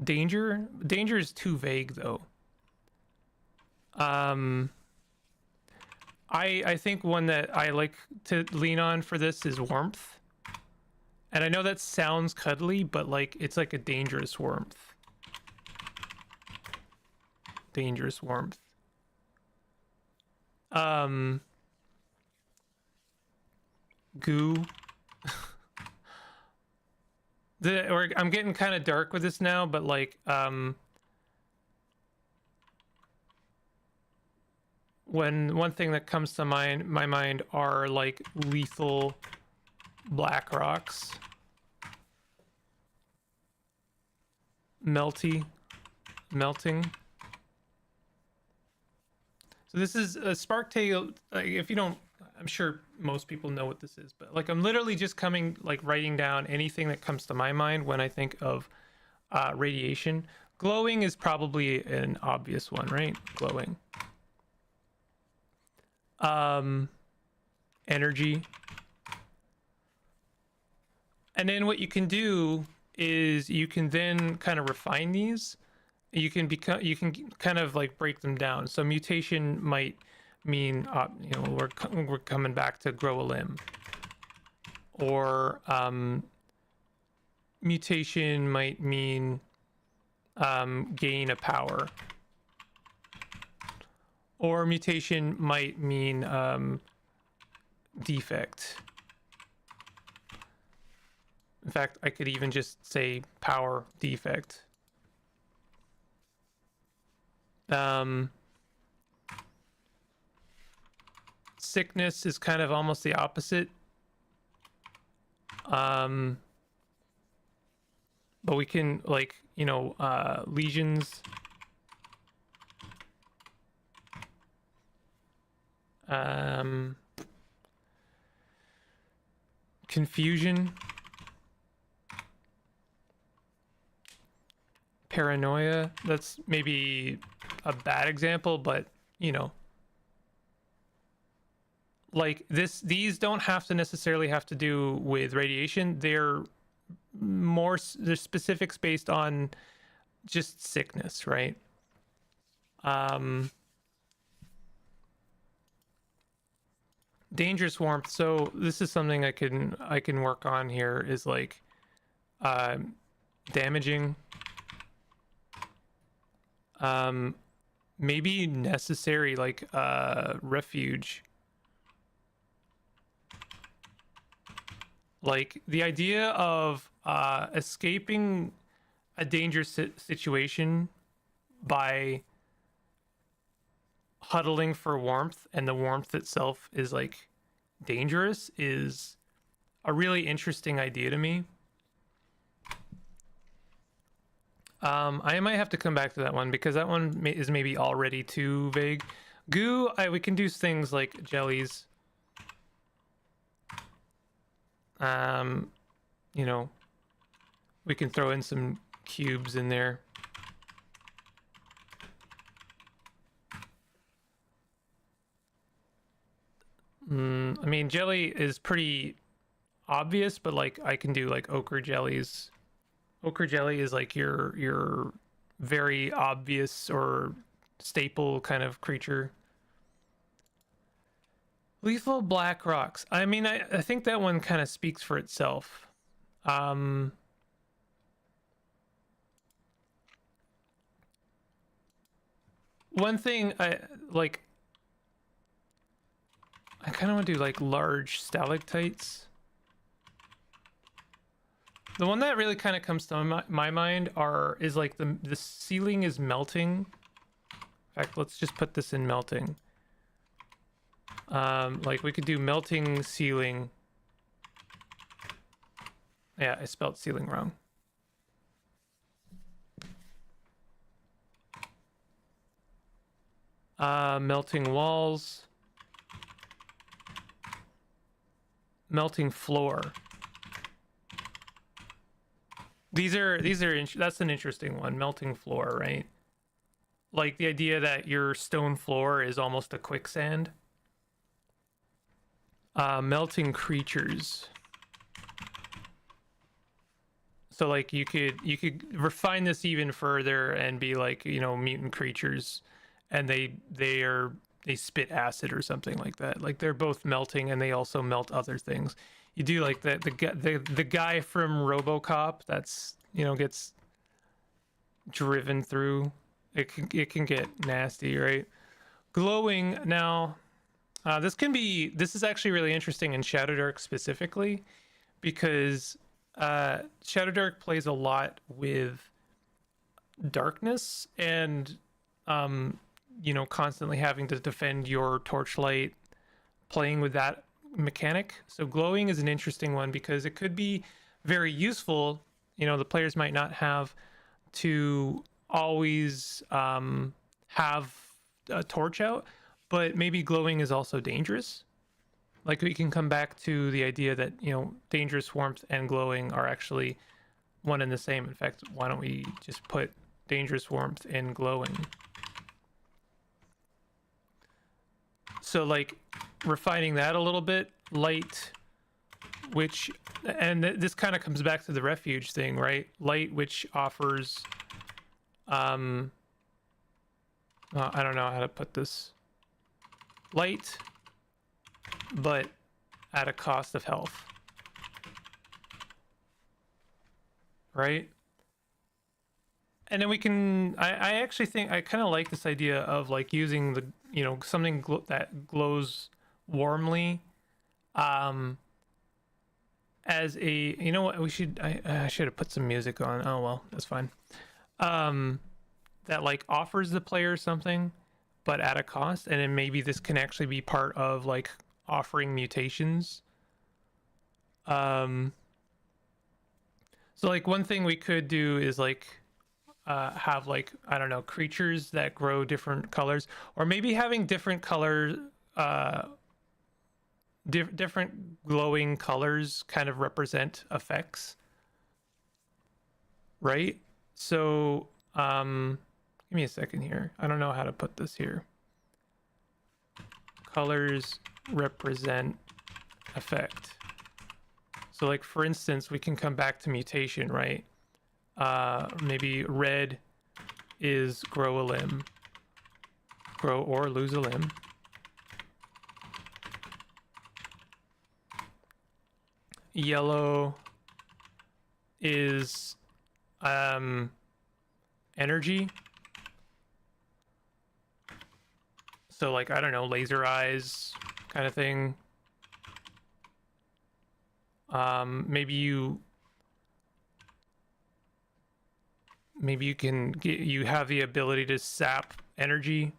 danger? Danger is too vague though. I think one that I like to lean on for this is warmth. And I know that sounds cuddly, but like it's like a dangerous warmth. Dangerous warmth. Goo. I'm getting kind of dark with this now, but like when one thing that comes to my mind are like lethal black rocks. Melting. So this is a spark tail. If you don't, I'm sure most people know what this is, but like I'm literally just writing down anything that comes to my mind when I think of radiation. Glowing is probably an obvious one, right? Glowing. Energy. And then what you can do is you can then kind of refine these. You can kind of like break them down. So mutation might mean you know, we're coming back to grow a limb, or mutation might mean gain a power, or mutation might mean defect. In fact, I could even just say power defect. Sickness is kind of almost the opposite. But we can, like, you know, lesions. Confusion. Paranoia. That's maybe a bad example, but you know, like these don't have to necessarily have to do with radiation. They're specifics based on just sickness, right? Dangerous warmth. So this is something I can work on here, is like damaging. Maybe necessary, like refuge. Like the idea of escaping a dangerous situation by huddling for warmth, and the warmth itself is like dangerous, is a really interesting idea to me. I might have to come back to that one because that one is maybe already too vague. Goo, we can do things like jellies. You know, we can throw in some cubes in there. I mean, jelly is pretty obvious, but like I can do like ochre jellies. Ochre jelly is like your very obvious or staple kind of creature. Lethal black rocks. I mean, I think that one kind of speaks for itself. One thing I like, I kind of want to do like large stalactites. The one that really kind of comes to my mind is like the ceiling is melting. In fact, let's just put this in melting. Like we could do melting ceiling. Yeah, I spelled ceiling wrong. Melting walls. Melting floor. That's an interesting one. Melting floor, right? Like the idea that your stone floor is almost a quicksand. Melting creatures. So like you could refine this even further and be like, you know, mutant creatures, and they spit acid or something like that. Like they're both melting and they also melt other things. You do like the guy from RoboCop that's, you know, gets driven through. It can get nasty, right? Glowing now. This is actually really interesting in Shadowdark specifically, because Shadowdark plays a lot with darkness and you know, constantly having to defend your torchlight, playing with that mechanic. So glowing is an interesting one because it could be very useful. You know, the players might not have to always have a torch out, but maybe glowing is also dangerous. Like we can come back to the idea that, you know, dangerous warmth and glowing are actually one and the same. In fact, why don't we just put dangerous warmth and glowing? So like refining that a little bit, light, which, and this kind of comes back to the refuge thing, right? Light, which offers, I don't know how to put this. Light, but at a cost of health, right? And then we can, I actually think, I kind of like this idea of like using the, you know, something that glows warmly as a, you know what, I should have put some music on. Oh well, that's fine. That like offers the player something but at a cost, and then maybe this can actually be part of like offering mutations. So like one thing we could do is like have like, I don't know, creatures that grow different colors, or maybe having different colors, different glowing colors kind of represent effects, right? So give me a second here. I don't know how to put this here. Colors represent effect. So like for instance, we can come back to mutation, right? Maybe red is grow a limb, grow or lose a limb. Yellow is energy. So like, I don't know, laser eyes kind of thing. Maybe you can get, you have the ability to sap energy.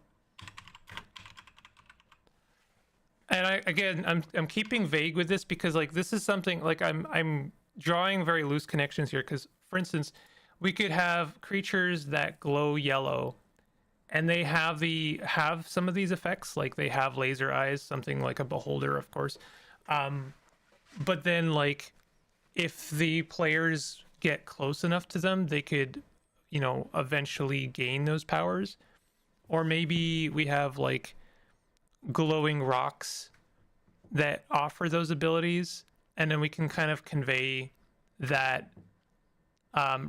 And I'm keeping vague with this because like this is something like I'm drawing very loose connections here, because for instance, we could have creatures that glow yellow and they have some of these effects, like they have laser eyes, something like a beholder, of course. But then like if the players get close enough to them, they could, you know, eventually gain those powers. Or maybe we have like glowing rocks that offer those abilities, and then we can kind of convey that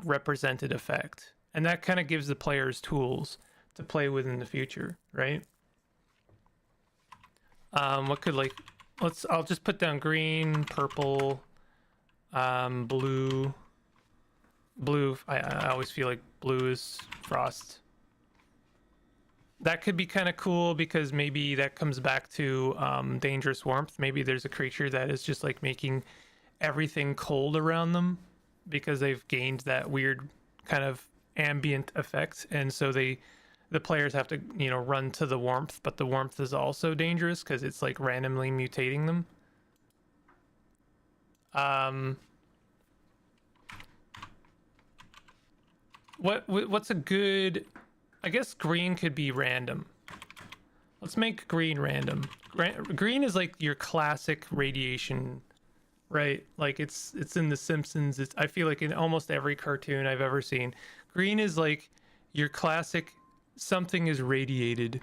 represented effect, and that kind of gives the players tools to play with in the future, right? What could like I'll just put down green, purple, blue. I always feel like blue is frost. That could be kind of cool because maybe that comes back to dangerous warmth. Maybe there's a creature that is just like making everything cold around them because they've gained that weird kind of ambient effect, and so the players have to, you know, run to the warmth, but the warmth is also dangerous because it's like randomly mutating them. What's a good, I guess green could be random. Let's make green random. Green is like your classic radiation, right? Like it's in The Simpsons. I feel like in almost every cartoon I've ever seen, green is like your classic something is radiated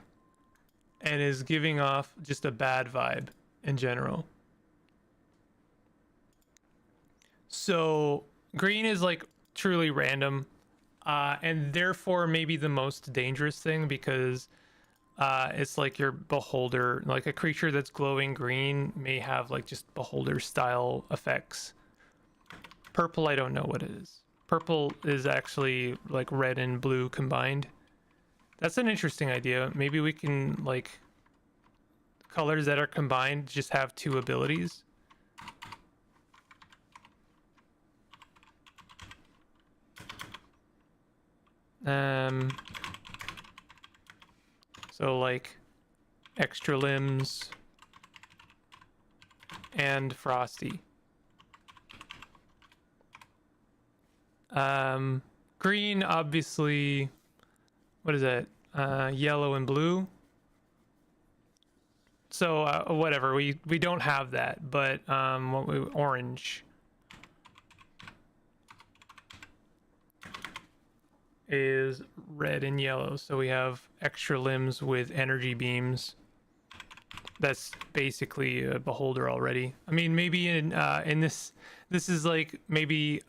and is giving off just a bad vibe in general. So green is like truly random. And therefore maybe the most dangerous thing because it's like your beholder, like a creature that's glowing green may have like just beholder style effects. Purple, I don't know what it is. Purple is actually like red and blue combined. That's an interesting idea. Maybe we can like colors that are combined just have two abilities. So like extra limbs and frosty. Green, obviously, what is that? Yellow and blue. So whatever, we don't have that, but orange is red and yellow, so we have extra limbs with energy beams. That's basically a beholder already. I mean, maybe in this is like maybe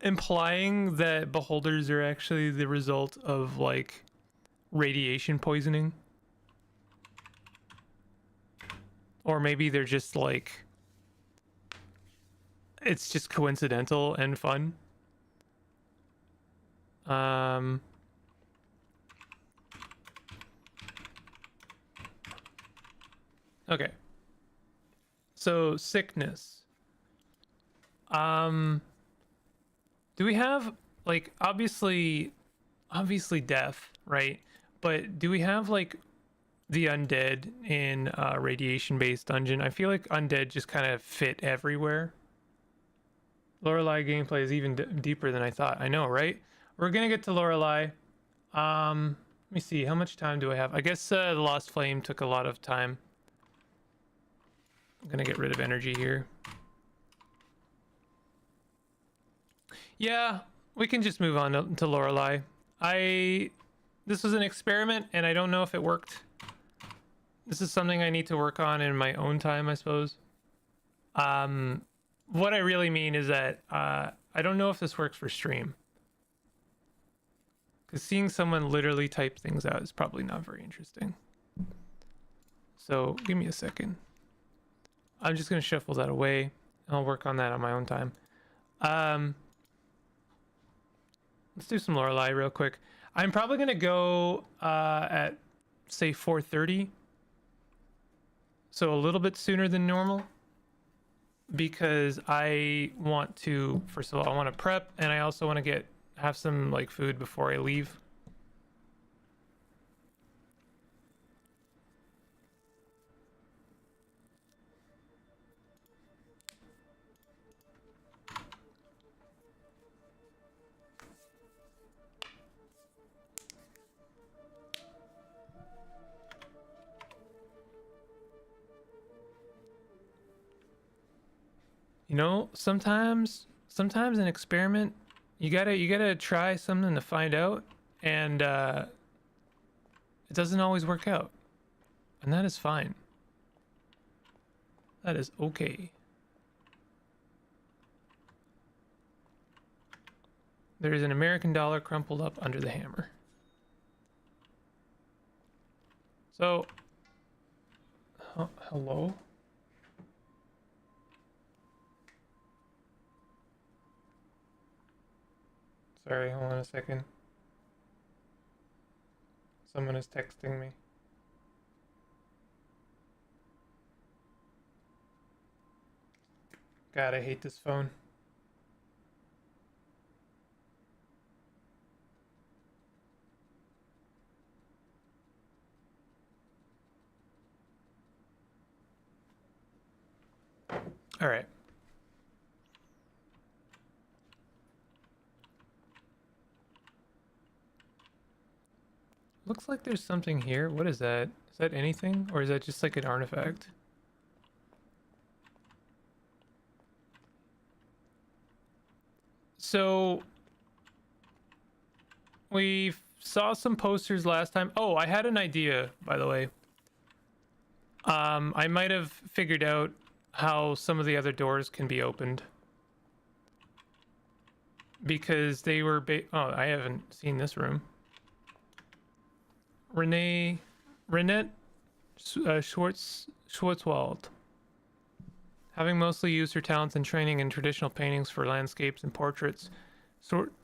implying that beholders are actually the result of like radiation poisoning, or maybe they're just like it's just coincidental and fun. Okay. So sickness. Do we have like obviously death, right? But do we have like the undead in radiation based dungeon? I feel like undead just kind of fit everywhere. Lorelei gameplay is even deeper than I thought. I know, right? We're gonna get to Lorelei. Let me see, how much time do I have? I guess the Lost Flame took a lot of time. I'm gonna get rid of energy here. Yeah, we can just move on to Lorelei. This was an experiment and I don't know if it worked. This is something I need to work on in my own time, I suppose. What I really mean is that I don't know if this works for stream. Because seeing someone literally type things out is probably not very interesting. So give me a second. I'm just going to shuffle that away. And I'll work on that on my own time. Let's do some Lorelei real quick. I'm probably going to go at, say, 4:30. So a little bit sooner than normal. Because I want to, first of all, I want to prep. And I also want to have some like food before I leave. You know, sometimes an experiment, you gotta try something to find out, and it doesn't always work out, and that is fine. That is okay. There is an American dollar crumpled up under the hammer. So, hello? Sorry, hold on a second. Someone is texting me. God, I hate this phone. All right. Looks like there's something here. What is that? Is that anything? Or is that just like an artifact? So we saw some posters last time. Oh, I had an idea, by the way. I might have figured out how some of the other doors can be opened. Because they were oh, I haven't seen this room. Renette Schwarzwald. Having mostly used her talents and training in traditional paintings for landscapes and portraits,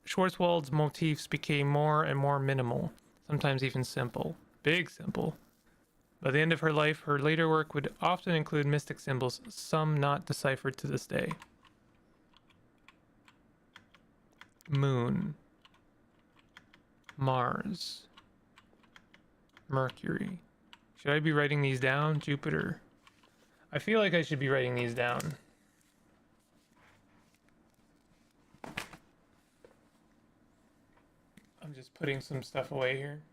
Schwarzwald's motifs became more and more minimal, sometimes even simple. Big simple. By the end of her life, her later work would often include mystic symbols, some not deciphered to this day. Moon. Mars. Mercury. Should I be writing these down? Jupiter. I feel like I should be writing these down. I'm just putting some stuff away here.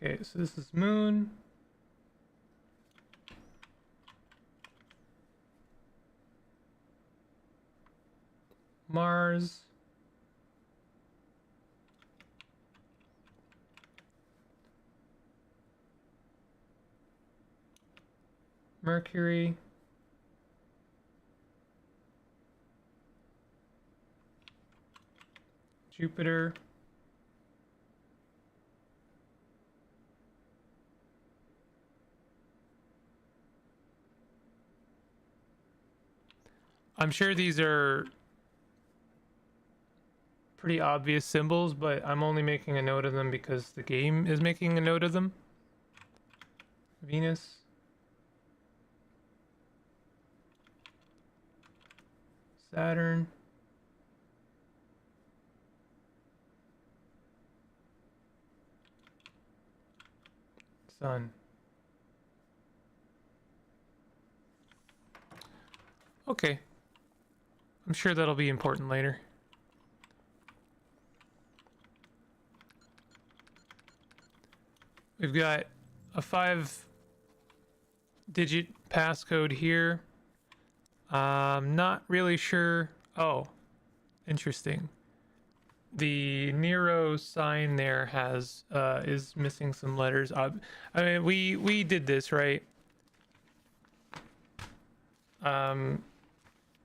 Okay, so this is Moon. Mars. Mercury. Jupiter. I'm sure these are pretty obvious symbols, but I'm only making a note of them because the game is making a note of them. Venus. Saturn. Sun. Okay. I'm sure that'll be important later. We've got a 5-digit passcode here. Not really sure. Oh, interesting. The Nero sign there has is missing some letters. I mean, we did this, right?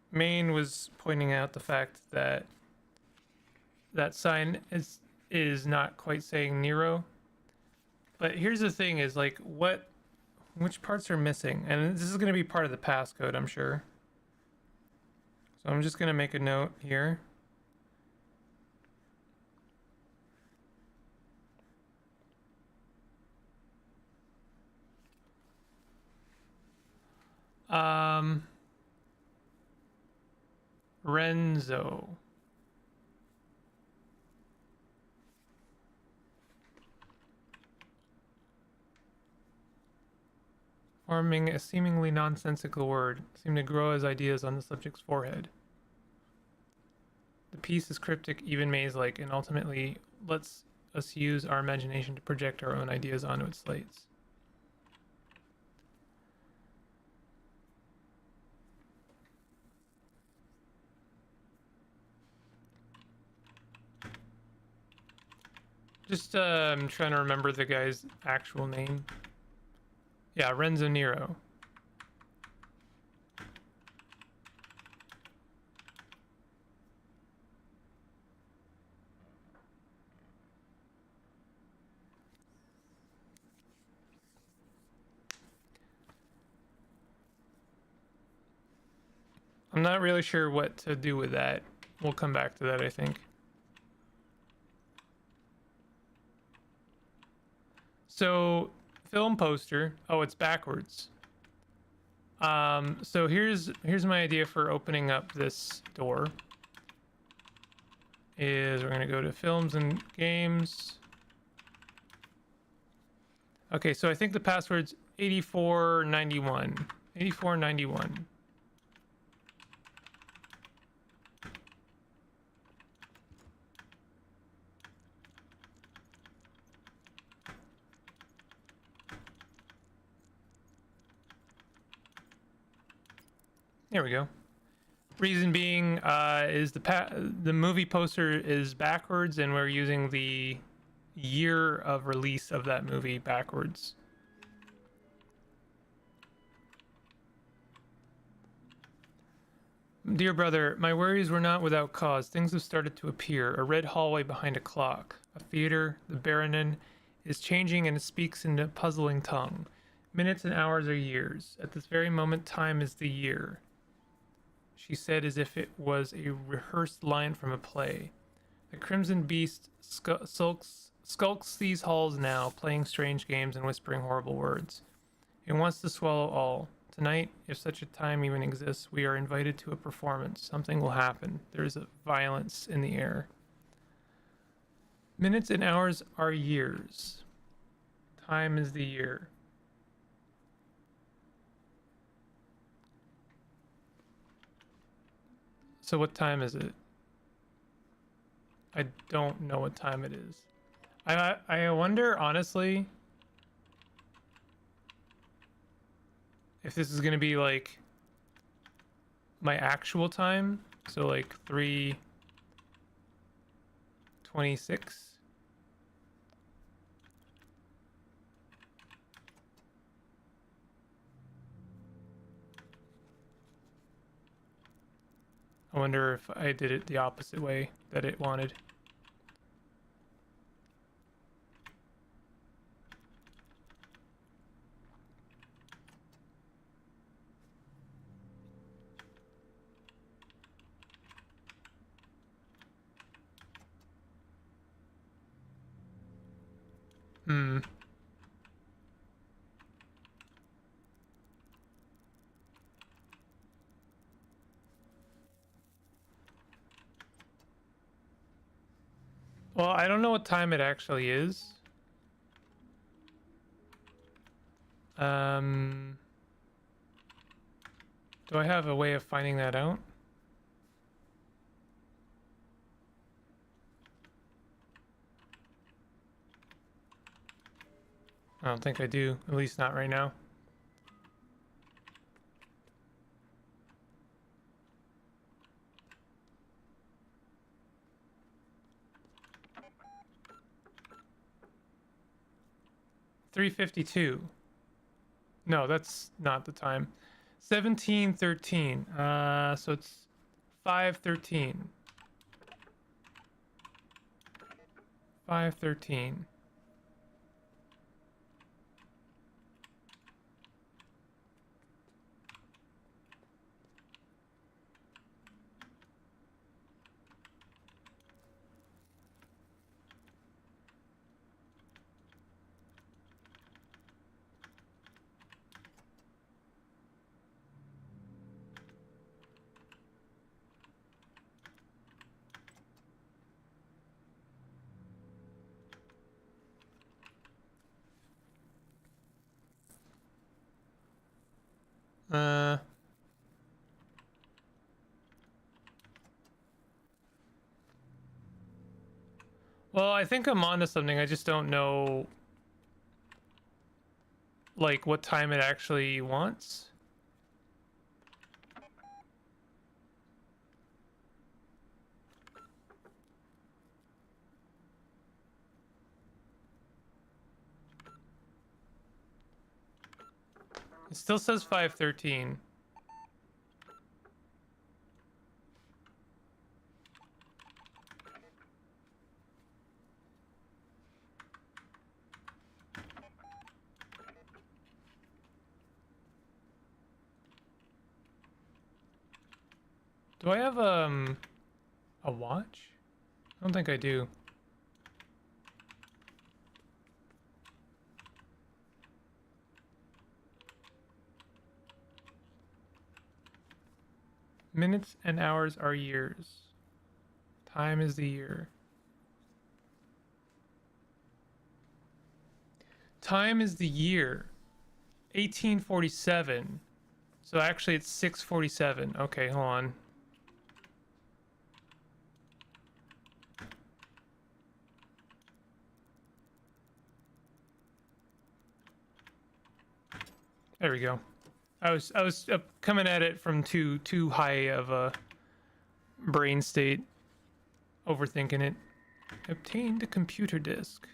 Maine was pointing out the fact that that sign is not quite saying Nero. But here's the thing: is like which parts are missing, and this is going to be part of the passcode, I'm sure. So I'm just going to make a note here. Renzo. Forming a seemingly nonsensical word, seemed to grow as ideas on the subject's forehead. The piece is cryptic, even maze-like, and ultimately lets us use our imagination to project our own ideas onto its slates. Just I'm trying to remember the guy's actual name. Yeah, Renzo Nero. I'm not really sure what to do with that. We'll come back to that, I think. So, film poster. Oh, it's backwards. So here's my idea for opening up this door. Is we're gonna go to films and games. Okay, so I think the password's 8491. 8491. There we go. Reason being is the movie poster is backwards, and we're using the year of release of that movie backwards. Dear brother, my worries were not without cause. Things have started to appear. A red hallway behind a clock. A theater. The Baronin is changing and speaks in a puzzling tongue. Minutes and hours are years. At this very moment, time is the year. She said as if it was a rehearsed line from a play. The Crimson Beast skulks these halls now, playing strange games and whispering horrible words. It wants to swallow all. Tonight, if such a time even exists, we are invited to a performance. Something will happen. There is a violence in the air. Minutes and hours are years. Time is the year. So what time is it? I don't know what time it is. I wonder, honestly, if this is gonna be like my actual time. So like 3:26. I wonder if I did it the opposite way that it wanted. Hmm. Well, I don't know what time it actually is. Um, do I have a way of finding that out? I don't think I do, at least not right now. $3:52. No, that's not the time. 17:13. So it's 5:13. 5:13. Uh, well, I think I'm onto something. I just don't know, like, what time it actually wants. It still says 513. Do I have a watch? I don't think I do. Minutes and hours are years. Time is the year. Time is the year. 1847. So actually it's 6:47. Okay, hold on. There we go. I was coming at it from too high of a brain state, overthinking it. Obtained a computer disk.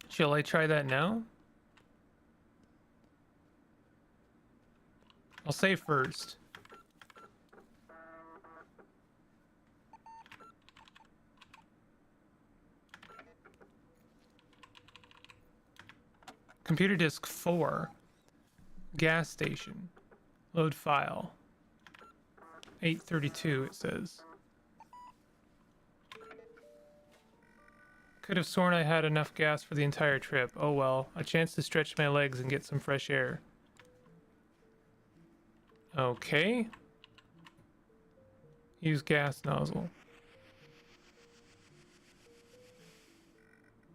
Shall I try that now? I'll save first. Computer disk 4. Gas station. Load file. 832 it says. Could have sworn I had enough gas for the entire trip. Oh well, a chance to stretch my legs and get some fresh air. Okay. Use gas nozzle.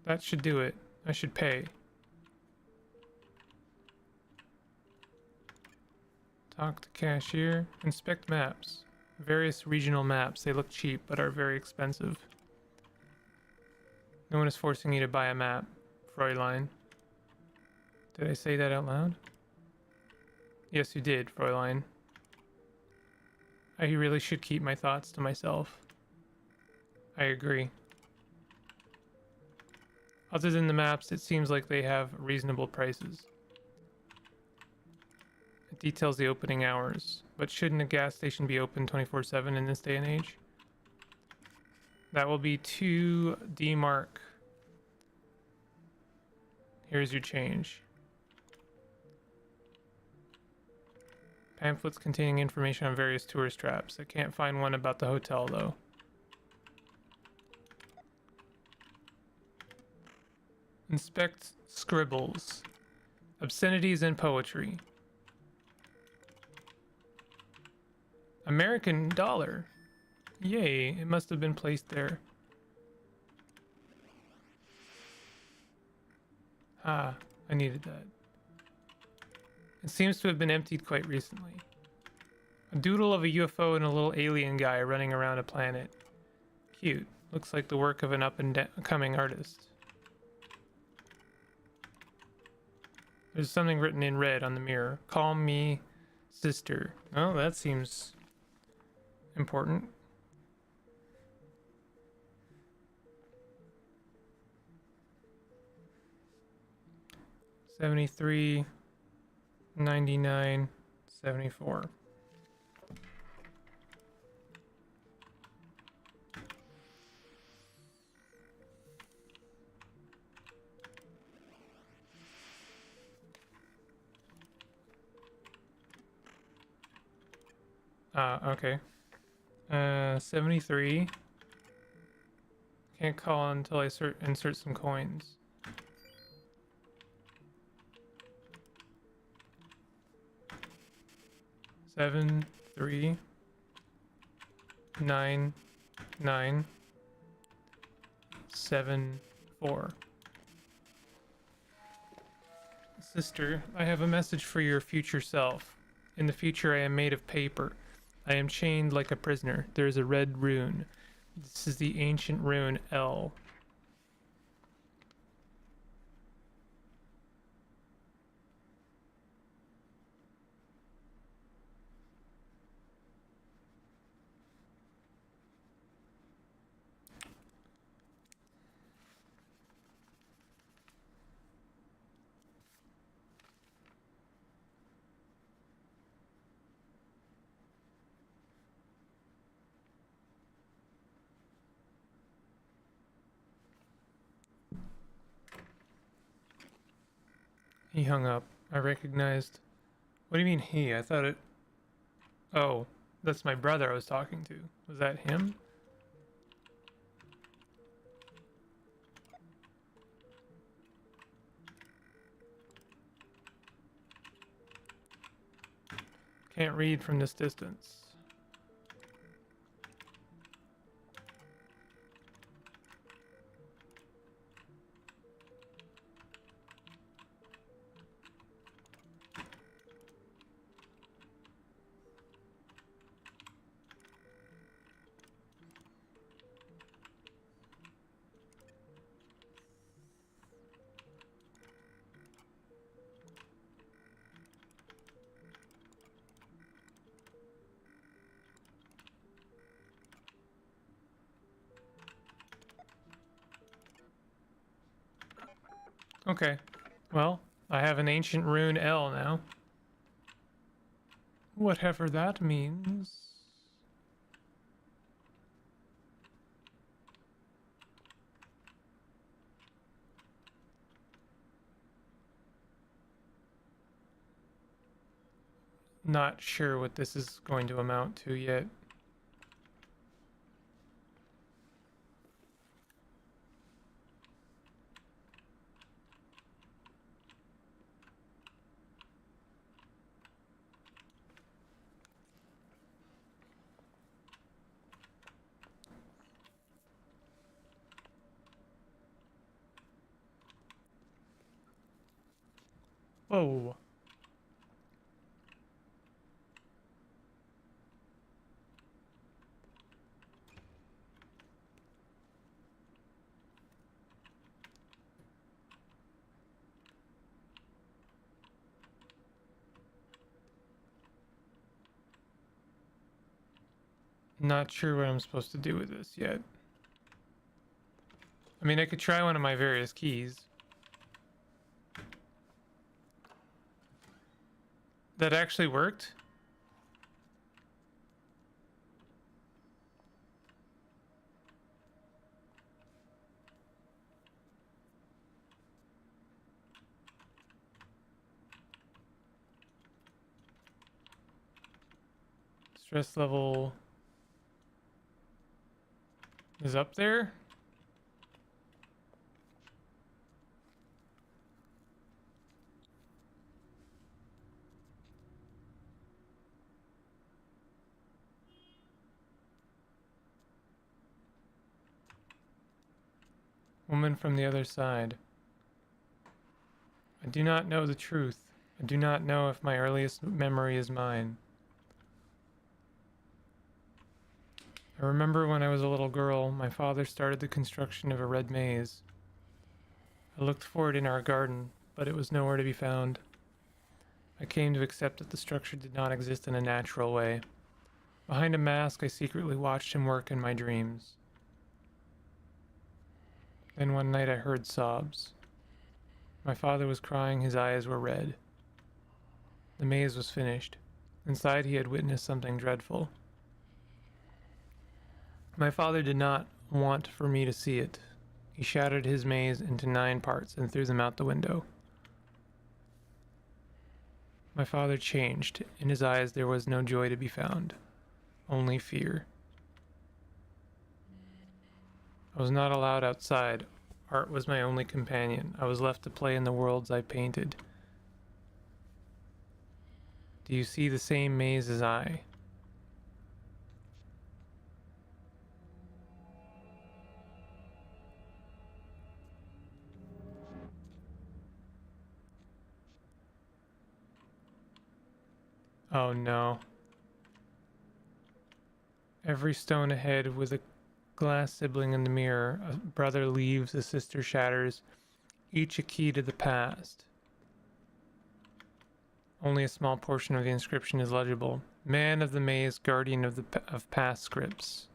That should do it. I should pay. Talk to cashier. Inspect maps. Various regional maps. They look cheap, but are very expensive. No one is forcing you to buy a map, Fräulein. Did I say that out loud? Yes, you did, Fräulein. I really should keep my thoughts to myself. I agree. Other than the maps, it seems like they have reasonable prices. It details the opening hours, but shouldn't a gas station be open 24/7 in this day and age? That will be 2 D-mark. Here's your change. Pamphlets containing information on various tourist traps. I can't find one about the hotel, though. Inspect scribbles. Obscenities and poetry. American dollar. Yay, it must have been placed there. Ah, I needed that. It seems to have been emptied quite recently. A doodle of a UFO and a little alien guy running around a planet. Cute. Looks like the work of an up-and-coming artist. There's something written in red on the mirror. Call me sister. Oh, that seems important. $73, $99, $74. Okay. 73. Can't call until I insert some coins. Seven, 3, 9, 9, 7, 4. Sister, I have a message for your future self. In the future, I am made of paper. I am chained like a prisoner. There is a red rune. This is the ancient rune L. He hung up. I recognized. What do you mean he? I thought it. Oh, that's my brother I was talking to. Was that him? Can't read from this distance. Okay. Well, I have an ancient rune L now. Whatever that means. Not sure what this is going to amount to yet. Whoa. Not sure what I'm supposed to do with this yet. I mean, I could try one of my various keys. That actually worked? Stress level is up there. Woman from the other side. I do not know the truth. I do not know if my earliest memory is mine. I remember when I was a little girl, my father started the construction of a red maze. I looked for it in our garden, but it was nowhere to be found. I came to accept that the structure did not exist in a natural way. Behind a mask, I secretly watched him work in my dreams. Then one night I heard sobs. My father was crying, his eyes were red. The maze was finished. Inside he had witnessed something dreadful. My father did not want for me to see it. He shattered his maze into 9 parts and threw them out the window. My father changed. In his eyes there was no joy to be found, only fear. I was not allowed outside. Art was my only companion. I was left to play in the worlds I painted. Do you see the same maze as I? Oh no. Every stone ahead with a glass sibling in the mirror. A brother leaves, a sister shatters, each a key to the past. Only a small portion of the inscription is legible. Man of the maze, guardian of past scripts.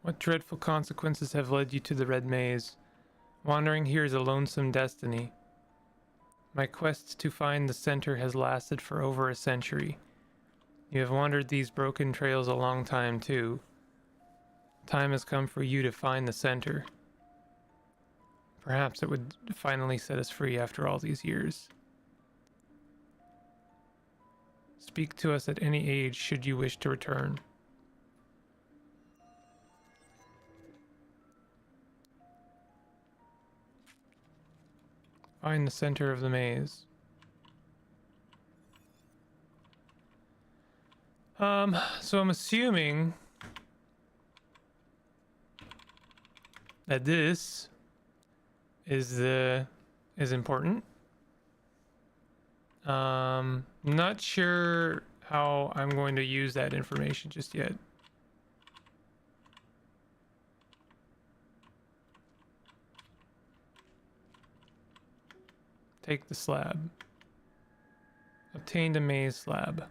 What dreadful consequences have led you to the red maze? Wandering here is a lonesome destiny. My quest to find the center has lasted for over a century. You have wandered these broken trails a long time too. Time has come for you to find the center. Perhaps it would finally set us free after all these years. Speak to us at any age should you wish to return. Find the center of the maze. So I'm assuming that this is important. Not sure how I'm going to use that information just yet. Take the slab. Obtained a maze slab.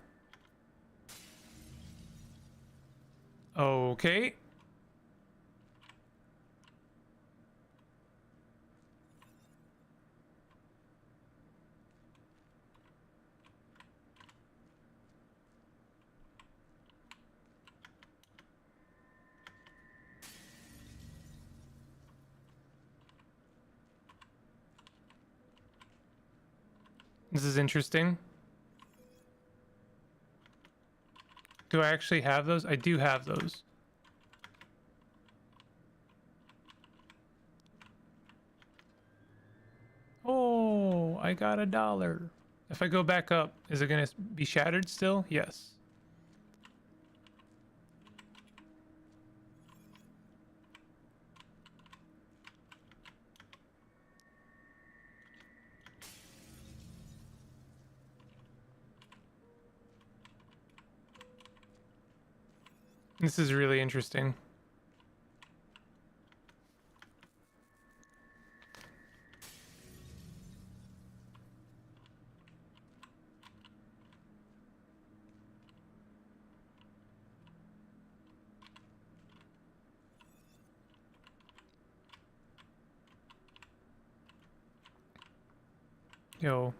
Okay. This is interesting. Do I actually have those? I do have those. Oh, I got $1. If I go back up, is it going to be shattered still? Yes. This is really interesting. Yo.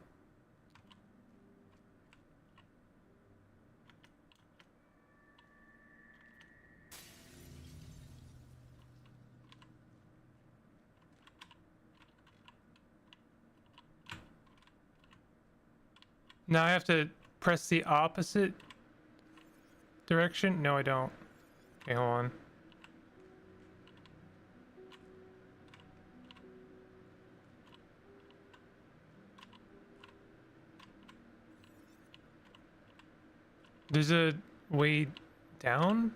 Now I have to press the opposite direction? No, I don't. Okay, hold on. There's a way down?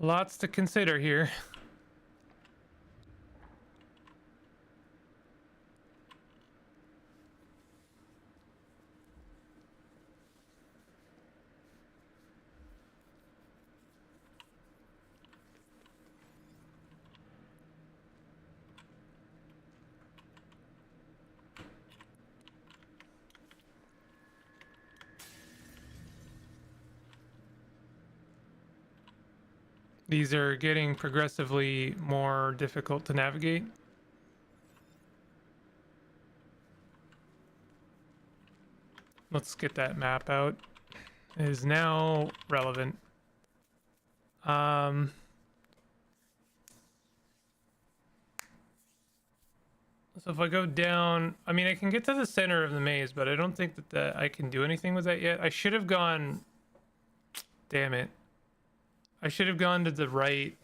Lots to consider here. These are getting progressively more difficult to navigate. Let's get that map out. It is now relevant. So if I go down, I mean, I can get to the center of the maze, but I don't think that I can do anything with that yet. I should have gone, damn it. I should have gone to the right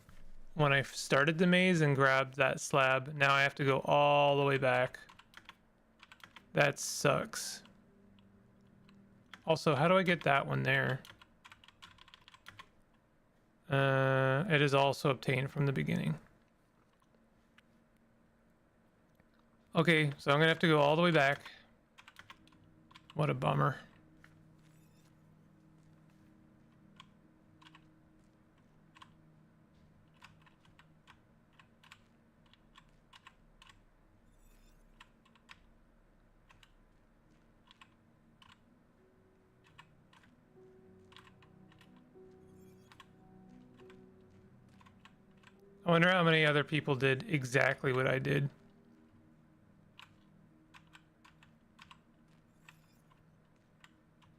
when I started the maze and grabbed that slab. Now I have to go all the way back. That sucks. Also, how do I get that one there? It is also obtained from the beginning. Okay, so I'm gonna have to go all the way back. What a bummer. I wonder how many other people did exactly what I did.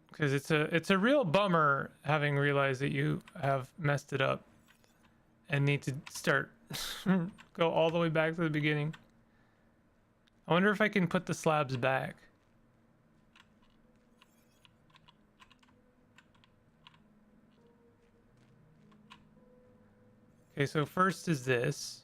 Because it's a real bummer having realized that you have messed it up and need to start go all the way back to the beginning. I wonder if I can put the slabs back. Okay, so first is this.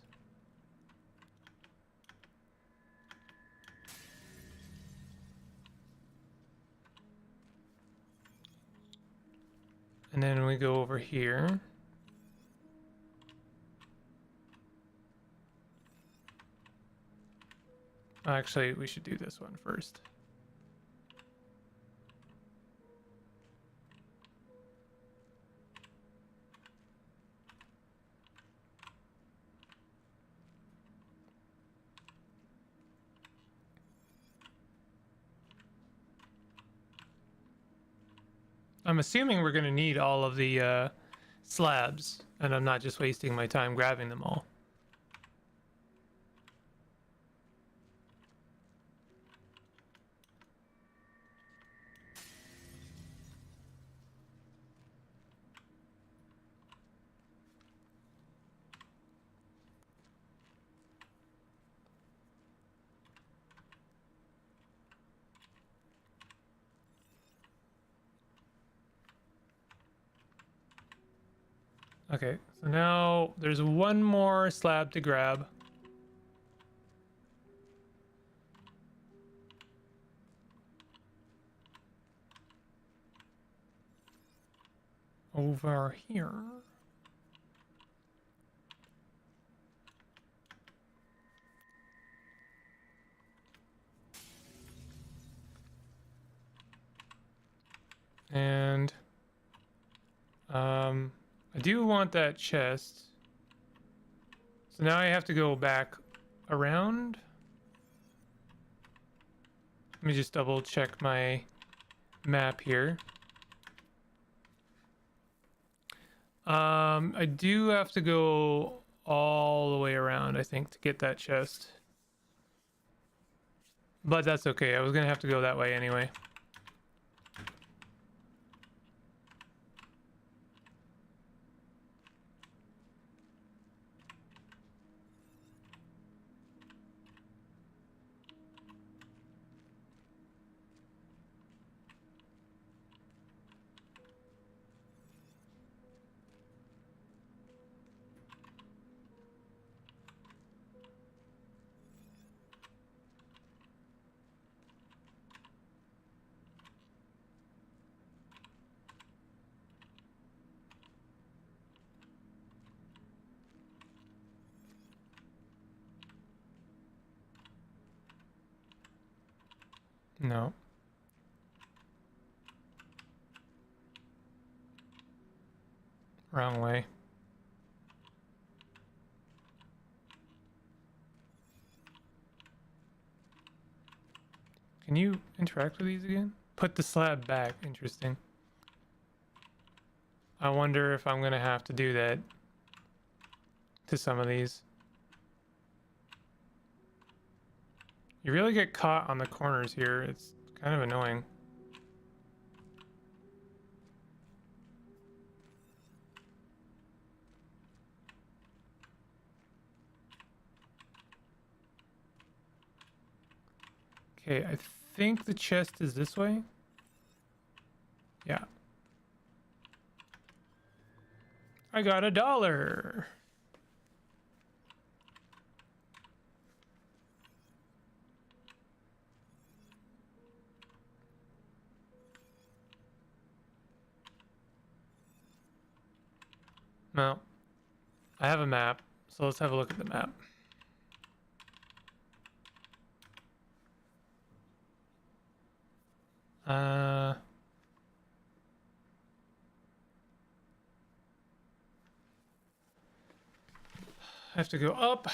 And then we go over here. Actually, we should do this one first. I'm assuming we're going to need all of the slabs, and I'm not just wasting my time grabbing them all. Okay, so now there's one more slab to grab. Over here. And I do want that chest. So now I have to go back around. Let me just double check my map here. I do have to go all the way around, I think, to get that chest. But that's okay. I was gonna have to go that way anyway. No. Wrong way. Can you interact with these again? Put the slab back. Interesting. I wonder if I'm gonna have to do that to some of these. You really get caught on the corners here. It's kind of annoying. Okay, I think the chest is this way. Yeah. I got $1. Well, I have a map, so let's have a look at the map. I have to go up,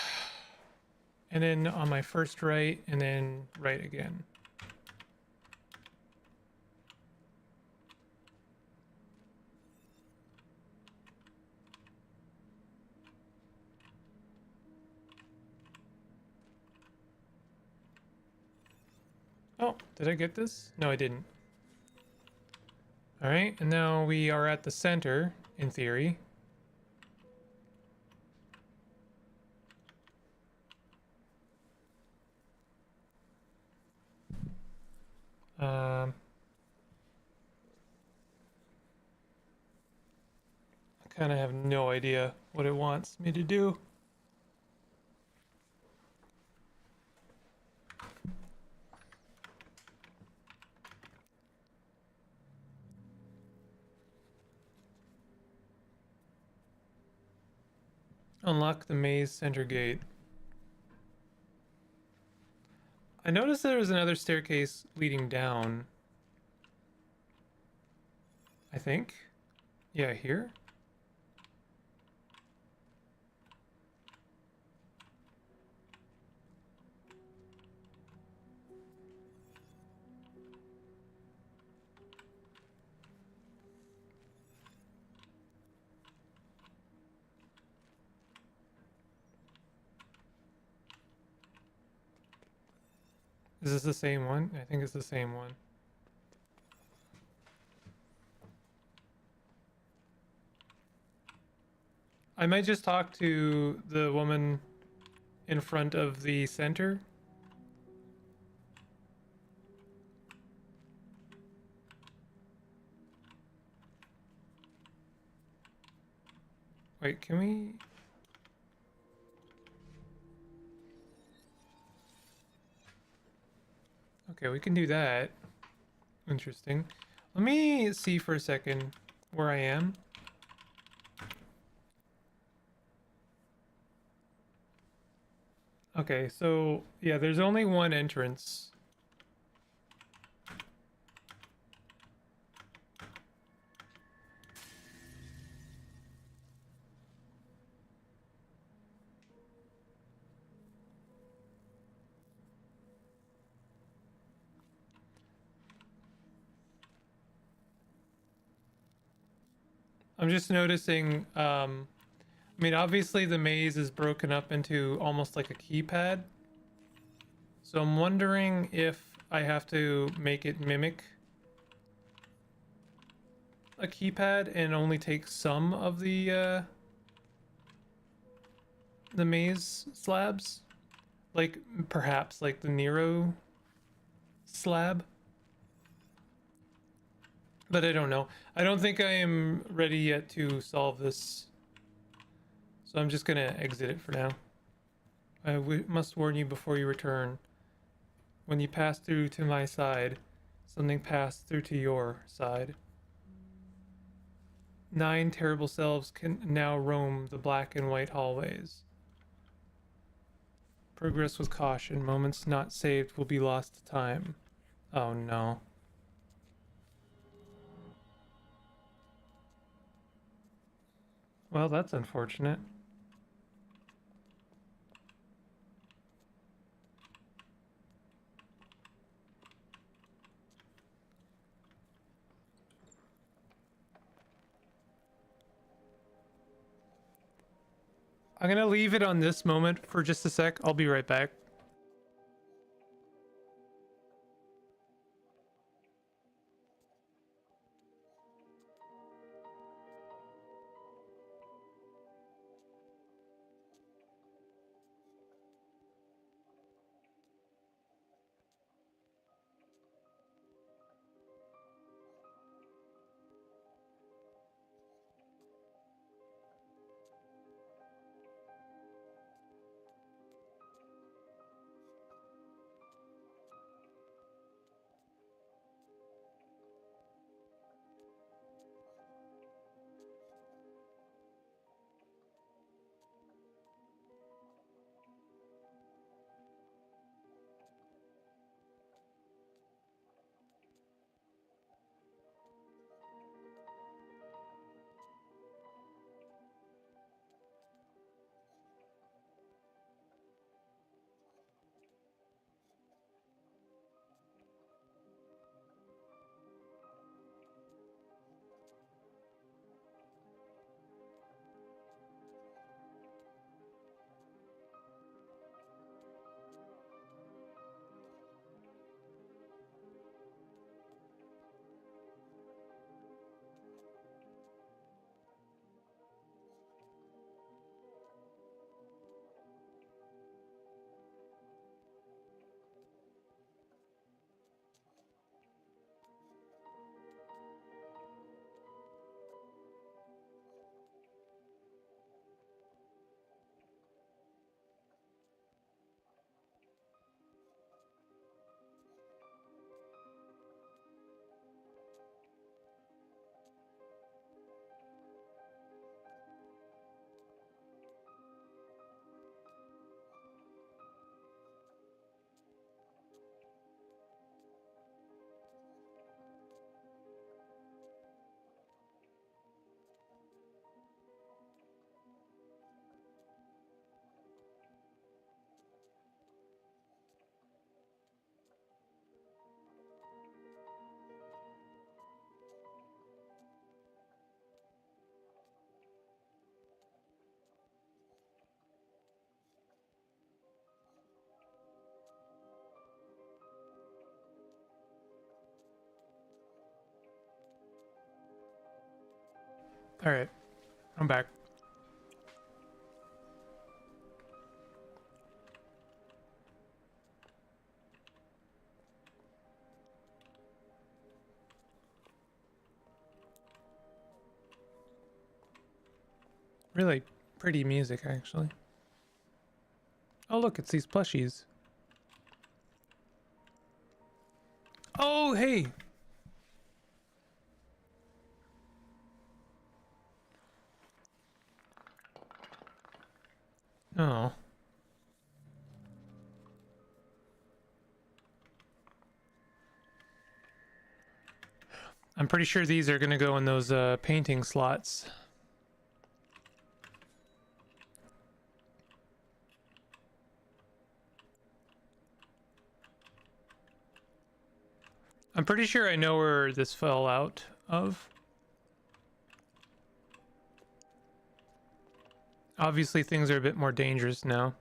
and then on my first right, and then right again. Oh, did I get this? No, I didn't. Alright, and now we are at the center, in theory. I kind of have no idea what it wants me to do. Unlock the maze center gate. I noticed there was another staircase leading down. I think. Yeah, here? Is this the same one? I think it's the same one. I might just talk to the woman in front of the center. Wait, can we... Okay, we can do that. Interesting. Let me see for a second where I am. Okay, so yeah, there's only one entrance. I'm just noticing, I mean, obviously the maze is broken up into almost like a keypad. So I'm wondering if I have to make it mimic a keypad and only take some of the maze slabs. Like, perhaps, like the Nero slab. But I don't know. I don't think I am ready yet to solve this. So I'm just gonna exit it for now. I must warn you before you return. When you pass through to my side, something passed through to your side. 9 terrible selves can now roam the black and white hallways. Progress with caution. Moments not saved will be lost to time. Oh no. Well, that's unfortunate. I'm gonna leave it on this moment for just a sec. I'll be right back. All right, I'm back. Really pretty music, actually. Oh, look, it's these plushies. Oh, hey. Oh. I'm pretty sure these are gonna go in those painting slots. I'm pretty sure I know where this fell out of. Obviously, things are a bit more dangerous now.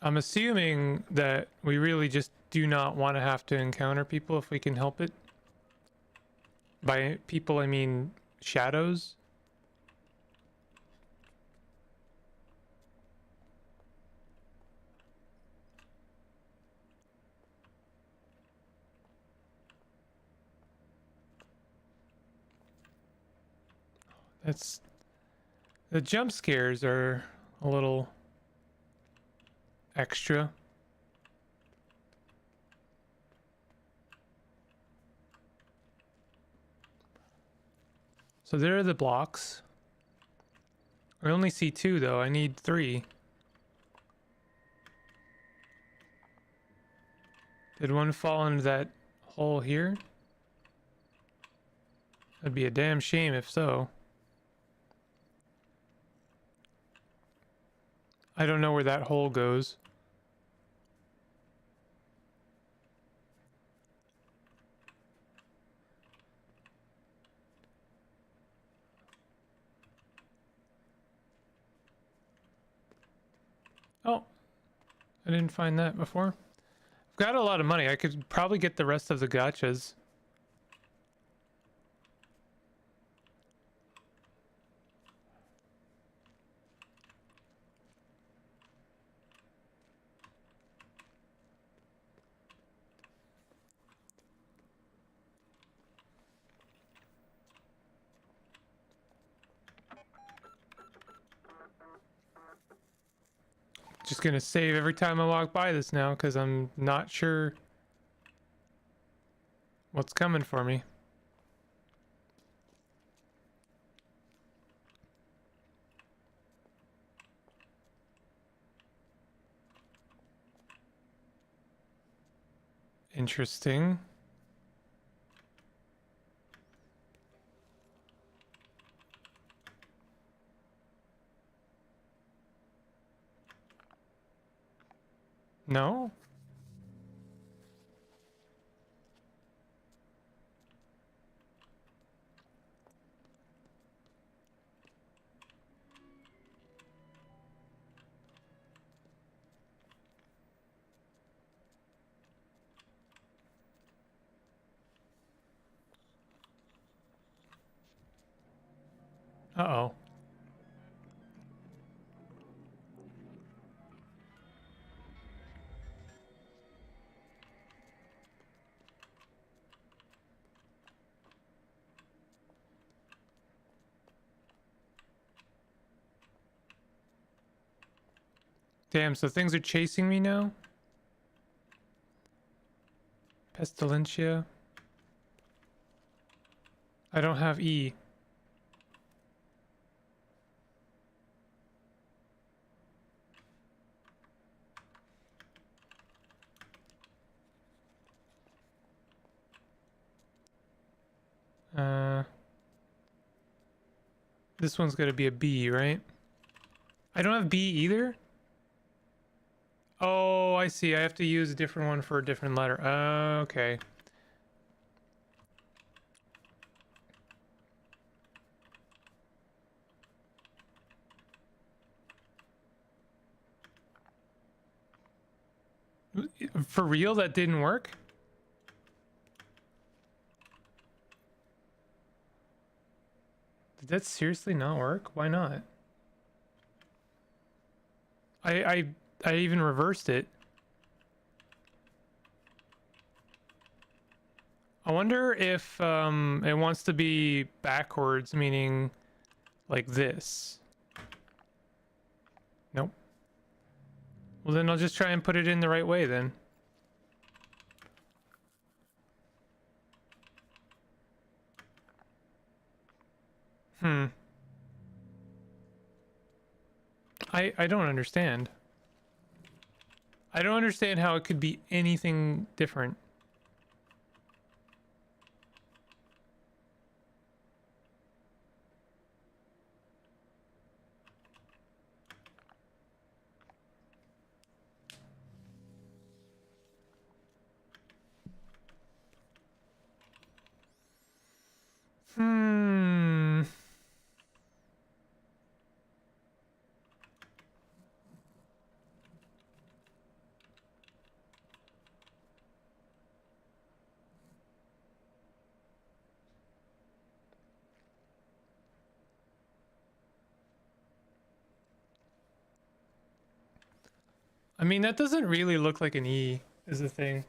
I'm assuming that we really just do not want to have to encounter people if we can help it. By people, I mean shadows. That's... The jump scares are a little extra. So there are the blocks. I only see 2 though, I need 3. Did one fall into that hole here? That'd be a damn shame if so. I don't know where that hole goes. Oh, I didn't find that before. I've got a lot of money. I could probably get the rest of the gachas. Just gonna save every time I walk by this now because I'm not sure what's coming for me. Interesting. No? Uh-oh. Damn, so things are chasing me now? Pestilentia. I don't have E. This one's gotta be a B, right? I don't have B either? Oh, I see. I have to use a different one for a different letter. Okay. For real, that didn't work? Did that seriously not work? Why not? I even reversed it. I wonder if it wants to be backwards, meaning like this. Nope. Well, then I'll just try and put it in the right way then. Hmm. I don't understand. I don't understand how it could be anything different. Hmm. I mean, that doesn't really look like an E, is the thing.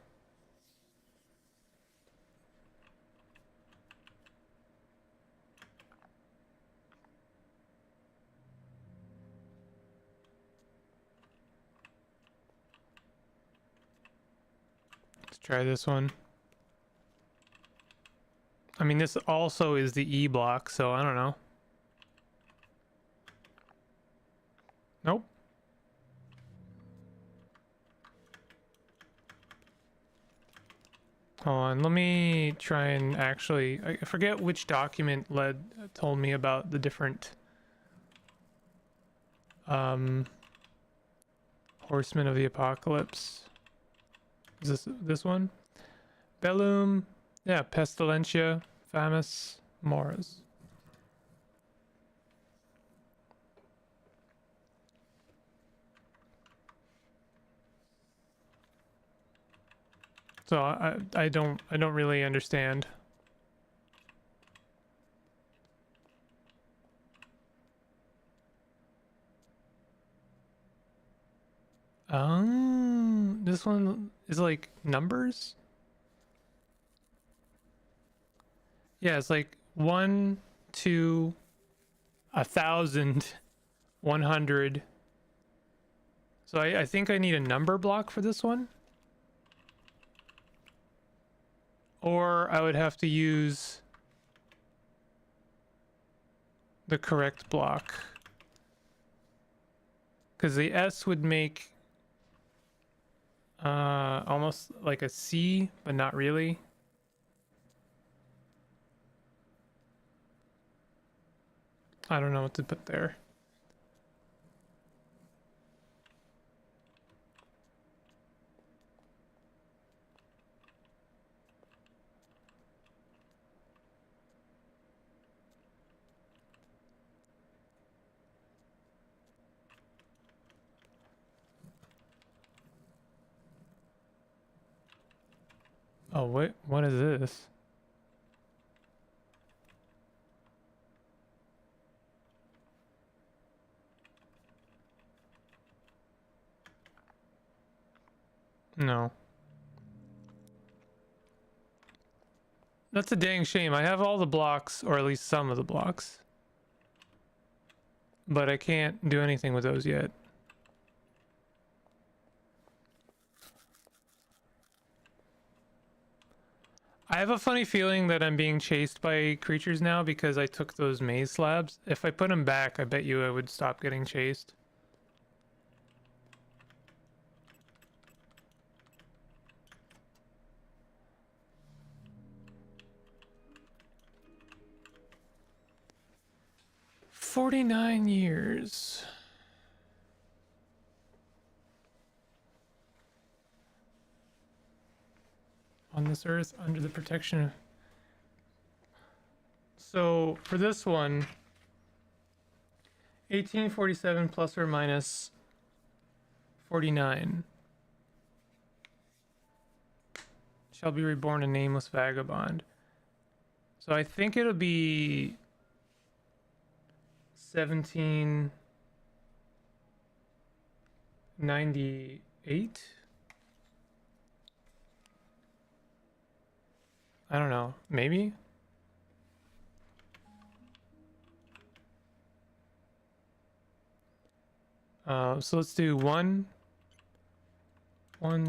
Let's try this one. I mean, this also is the E block, so I don't know. Nope. Hold on, let me try and actually... I forget which document told me about the different... Horsemen of the Apocalypse. Is this one? Bellum, yeah, Pestilentia, Famus, Moras. So I don't really understand. This one is like numbers? Yeah, it's like 1, 2, 1,000, 100. So I think I need a number block for this one. Or I would have to use the correct block. Because the S would make almost like a C, but not really. I don't know what to put there. Oh, wait, what is this? No. That's a dang shame. I have all the blocks, or at least some of the blocks. But I can't do anything with those yet. I have a funny feeling that I'm being chased by creatures now because I took those maze slabs. If I put them back, I bet you I would stop getting chased. "49 years." on this earth under the protection of... So for this one, 1847 plus or minus 49 shall be reborn a nameless vagabond. So I think it'll be 1798. I don't know, maybe. So let's do 1,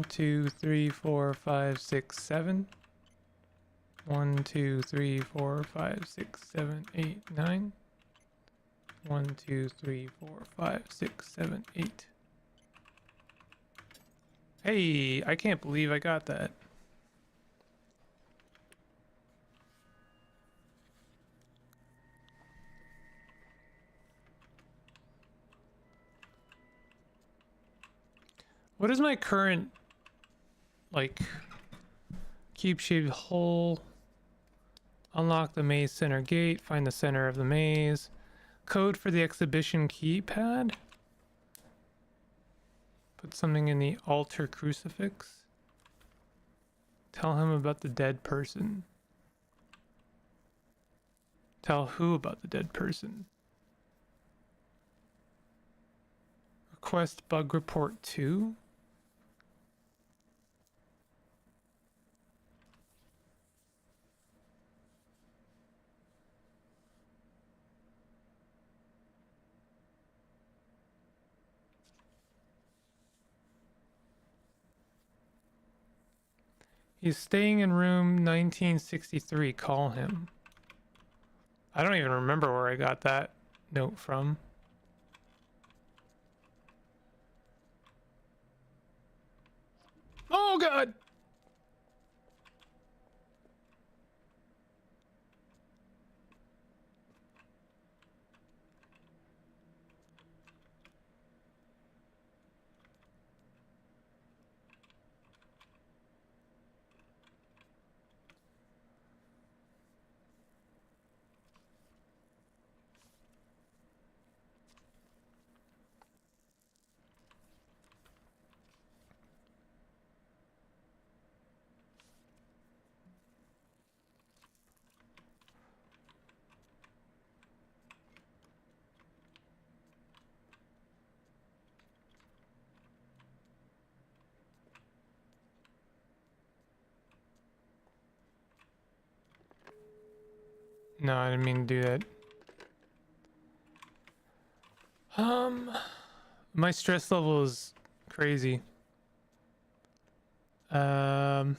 2, 3, 4, 5, 6, 7. 1, 2, 3, 4, 5, 6, 7, 8, 9. 1, 2, 3, 4, 5, 6, 7, 8. Hey, I can't believe I got that. What is my current, like, cube-shaped hole? Unlock the maze center gate. Find the center of the maze. Code for the exhibition keypad. Put something in the altar crucifix. Tell him about the dead person. Tell who about the dead person? Request bug report 2. He's staying in room 1963. Call him. I don't even remember where I got that note from. Oh God! No, I didn't mean to do that. My stress level is crazy. Not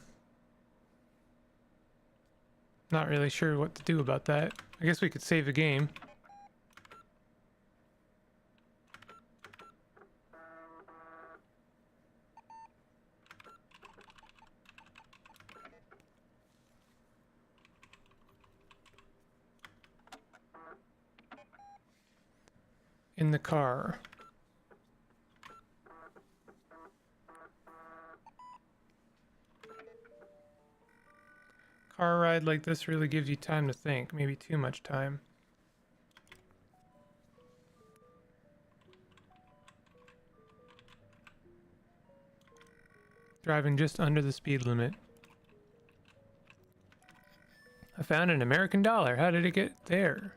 really sure what to do about that. I guess we could save a game. In the car. Car ride like this really gives you time to think, maybe too much time. Driving just under the speed limit. I found an American dollar. How did it get there?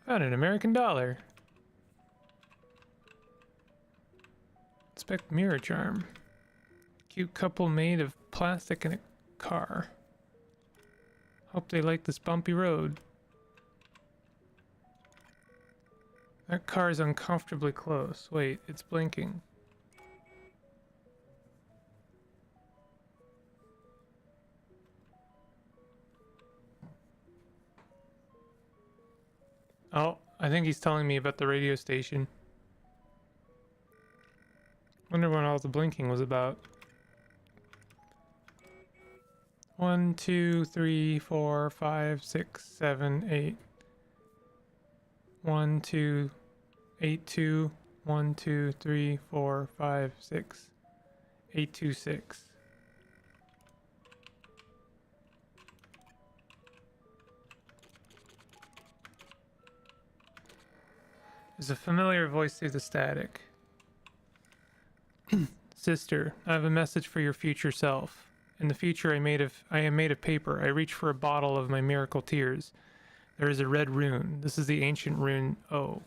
Found an American dollar. Inspect mirror charm. Cute couple made of plastic in a car. Hope they like this bumpy road. That car is uncomfortably close. Wait, it's blinking. Oh, I think he's telling me about the radio station. Wonder what all the blinking was about. 1, 2, 3, 4, 5, 6, 7, 8. 1, 2, 8, 2. 1, 2, 3, 4, 5, 6. 8, 2, 6. There's a familiar voice through the static. Sister, I have a message for your future self. In the future, I am made of paper. I reach for a bottle of my miracle tears. There is a red rune. This is the ancient rune O.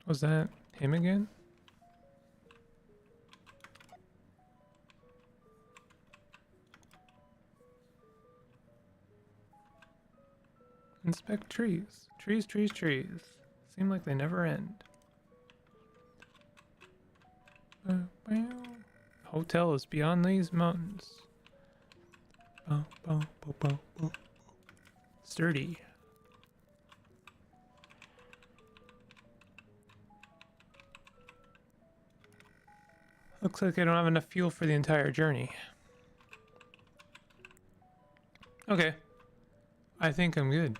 Was that him again? Inspect trees. Trees, trees, trees. Seem like they never end. Hotel is beyond these mountains. Sturdy. Looks like I don't have enough fuel for the entire journey. Okay. I think I'm good.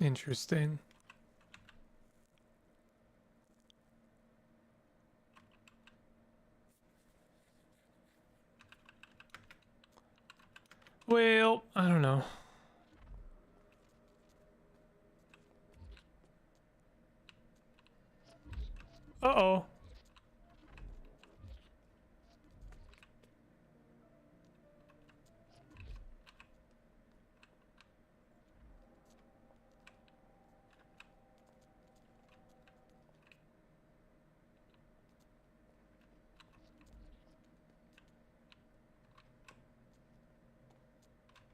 Interesting. Well, I don't know. Uh-oh.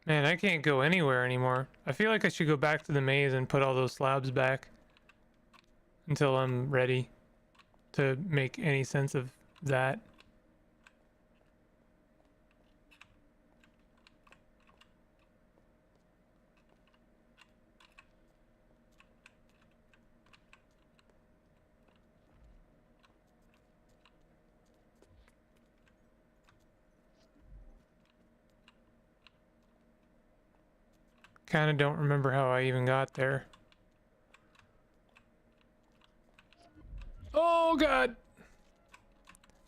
Man, I can't go anywhere anymore. I feel like I should go back to the maze and put all those slabs back until I'm ready to make any sense of that. Kind of don't remember how I even got there. Oh god!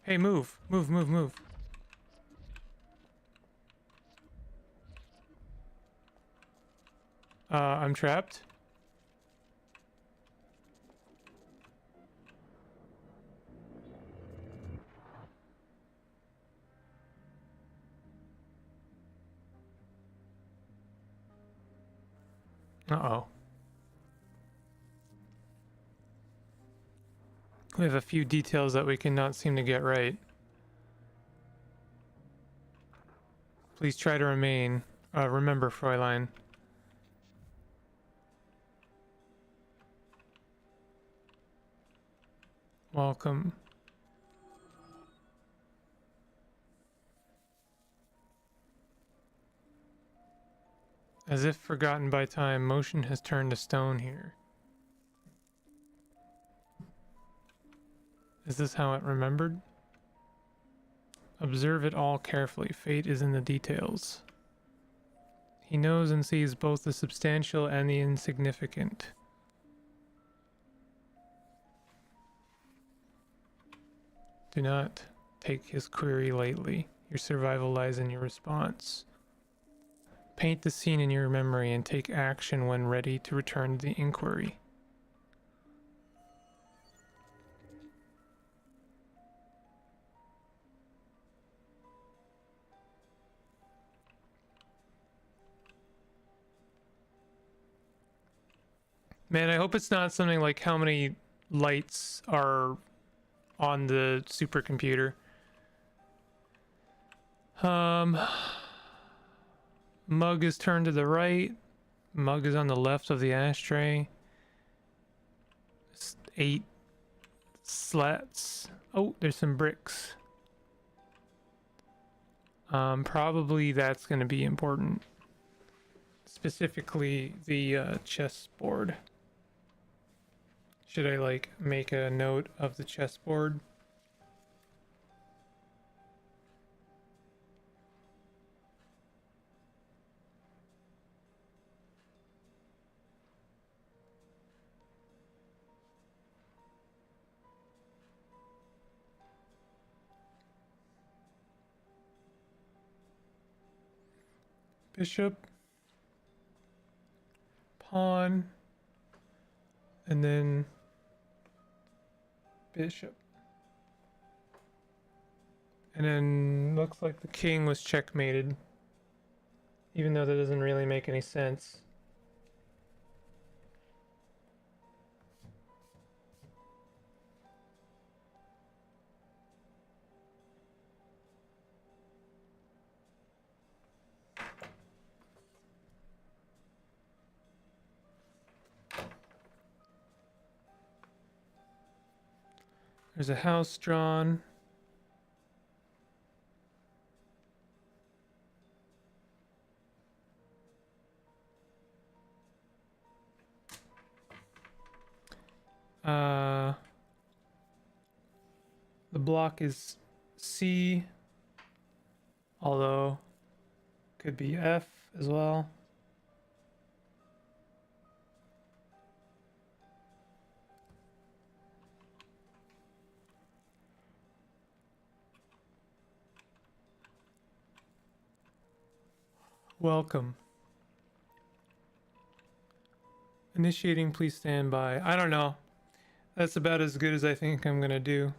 Hey, move. Move, move, move. I'm trapped. Uh-oh. We have a few details that we cannot seem to get right. Please try to remember, Fräulein. Welcome. As if forgotten by time, motion has turned to stone here. Is this how it remembered? Observe it all carefully. Fate is in the details. He knows and sees both the substantial and the insignificant. Do not take his query lightly. Your survival lies in your response. Paint the scene in your memory and take action when ready to return to the inquiry. Man, I hope it's not something like how many lights are on the supercomputer. Mug is turned to the right. Mug is on the left of the ashtray. 8 slats. Oh, there's some bricks. Probably that's going to be important. Specifically, the chessboard. Should I, like, make a note of the chessboard? Bishop, pawn, and then bishop. And then looks like the king was checkmated, even though that doesn't really make any sense. There's a house drawn. The block is C, although could be F as well. Welcome. Initiating, please stand by. I don't know. That's about as good as I think I'm gonna do.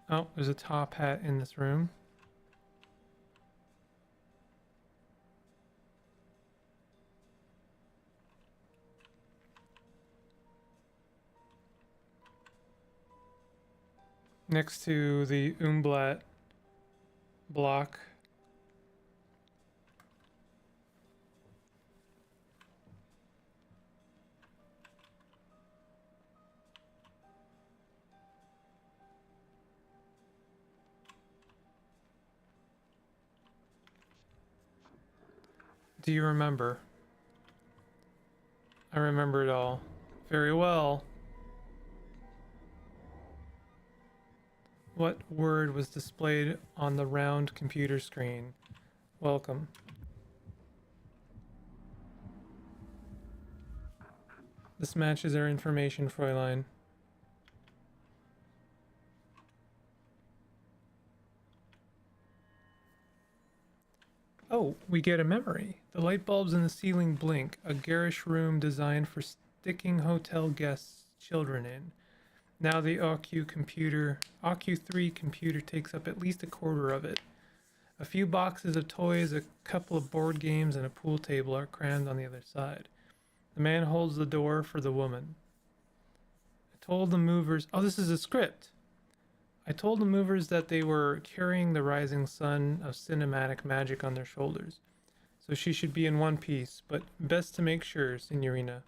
Oh, there's a top hat in this room. Next to the Umblat block. Do you remember? I remember it all very well. What word was displayed on the round computer screen? Welcome. This matches our information, Fräulein. Oh, we get a memory. The light bulbs in the ceiling blink. A garish room designed for sticking hotel guests' children in. Now the OQ3 computer takes up at least a quarter of it. A few boxes of toys, a couple of board games, and a pool table are crammed on the other side. The man holds the door for the woman. I told the movers... Oh, this is a script. I told the movers that they were carrying the rising sun of cinematic magic on their shoulders. So she should be in one piece, but best to make sure, Signorina.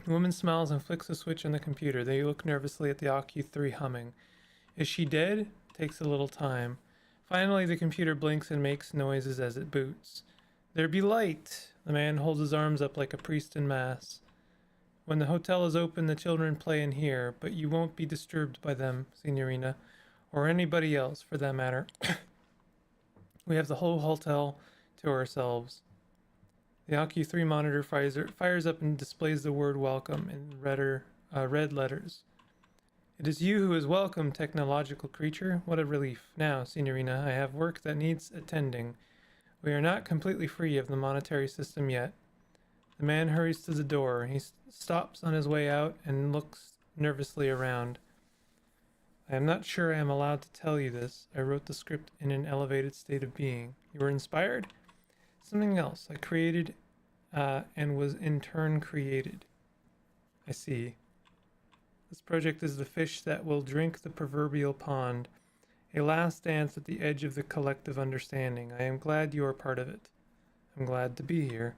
The woman smiles and flicks a switch on the computer. They look nervously at the OQ3 humming. Is she dead? Takes a little time. Finally, the computer blinks and makes noises as it boots. There be light! The man holds his arms up like a priest in mass. When the hotel is open, the children play in here, but you won't be disturbed by them, Signorina, or anybody else, for that matter. We have the whole hotel to ourselves. The AQ3 monitor fires up and displays the word welcome in red letters. It is you who is welcome, technological creature. What a relief. Now, Signorina, I have work that needs attending. We are not completely free of the monetary system yet. The man hurries to the door. He stops on his way out and looks nervously around. I am not sure I am allowed to tell you this. I wrote the script in an elevated state of being. You were inspired? Something else. I created and was in turn created. I see. This project is the fish that will drink the proverbial pond. A last dance at the edge of the collective understanding. I am glad you are part of it. I'm glad to be here.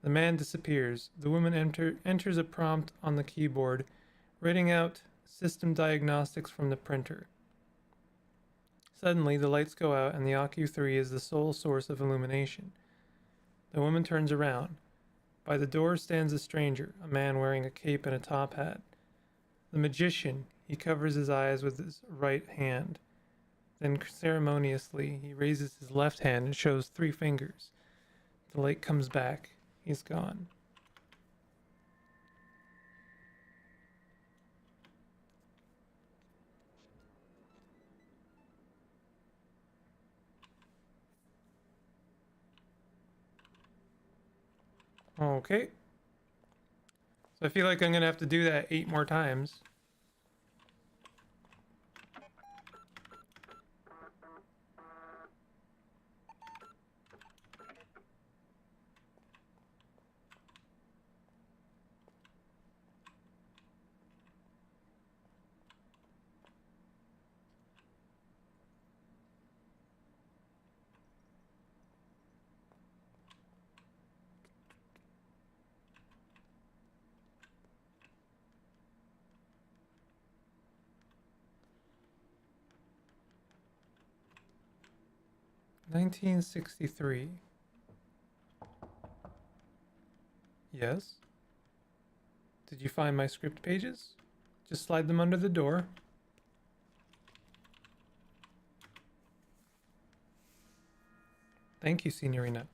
The man disappears. The woman enters a prompt on the keyboard, reading out system diagnostics from the printer. Suddenly, the lights go out and the AQ3 is the sole source of illumination. The woman turns around. By the door stands a stranger, a man wearing a cape and a top hat. The magician, he covers his eyes with his right hand. Then ceremoniously, he raises his left hand and shows 3 fingers. The light comes back. He's gone. Okay. So I feel like I'm gonna have to do that 8 more times. $1963. Yes. Did you find my script pages? Just slide them under the door. Thank you, Signorina.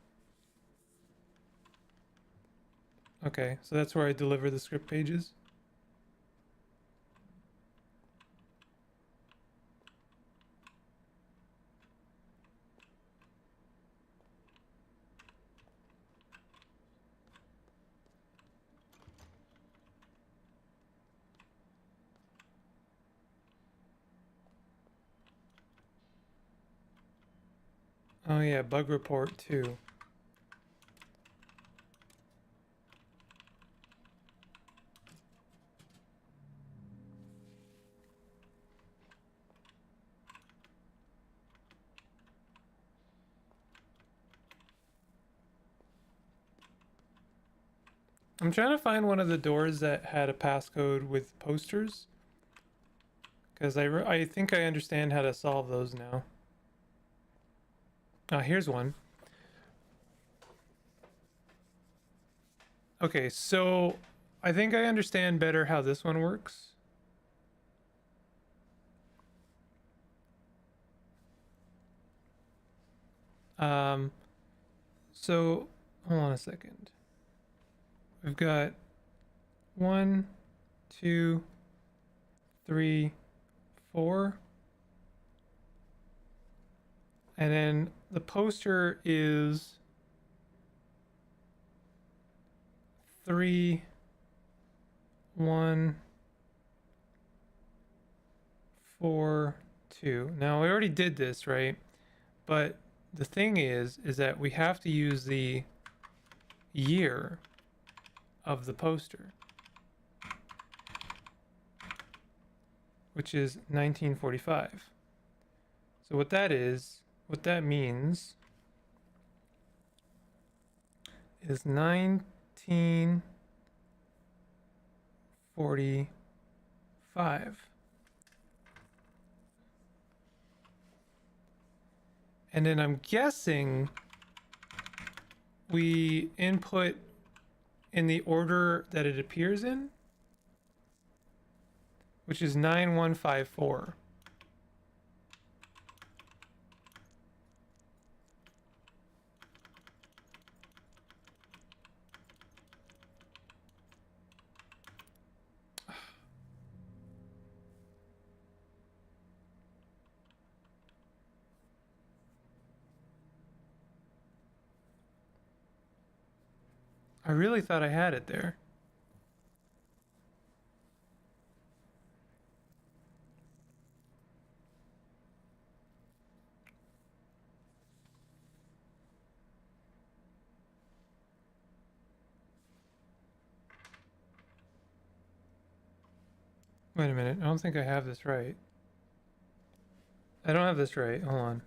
Okay, so that's where I deliver the script pages. Oh yeah, bug report too. I'm trying to find one of the doors that had a passcode with posters, because I think I understand how to solve those now. Here's one. Okay, so I think I understand better how this one works. So hold on a second. We've got 1, 2, 3, 4. And then the poster is 3, 1, 4, 2. Now we already did this, right? But the thing is that we have to use the year of the poster, which is 1945. So what that means is 1945. And then I'm guessing we input in the order that it appears in, which is 9154. I really thought I had it there. Wait a minute. I don't think I have this right. I don't have this right. Hold on.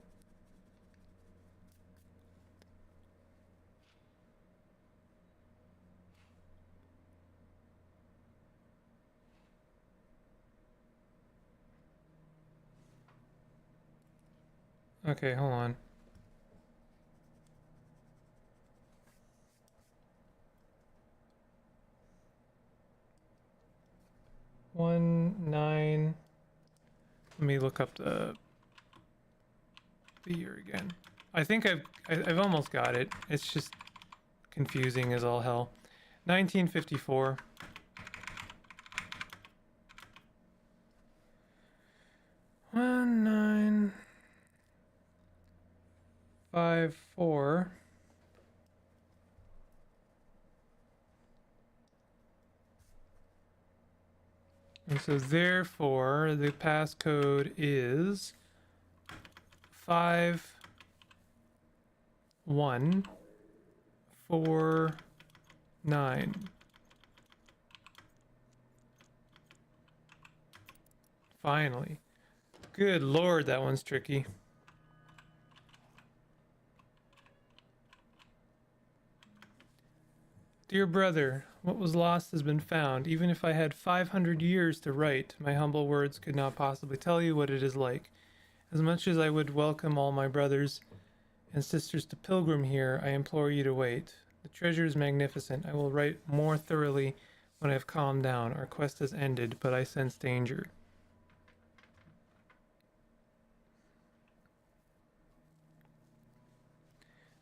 Okay, hold on. One nine. Let me look up the year again. I think I've almost got it. It's just confusing as all hell. 1954. One nine 5 4. And so therefore the passcode is 5149. Finally. Good lord, that one's tricky. Dear brother, what was lost has been found. Even if I had 500 years to write, my humble words could not possibly tell you what it is like. As much as I would welcome all my brothers and sisters to pilgrim here, I implore you to wait. The treasure is magnificent. I will write more thoroughly when I have calmed down. Our quest has ended, but I sense danger.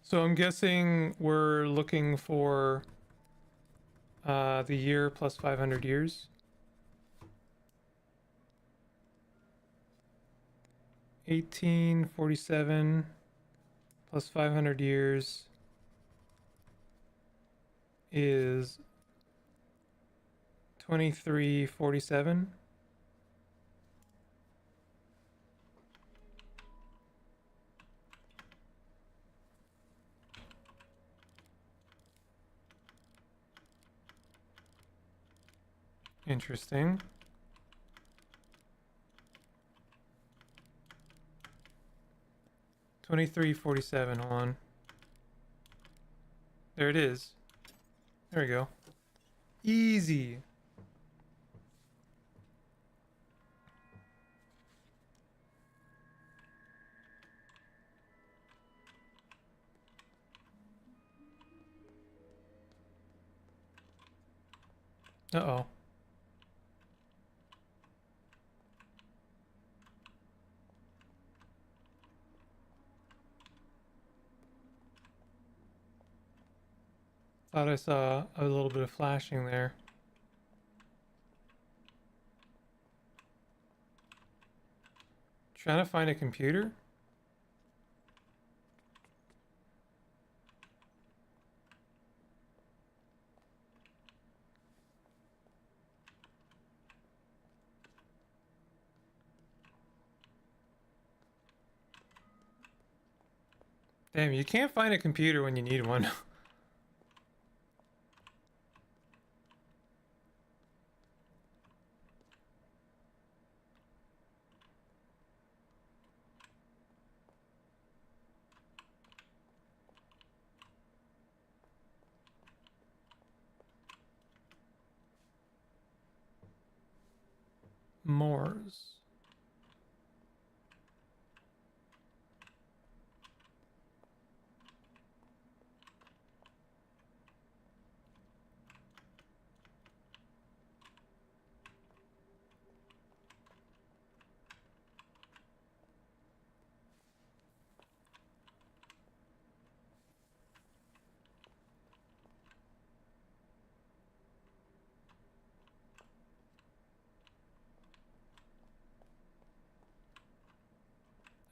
So I'm guessing we're looking for the year plus 500 years. 1847 plus 500 years is 2347. Interesting. $23.47 on. There it is. There we go. Easy. Uh-oh. Thought I saw a little bit of flashing there. Trying to find a computer? Damn, you can't find a computer when you need one. Moors.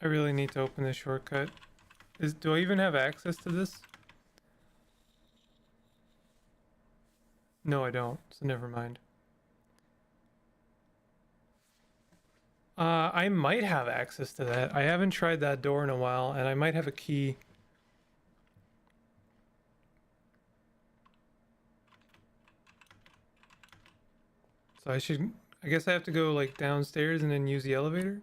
I really need to open this shortcut. Do I even have access to this? No, I don't. So never mind. I might have access to that. I haven't tried that door in a while, and I might have a key. So I guess I have to go like downstairs and then use the elevator.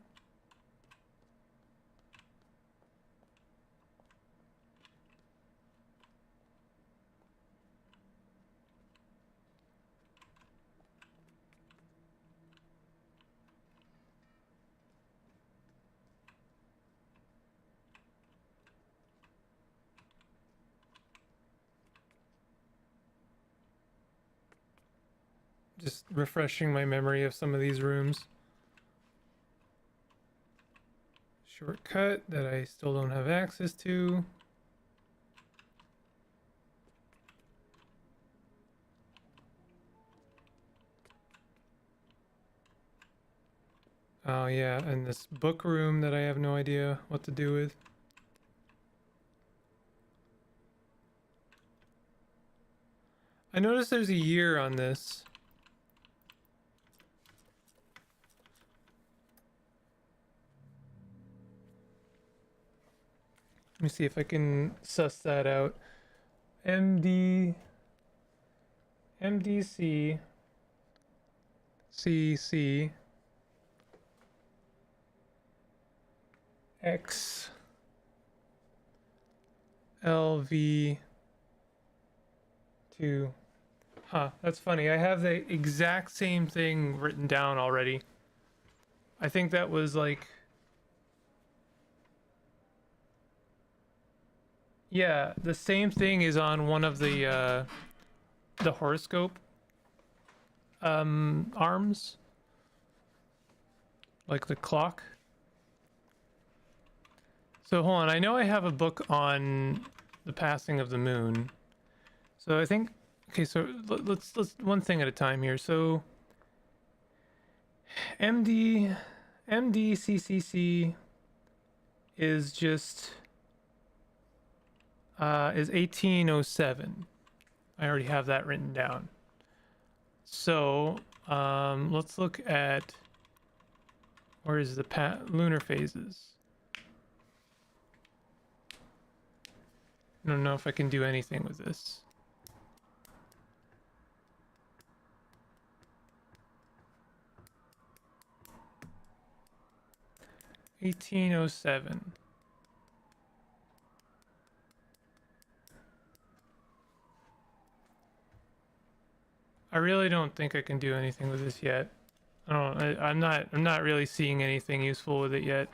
Just refreshing my memory of some of these rooms. Shortcut that I still don't have access to. Oh yeah, and this book room that I have no idea what to do with. I noticed there's a year on this. Let me see if I can suss that out. MDC CC X LV 2. Huh, that's funny. I have the exact same thing written down already. I think that was like, yeah, the same thing is on one of the horoscope arms, like the clock. So hold on, I know I have a book on the passing of the moon. So I think, okay, so let's one thing at a time here. So MDCCC is just is 1807. I already have that written down. So let's look at, where is the lunar phases? I don't know if I can do anything with this. (1807). I really don't think I can do anything with this yet. I'm not really seeing anything useful with it yet.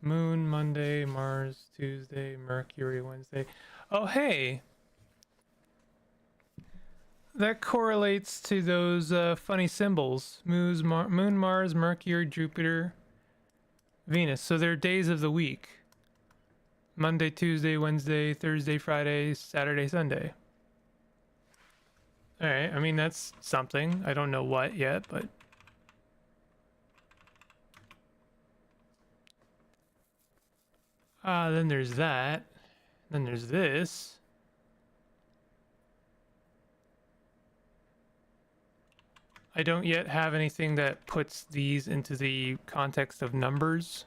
Moon Monday, Mars Tuesday, Mercury Wednesday. Oh hey, that correlates to those funny symbols. Moon, Mars, Mercury, Jupiter, Venus. So they're days of the week. Monday, Tuesday, Wednesday, Thursday, Friday, Saturday, Sunday. All right, I mean that's something. I don't know what yet, but then there's that. Then there's this. I don't yet have anything that puts these into the context of numbers.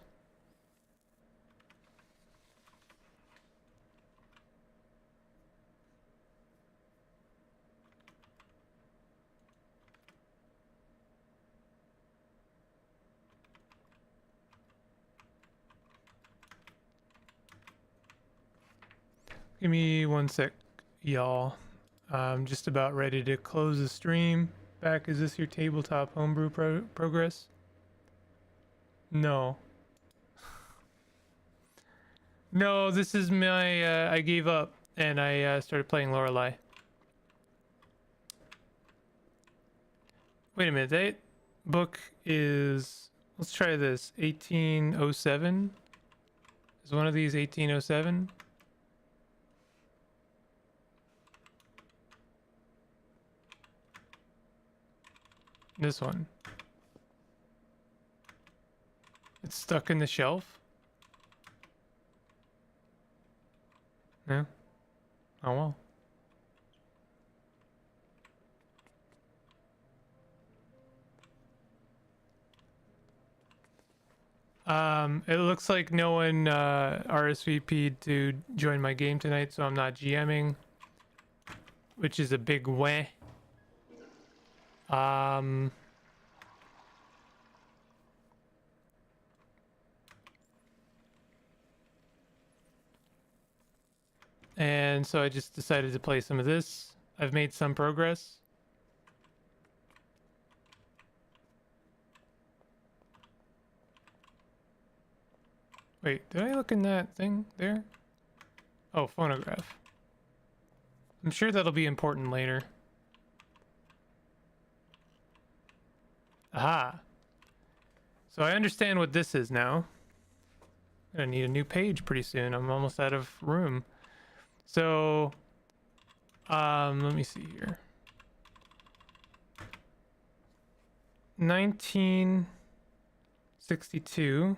Give me one sec, y'all. I'm just about ready to close the stream. Back, is this your tabletop homebrew progress? No. No, this is my, I gave up and I started playing Lorelei. Wait a minute, that book is, let's try this, 1807? Is one of these 1807? This one. It's stuck in the shelf? Yeah. Oh well. It looks like no one RSVP'd to join my game tonight, so I'm not GMing, which is a big weh. And so I just decided to play some of this. I've made some progress. Wait, did I look in that thing there? Oh, phonograph. I'm sure that'll be important later. Aha. So I understand what this is now. I'm gonna need a new page pretty soon. I'm almost out of room. So, let me see here. 1962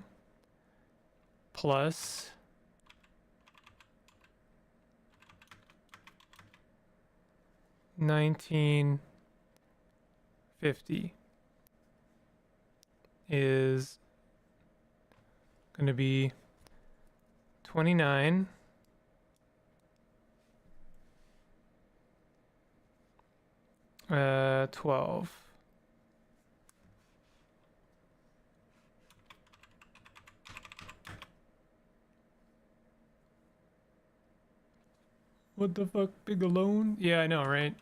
plus 1950 is going to be 29 12. What the fuck, big alone? Yeah, I know, right?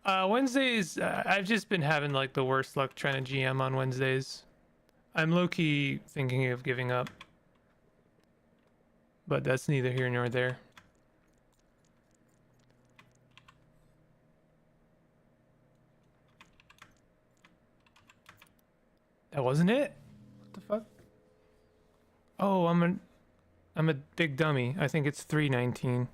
Wednesdays, I've just been having like the worst luck trying to GM on Wednesdays. I'm low-key thinking of giving up. But that's neither here nor there. That wasn't it? What the fuck? Oh, I'm a big dummy. I think it's 319.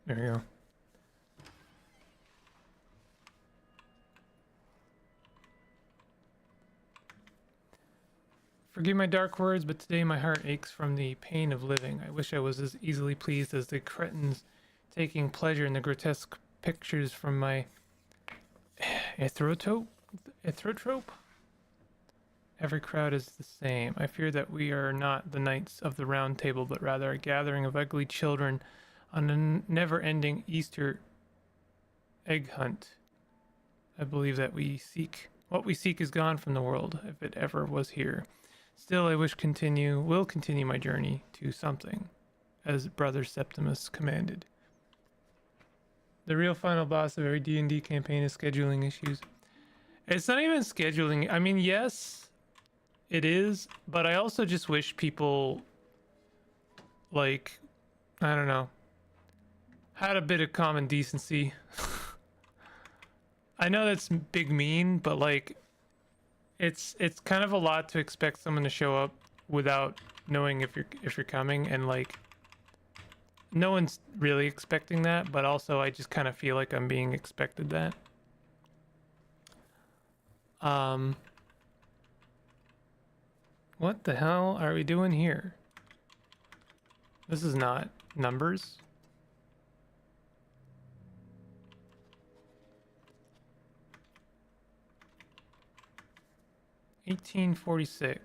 There you go. Forgive my dark words, but today my heart aches from the pain of living. I wish I was as easily pleased as the cretins taking pleasure in the grotesque pictures from my etherotrope? Every crowd is the same. I fear that we are not the knights of the round table, but rather a gathering of ugly children on a never-ending Easter egg hunt. I believe that what we seek is gone from the world, if it ever was here. Still, I will continue my journey to something, as Brother Septimus commanded. The real final boss of every D&D campaign is scheduling issues. It's not even scheduling. I mean, yes, it is, but I also just wish people, like, I don't know, had a bit of common decency. I know that's big mean, but like, it's kind of a lot to expect someone to show up without knowing if you're coming, and like, no one's really expecting that, but also I just kind of feel like I'm being expected that. What the hell are we doing here? This is not numbers. $18.46.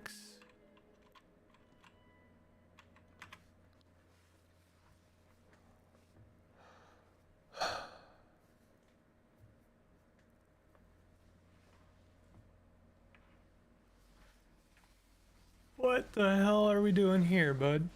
What the hell are we doing here, bud?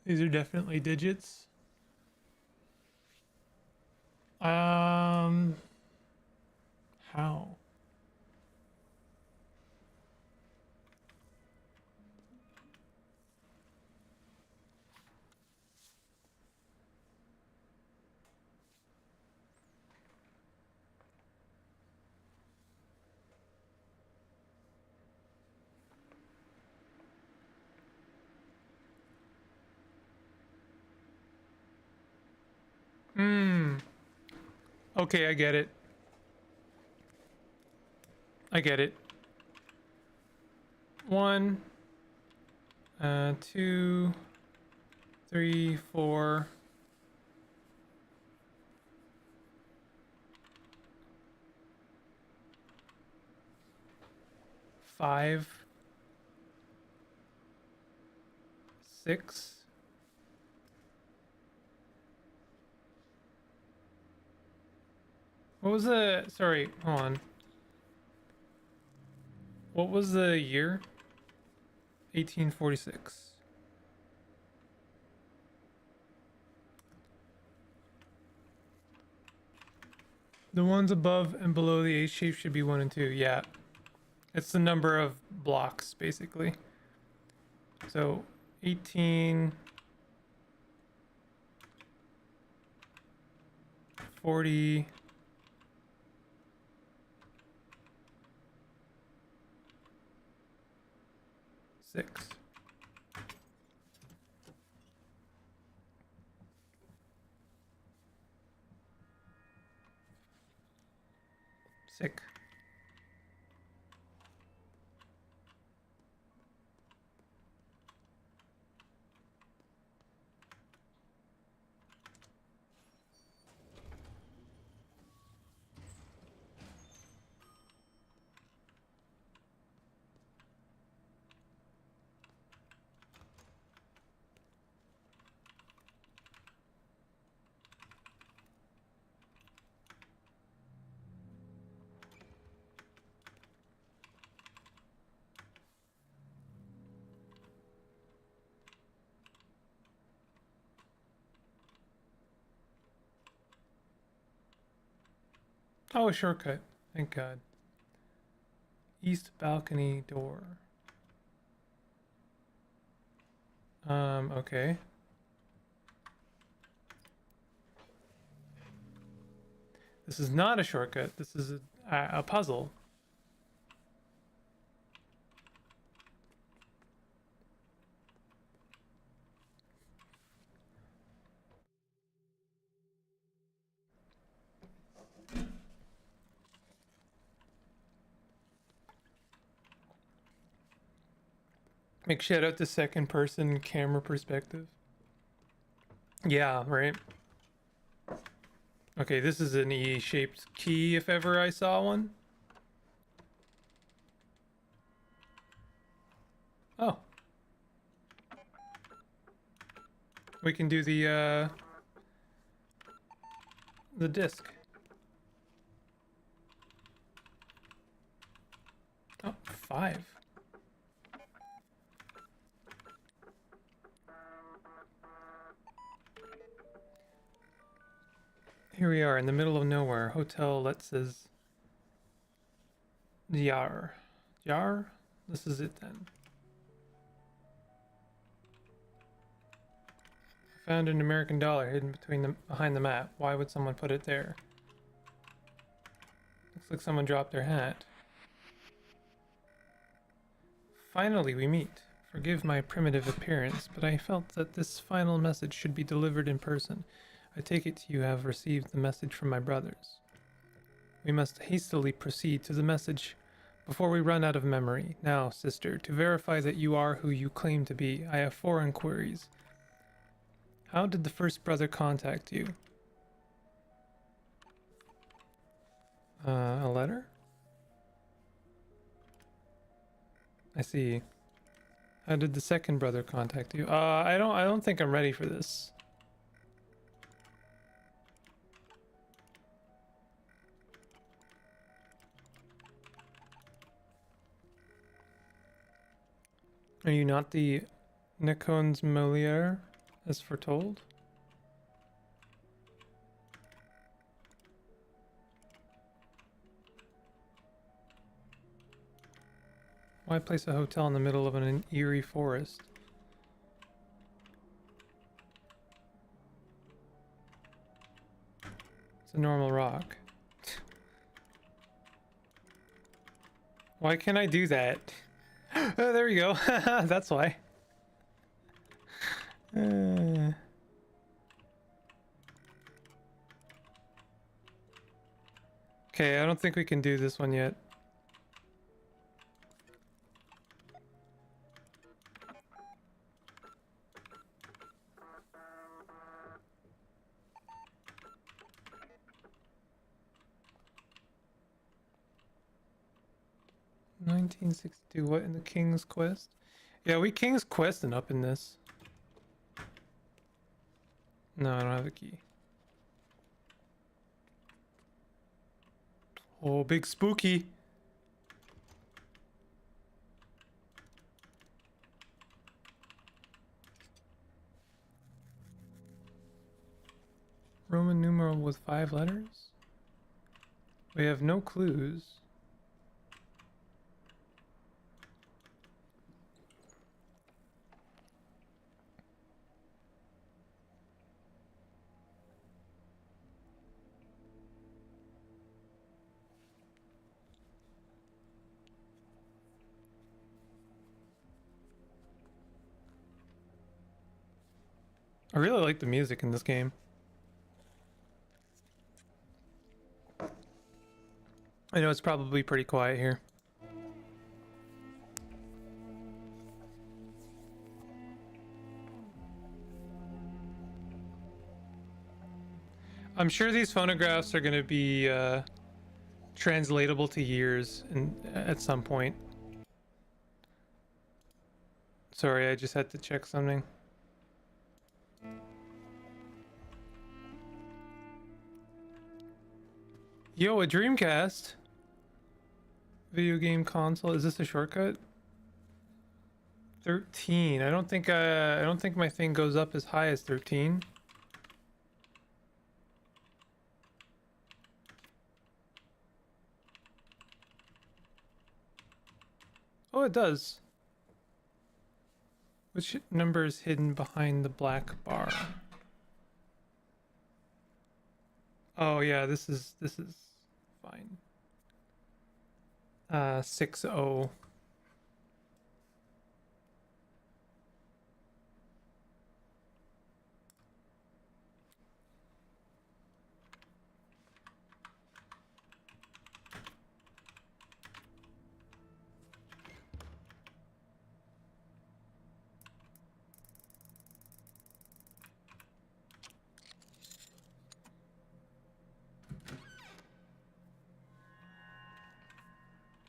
These are definitely digits. How? Hmm. Okay, I get it. I get it. 1, 2, 3, 4. 5, 6. What was the? Sorry, hold on. What was the year? 1846. The ones above and below the H shape should be 1 and 2. Yeah. It's the number of blocks, basically. So 1846. Sick. Oh, a shortcut. Thank God. East balcony door. Okay. This is not a shortcut. This is a puzzle. Make shout out to second person camera perspective. Yeah, right. Okay, this is an E-shaped key if ever I saw one. Oh. We can do the disc. Oh, 5. Here we are in the middle of nowhere. Hotel Letz's Jar. Jar? This is it then. I found an American dollar hidden behind the map. Why would someone put it there? Looks like someone dropped their hat. Finally, we meet. Forgive my primitive appearance, but I felt that this final message should be delivered in person. I take it you have received the message from my brothers. We must hastily proceed to the message before we run out of memory. Now, sister, to verify that you are who you claim to be, I have 4 inquiries. How did the first brother contact you? A letter? I see. How did the second brother contact you? I don't think I'm ready for this. Are you not the Nekon's Moliere? as foretold. Why place a hotel in the middle of an eerie forest? It's a normal rock. Why can't I do that? Oh, there we go. That's why. Okay, I don't think we can do this one yet. $1962. What in the King's Quest? Yeah, we King's Questing up in this. No, I don't have a key. Oh, big spooky. Roman numeral with 5 letters? We have no clues. I really like the music in this game. I know it's probably pretty quiet here. I'm sure these phonographs are going to be translatable to years at some point. Sorry, I just had to check something. Yo, a Dreamcast video game console. Is this a shortcut? 13. I don't think my thing goes up as high as 13. Oh, it does. Which number is hidden behind the black bar? Oh yeah, this is fine. 60.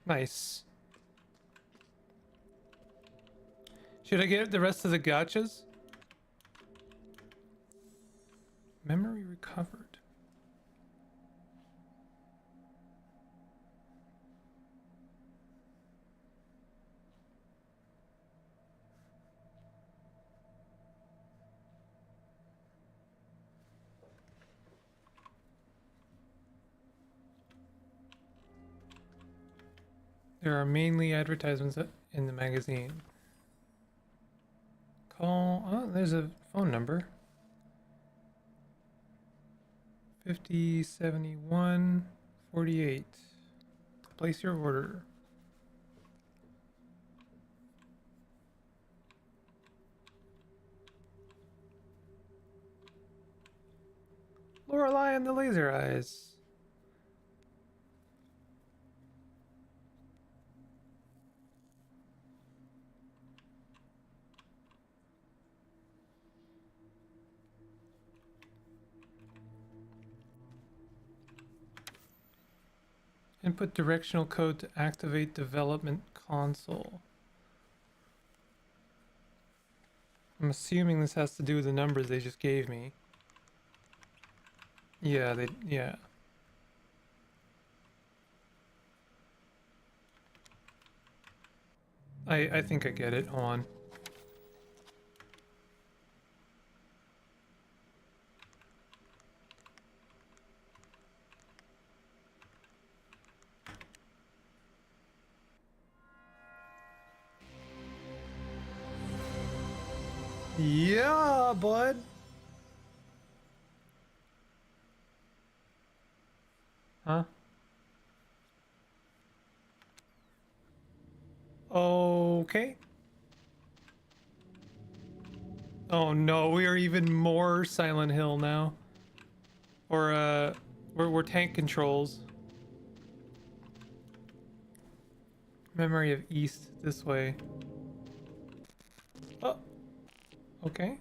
Nice. Should I get the rest of the gotchas? Memory recovered. There are mainly advertisements in the magazine. Call. Oh, there's a phone number. 507148. Place your order. Lorelei and the laser eyes. Input directional code to activate development console. I'm assuming this has to do with the numbers they just gave me. Yeah, yeah. I think I get it. Hold on. Yeah, bud. Huh? Okay. Oh no, we are even more Silent Hill now. Or we're tank controls. Memory of East this way. Oh. Okay.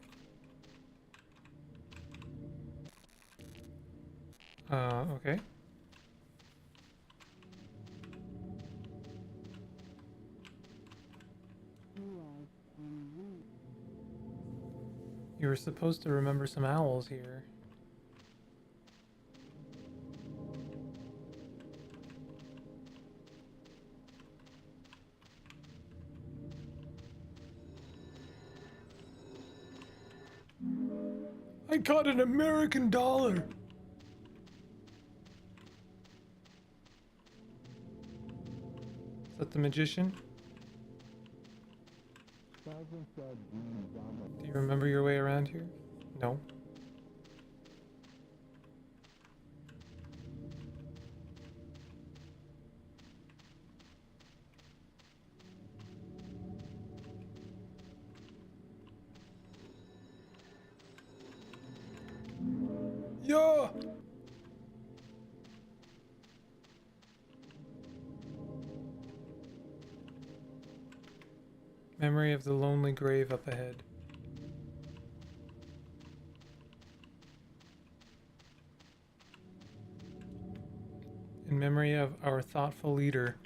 Okay. You were supposed to remember some owls here. I got an American dollar. Is that the magician? Do you remember your way around here? No. Yeah. Memory of the lonely grave up ahead. In memory of our thoughtful leader.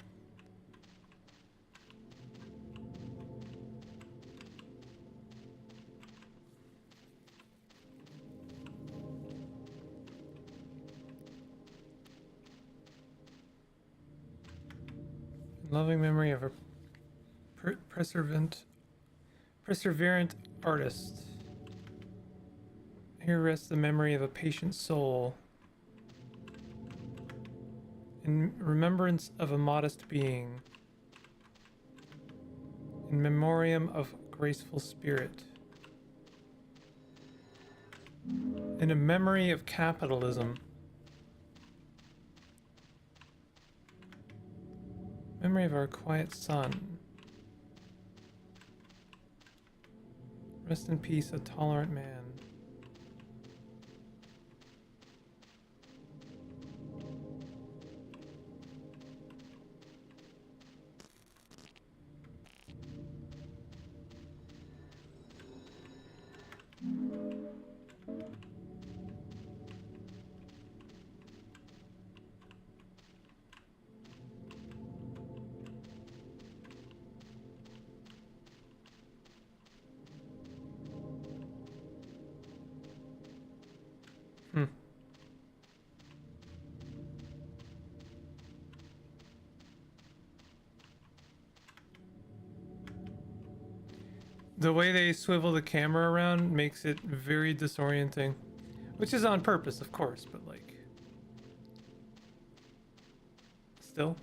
In loving memory of a perseverant artist. Here rests the memory of a patient soul. In remembrance of a modest being. In memoriam of graceful spirit. In a memory of capitalism. Memory of our quiet son. Rest in peace, a tolerant man. The way they swivel the camera around makes it very disorienting. Which is on purpose, of course, but like... Still?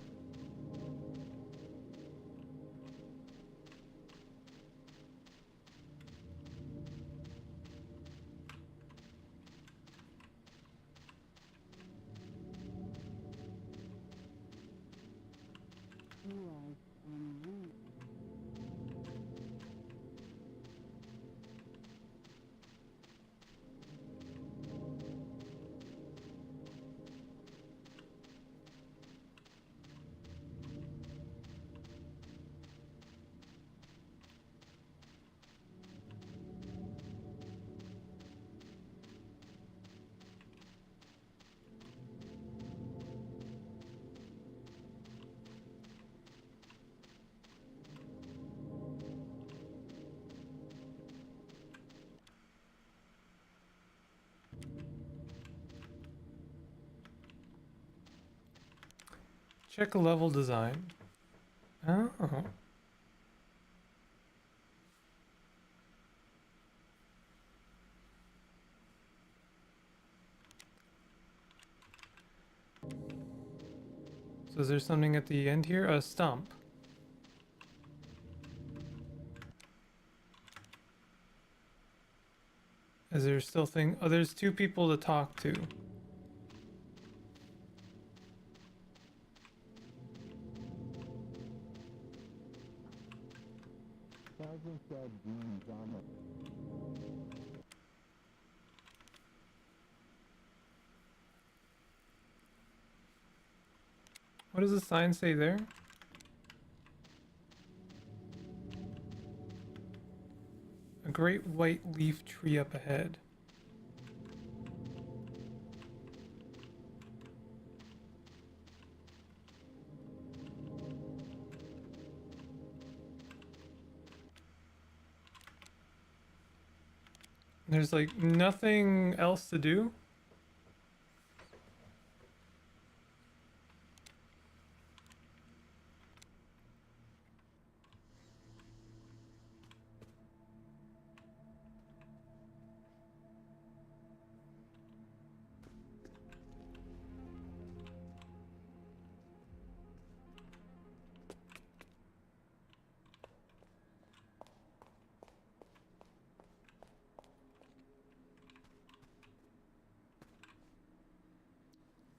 Check level design. Oh. So is there something at the end here? A stump. Is there still thing? Oh, there's 2 people to talk to. What does the sign say there? A great white leaf tree up ahead. There's like nothing else to do.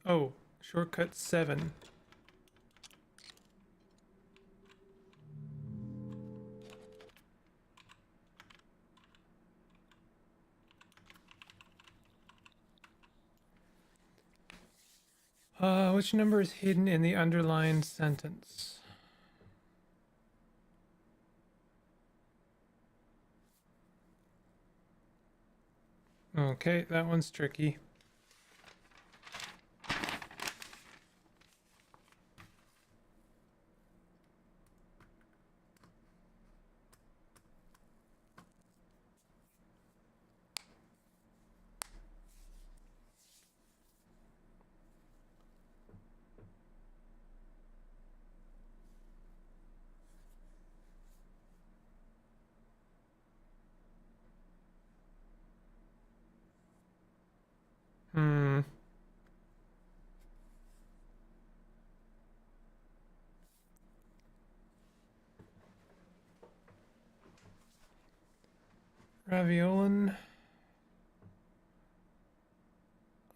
Oh, shortcut 7. Which number is hidden in the underlined sentence? Okay, that one's tricky. Hmm. Raviolin.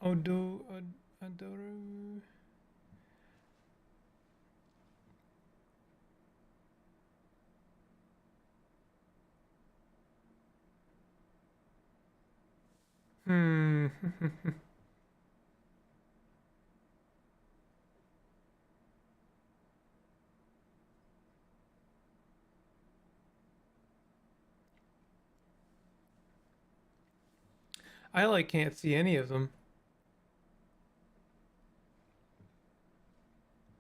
Adoru. Hmm. I like can't see any of them.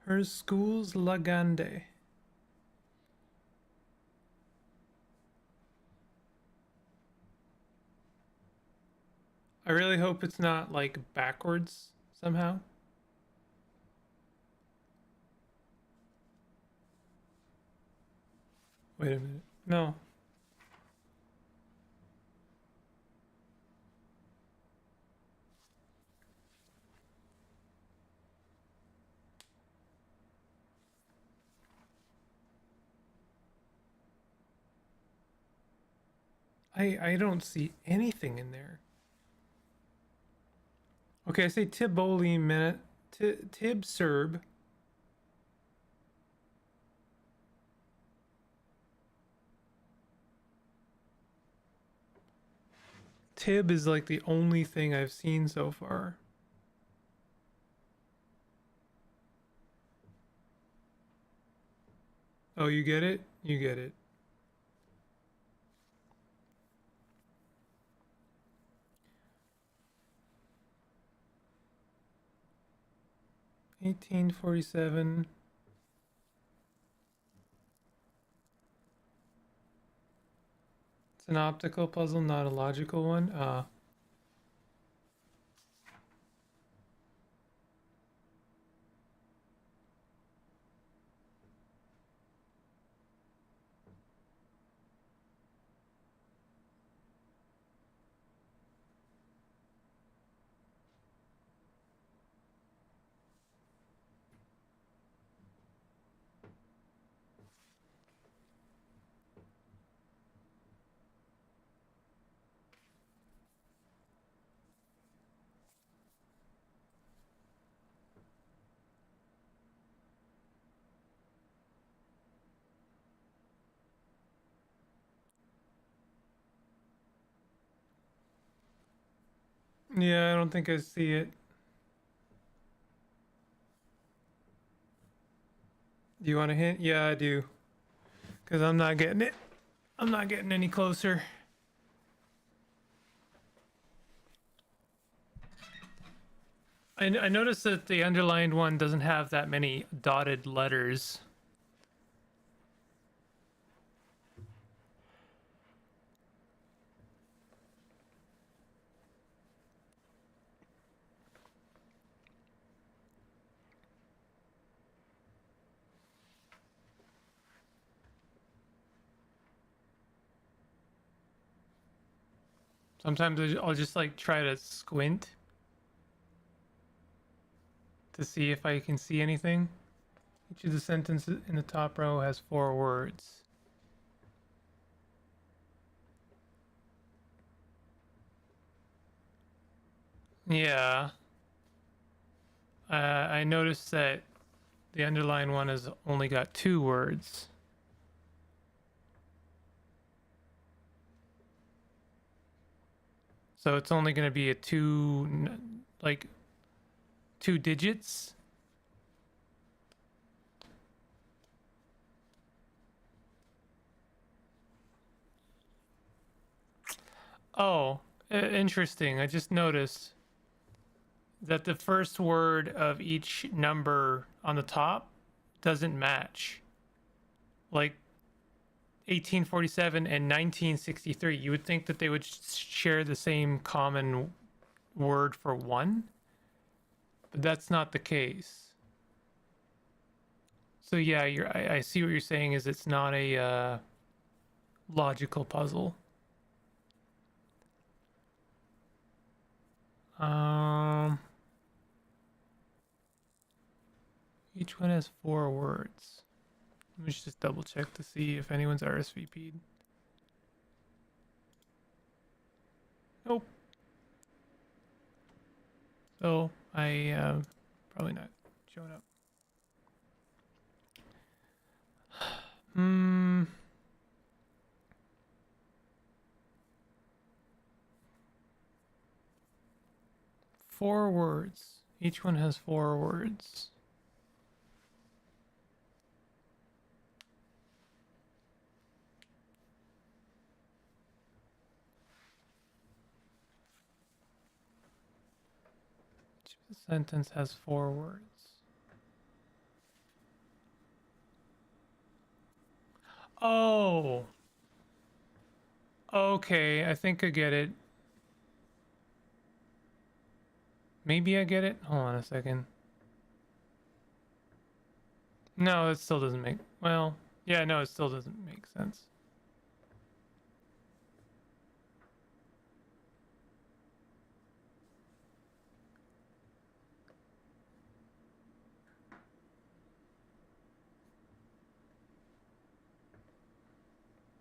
Her school's Lagande. I really hope it's not like backwards somehow. Wait a minute. No. I don't see anything in there. Okay, I say Tiboli minute. Tib Serb. Tib is like the only thing I've seen so far. Oh, you get it? You get it. $18.47. It's an optical puzzle, not a logical one. Yeah, I don't think I see it. Do you want a hint? Yeah, I do. Because I'm not getting it. I'm not getting any closer. I noticed that the underlined one doesn't have that many dotted letters. Sometimes I'll just like try to squint to see if I can see anything. Each of the sentences in the top row has 4 words. Yeah. I noticed that the underlined one has only got 2 words. So it's only going to be a 2 digits. Oh, interesting. I just noticed that the first word of each number on the top doesn't match. Like 1847 and 1963. You would think that they would share the same common word for one, but that's not the case. So yeah, I see what you're saying is it's not a logical puzzle. Each one has 4 words. Let me just double check to see if anyone's RSVP'd. Nope. So I probably not showing up. Hmm. Four words. Each one has 4 words. Each sentence has 4 words. Oh. Okay, I think I get it. Maybe I get it. Hold on a second. No, it still doesn't make... Well, yeah, no, it still doesn't make sense.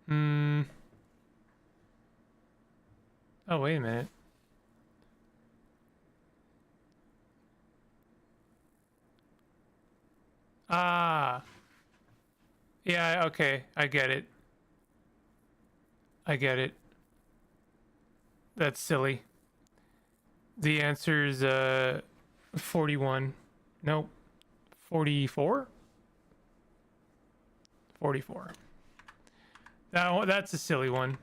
Hmm. Oh, wait a minute. Ah. Yeah, okay. I get it. I get it. That's silly. The answer is 41. Nope. 44? 44. That's a silly one.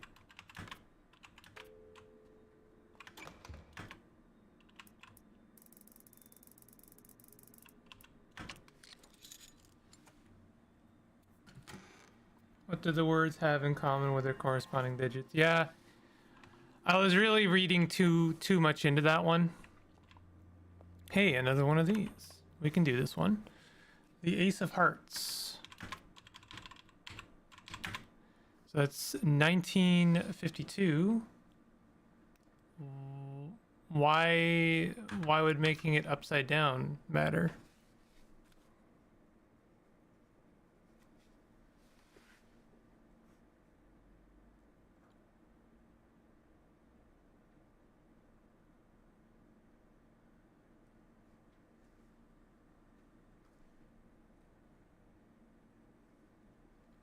What do the words have in common with their corresponding digits? Yeah, I was really reading too much into that one. Hey, another one of these. We can do this one. The Ace of Hearts. So that's 1952. Why would making it upside down matter?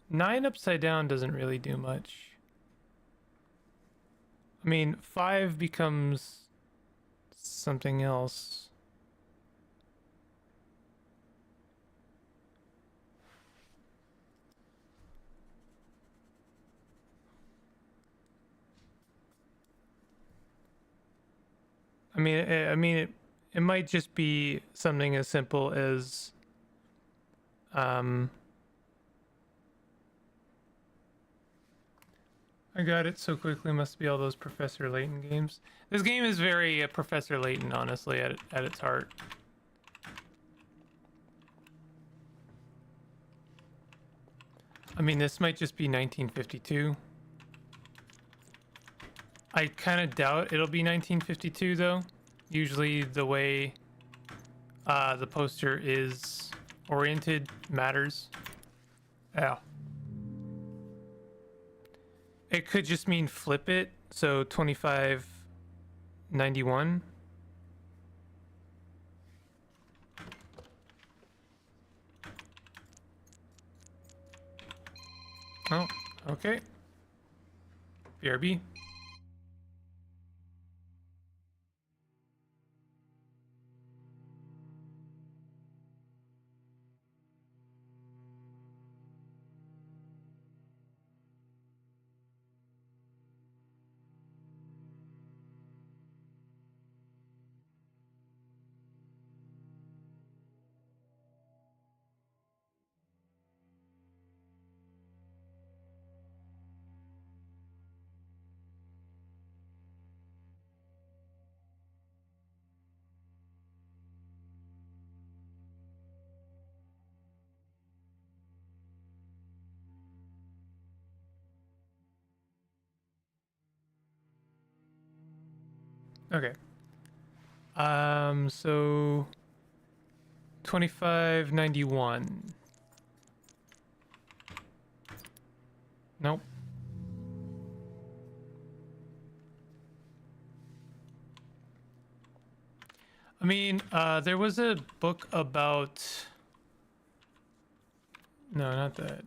Nine upside down doesn't really do much. I mean, 5 becomes something else. It might just be something as simple as, I got it so quickly. Must be all those Professor Layton games. This game is very Professor Layton, honestly, at its heart. I mean, this might just be 1952. I kind of doubt it'll be 1952 though. Usually the way the poster is oriented matters. Yeah. It could just mean flip it, so 2591. Oh, okay. BRB. Okay. So 2591. Nope. I mean, there was a book about, no, not that.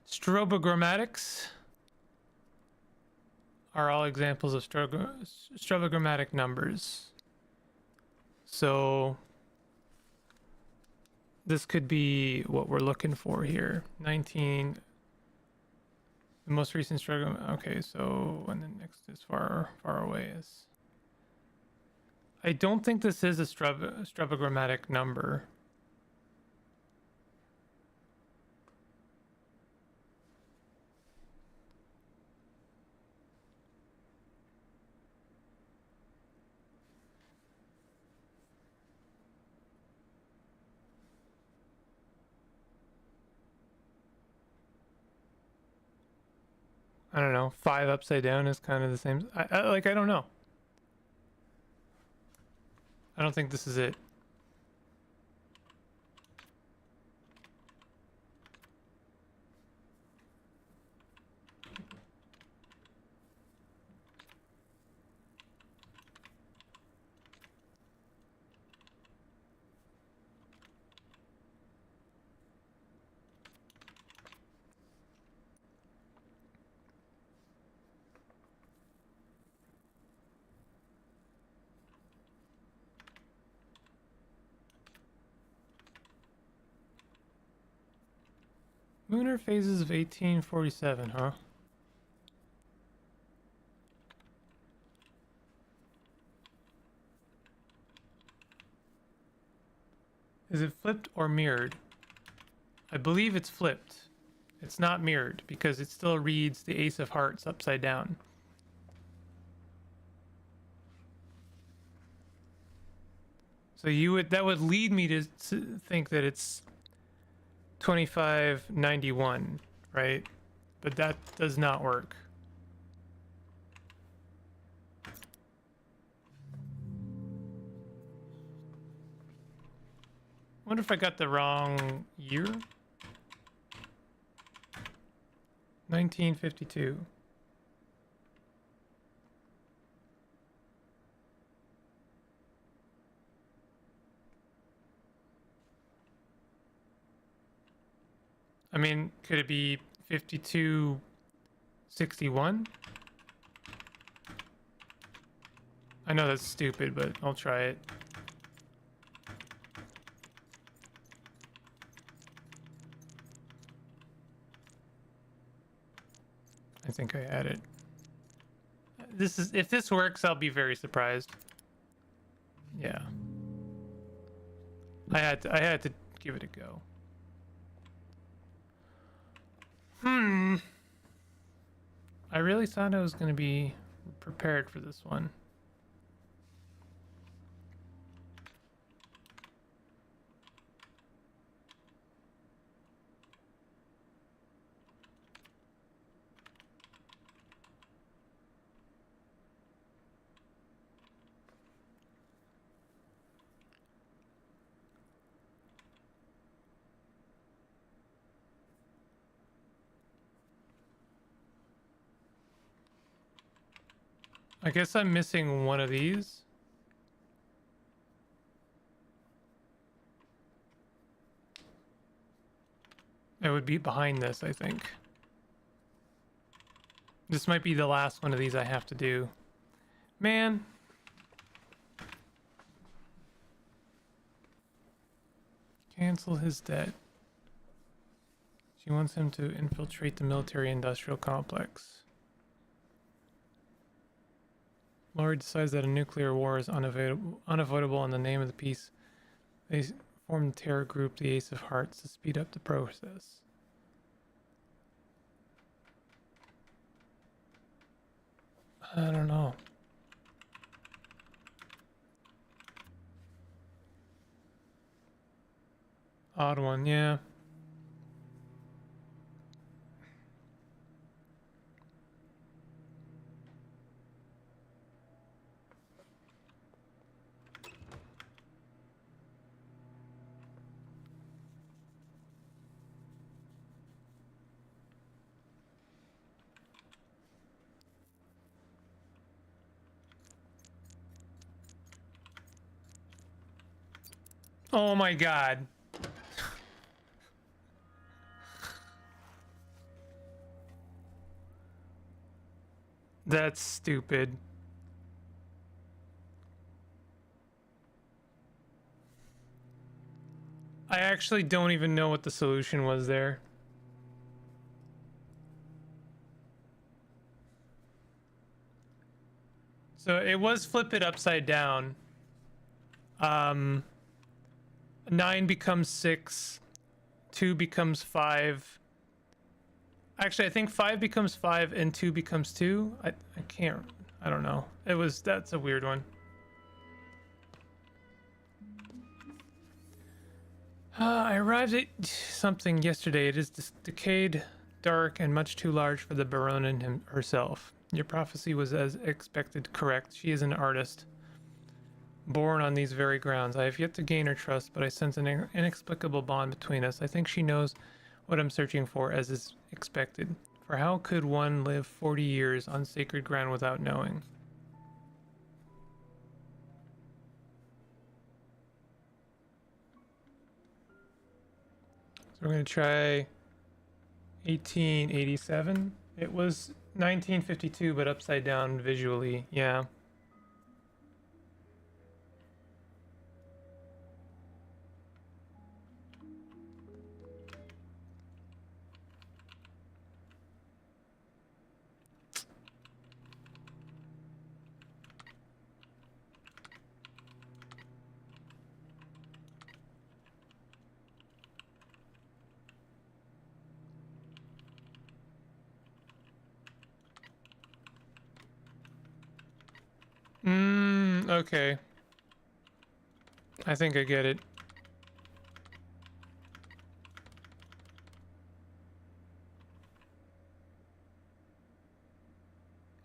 Strobogrammatics are all examples of strobogrammatic numbers. So this could be what we're looking for here. 19, the most recent strobogram. Okay, so and then next is far away is. I don't think this is a strobogrammatic number. I don't know. 5 upside down is kind of the same. I don't know. I don't think this is it. Lunar phases of 1847, huh? Is it flipped or mirrored? I believe it's flipped. It's not mirrored because it still reads the Ace of Hearts upside down. So that would lead me to think that it's 2591, right? But that does not work. Wonder if I got the wrong year? 1952. I mean, could it be 5261? I know that's stupid, but I'll try it. I think I had it. This is, if this works, I'll be very surprised. Yeah. I had to give it a go. I really thought I was going to be prepared for this one. I guess I'm missing one of these. It would be behind this, I think. This might be the last one of these I have to do. Man. Cancel his debt. She wants him to infiltrate the military-industrial complex. Lori decides that a nuclear war is unavoidable in the name of the peace. They form the terror group, the Ace of Hearts, to speed up the process. I don't know. Odd one, yeah. Oh my god. That's stupid. I actually don't even know what the solution was there. So it was flip it upside down. 9 becomes 6, 2 becomes 5. Actually, I think 5 becomes 5 and 2 becomes 2. I can't, I don't know. That's a weird one. I arrived at something yesterday. It is decayed, dark, and much too large for the Baronin herself. Your prophecy was as expected correct. She is an artist, born on these very grounds. I have yet to gain her trust, but I sense an inexplicable bond between us. I think she knows what I'm searching for, as is expected. For how could one live 40 years on sacred ground without knowing? So we're going to try 1887. It was 1952, but upside down visually. Yeah. Okay. I think I get it.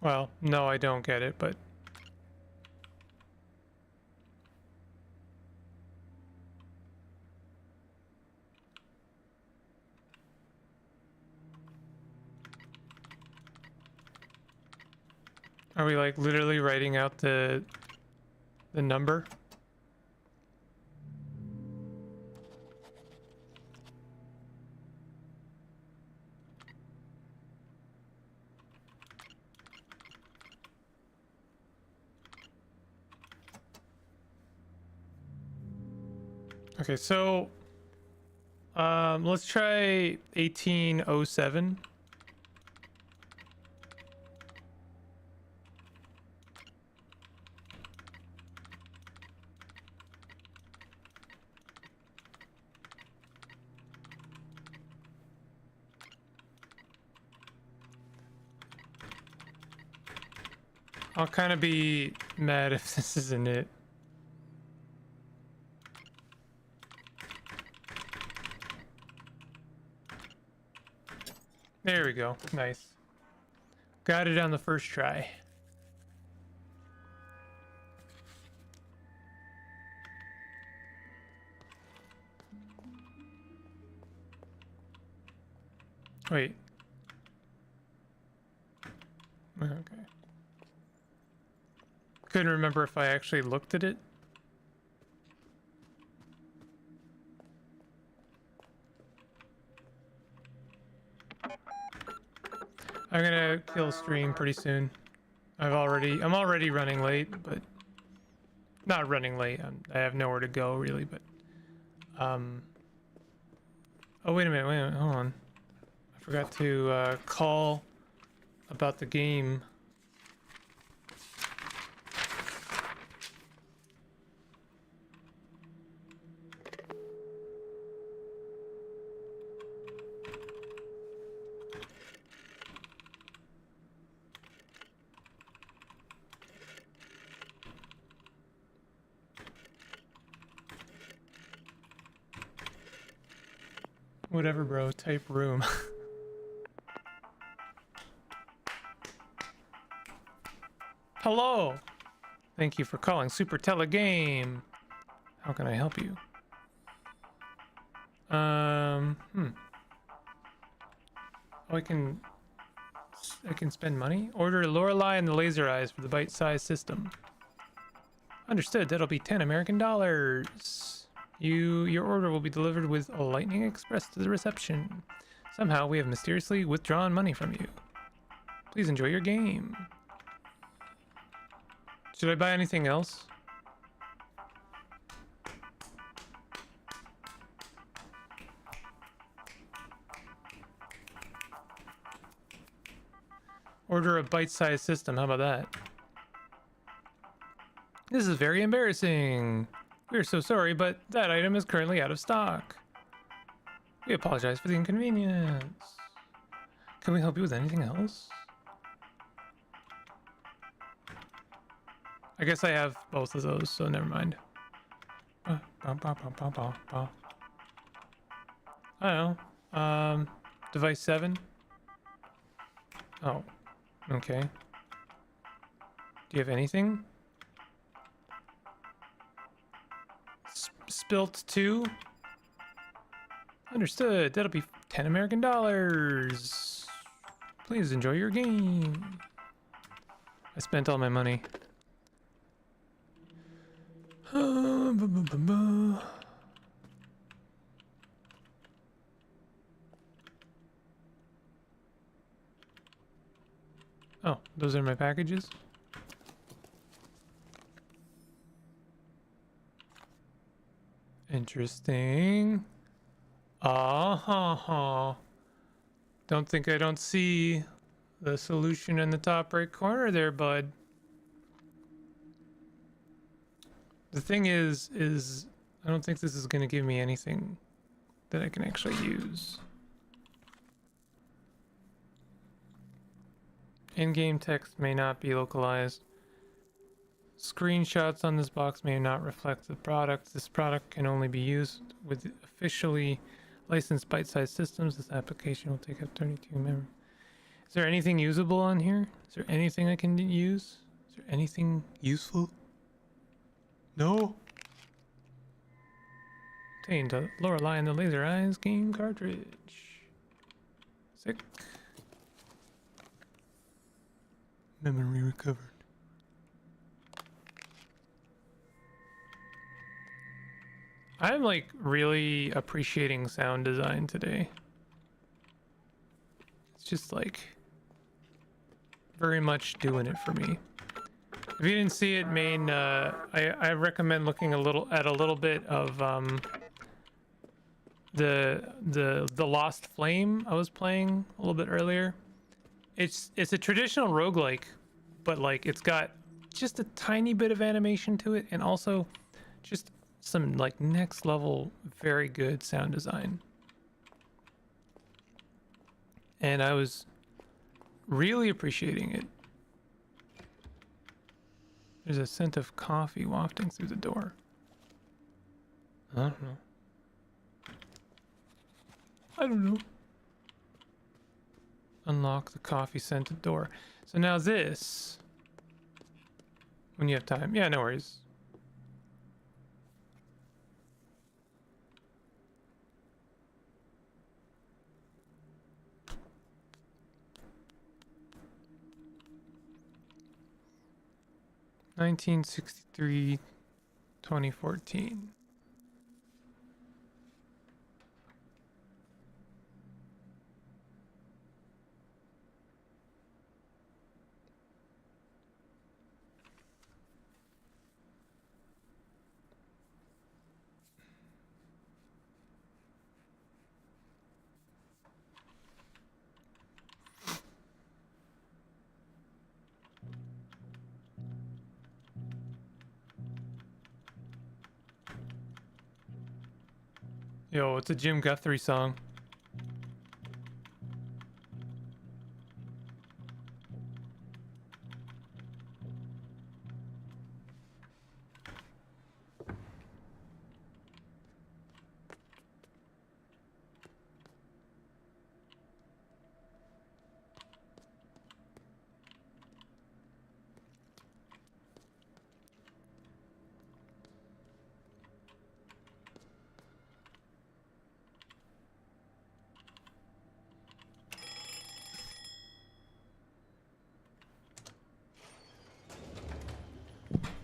Well, no, I don't get it, but... Are we like literally writing out the number? Okay, so let's try 1807. I'll kind of be mad if this isn't it. There we go. Nice. Got it on the first try. Wait. Okay. Couldn't remember if I actually looked at it. I'm gonna kill stream pretty soon. I'm already running late, but not running late. I have nowhere to go really, but oh wait a minute, hold on. I forgot to call about the game. Whatever, bro. Type room. Hello. Thank you for calling Super Telegame. How can I help you? Oh, I can spend money. Order Lorelei and the laser eyes for the bite-sized system. Understood. That'll be 10 American dollars. Your order will be delivered with a lightning express to the reception. Somehow we have mysteriously withdrawn money from you. Please enjoy your game. Should I buy anything else? Order a bite-sized system. How about that? This is very embarrassing. We are so sorry, but that item is currently out of stock. We apologize for the inconvenience. Can we help you with anything else? I guess I have both of those, so never mind. I don't know. Device 7? Oh, okay. Do you have anything? Spilt 2? Understood. That'll be 10 American dollars. Please enjoy your game. I spent all my money. Oh, those are my packages? Interesting. Don't think I don't see the solution in the top right corner there, bud. The thing is I don't think this is going to give me anything that I can actually use. In-game text may not be localized. Screenshots on this box may not reflect the product. This product can only be used with officially licensed bite-sized systems. This application will take up 32 memory. Is there anything usable on here? Is there anything I can use? Is there anything useful? No? Obtained a Lorelei and the Laser Eyes game cartridge. Sick. Memory recovered. I'm like really appreciating sound design today. It's just like very much doing it for me. If you didn't see it, I recommend looking at a little bit of the Lost Flame I was playing a little bit earlier. It's a traditional roguelike, but like it's got just a tiny bit of animation to it, and also just some like next level very good sound design. And I was really appreciating it. There's a scent of coffee wafting through the door. I don't know. I don't know. Unlock the coffee scented door. So now this, when you have time. Yeah, no worries. (1963) 2014. Yo, it's a Jim Guthrie song.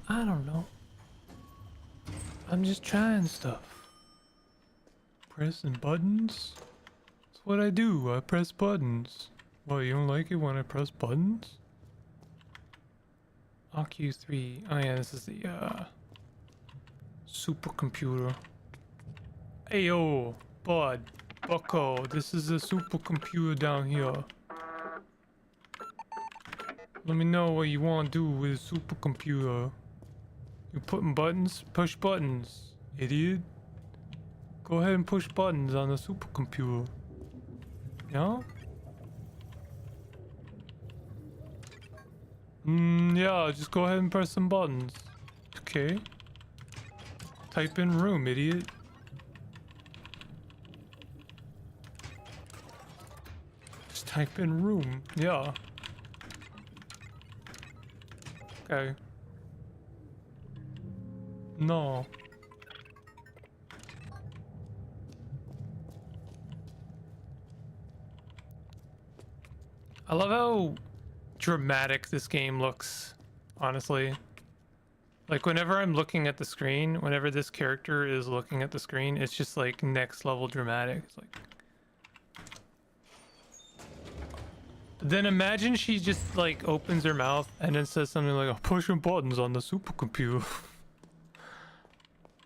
I don't know. I'm just trying stuff. Pressing buttons? That's what I do. I press buttons. What, you don't like it when I press buttons? OQ3. Oh yeah, this is the supercomputer. Ayo, bud, bucko, this is a supercomputer down here. Let me know what you want to do with a supercomputer. You putting buttons? Push buttons, idiot. Go ahead and push buttons on the supercomputer. Yeah? Yeah, just go ahead and press some buttons. Okay. Type in room, idiot. Just type in room. Yeah. Okay. No. I love how dramatic this game looks, honestly. Like whenever I'm looking at the screen, whenever this character is looking at the screen, it's just like next level dramatic. It's like, then imagine she just like opens her mouth and then says something like, "I'm pushing buttons on the supercomputer."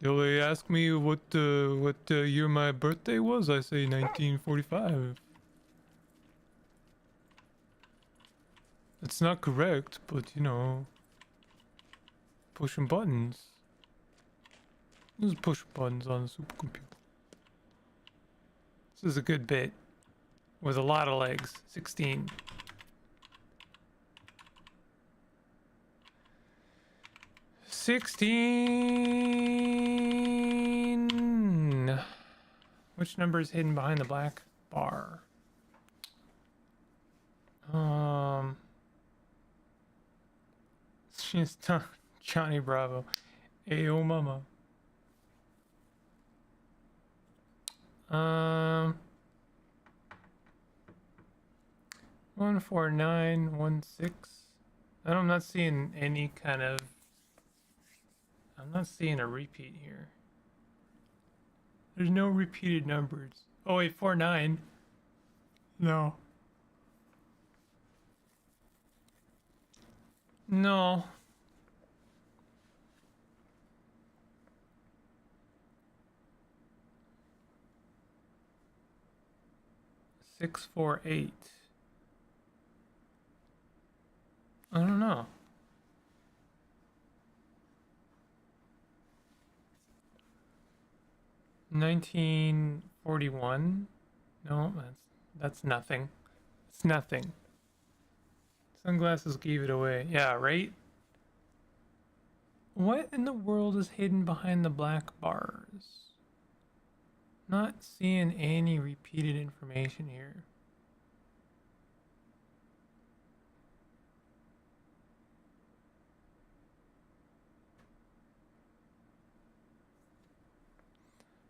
They ask me what year my birthday was. I say 1945. It's not correct, but you know, pushing buttons. Just push buttons on the supercomputer. This is a good bit with a lot of legs. 16. Which number is hidden behind the black bar? She's Johnny Bravo. Ayo mama. 14916. I'm not seeing any kind of. I'm not seeing a repeat here. There's no repeated numbers. Oh wait, 49. No. No. 648. I don't know. $1941. No, that's nothing. It's nothing. Sunglasses gave it away. Yeah, right? What in the world is hidden behind the black bars? Not seeing any repeated information here.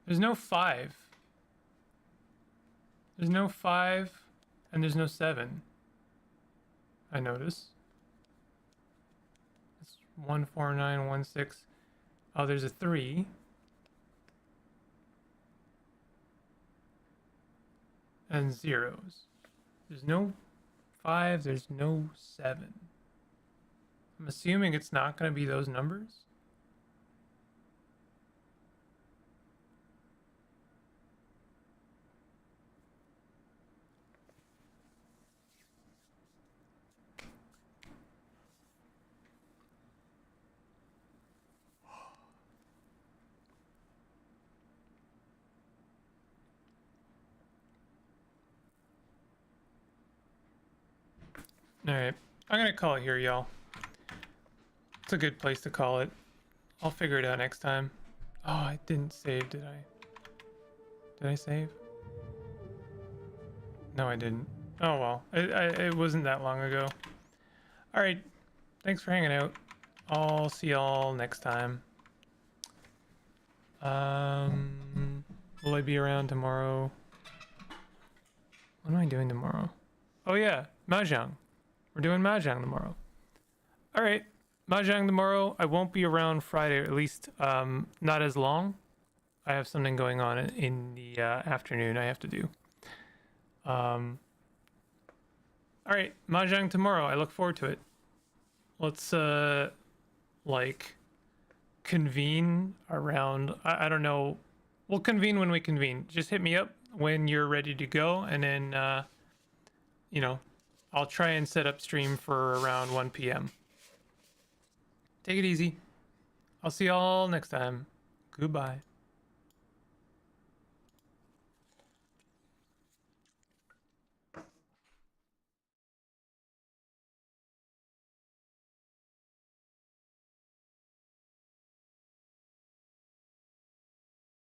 There's no 5. There's no 5 and there's no 7. I notice. It's 14916. Oh, there's a 3. And zeros. There's no 5, there's no 7. I'm assuming it's not going to be those numbers. Alright, I'm gonna call it here, y'all. It's a good place to call it. I'll figure it out next time. Oh, I didn't save, did I? Did I save? No, I didn't. Oh well, it wasn't that long ago. Alright, thanks for hanging out. I'll see y'all next time. Will I be around tomorrow? What am I doing tomorrow? Oh yeah, Mahjong. We're doing Mahjong tomorrow. Alright, Mahjong tomorrow. I won't be around Friday, or at least not as long. I have something going on in the afternoon I have to do. Alright, Mahjong tomorrow. I look forward to it. Let's like convene around, I don't know. We'll convene when we convene. Just hit me up when you're ready to go, and then you know, I'll try and set up stream for around 1 p.m. Take it easy. I'll see y'all next time. Goodbye.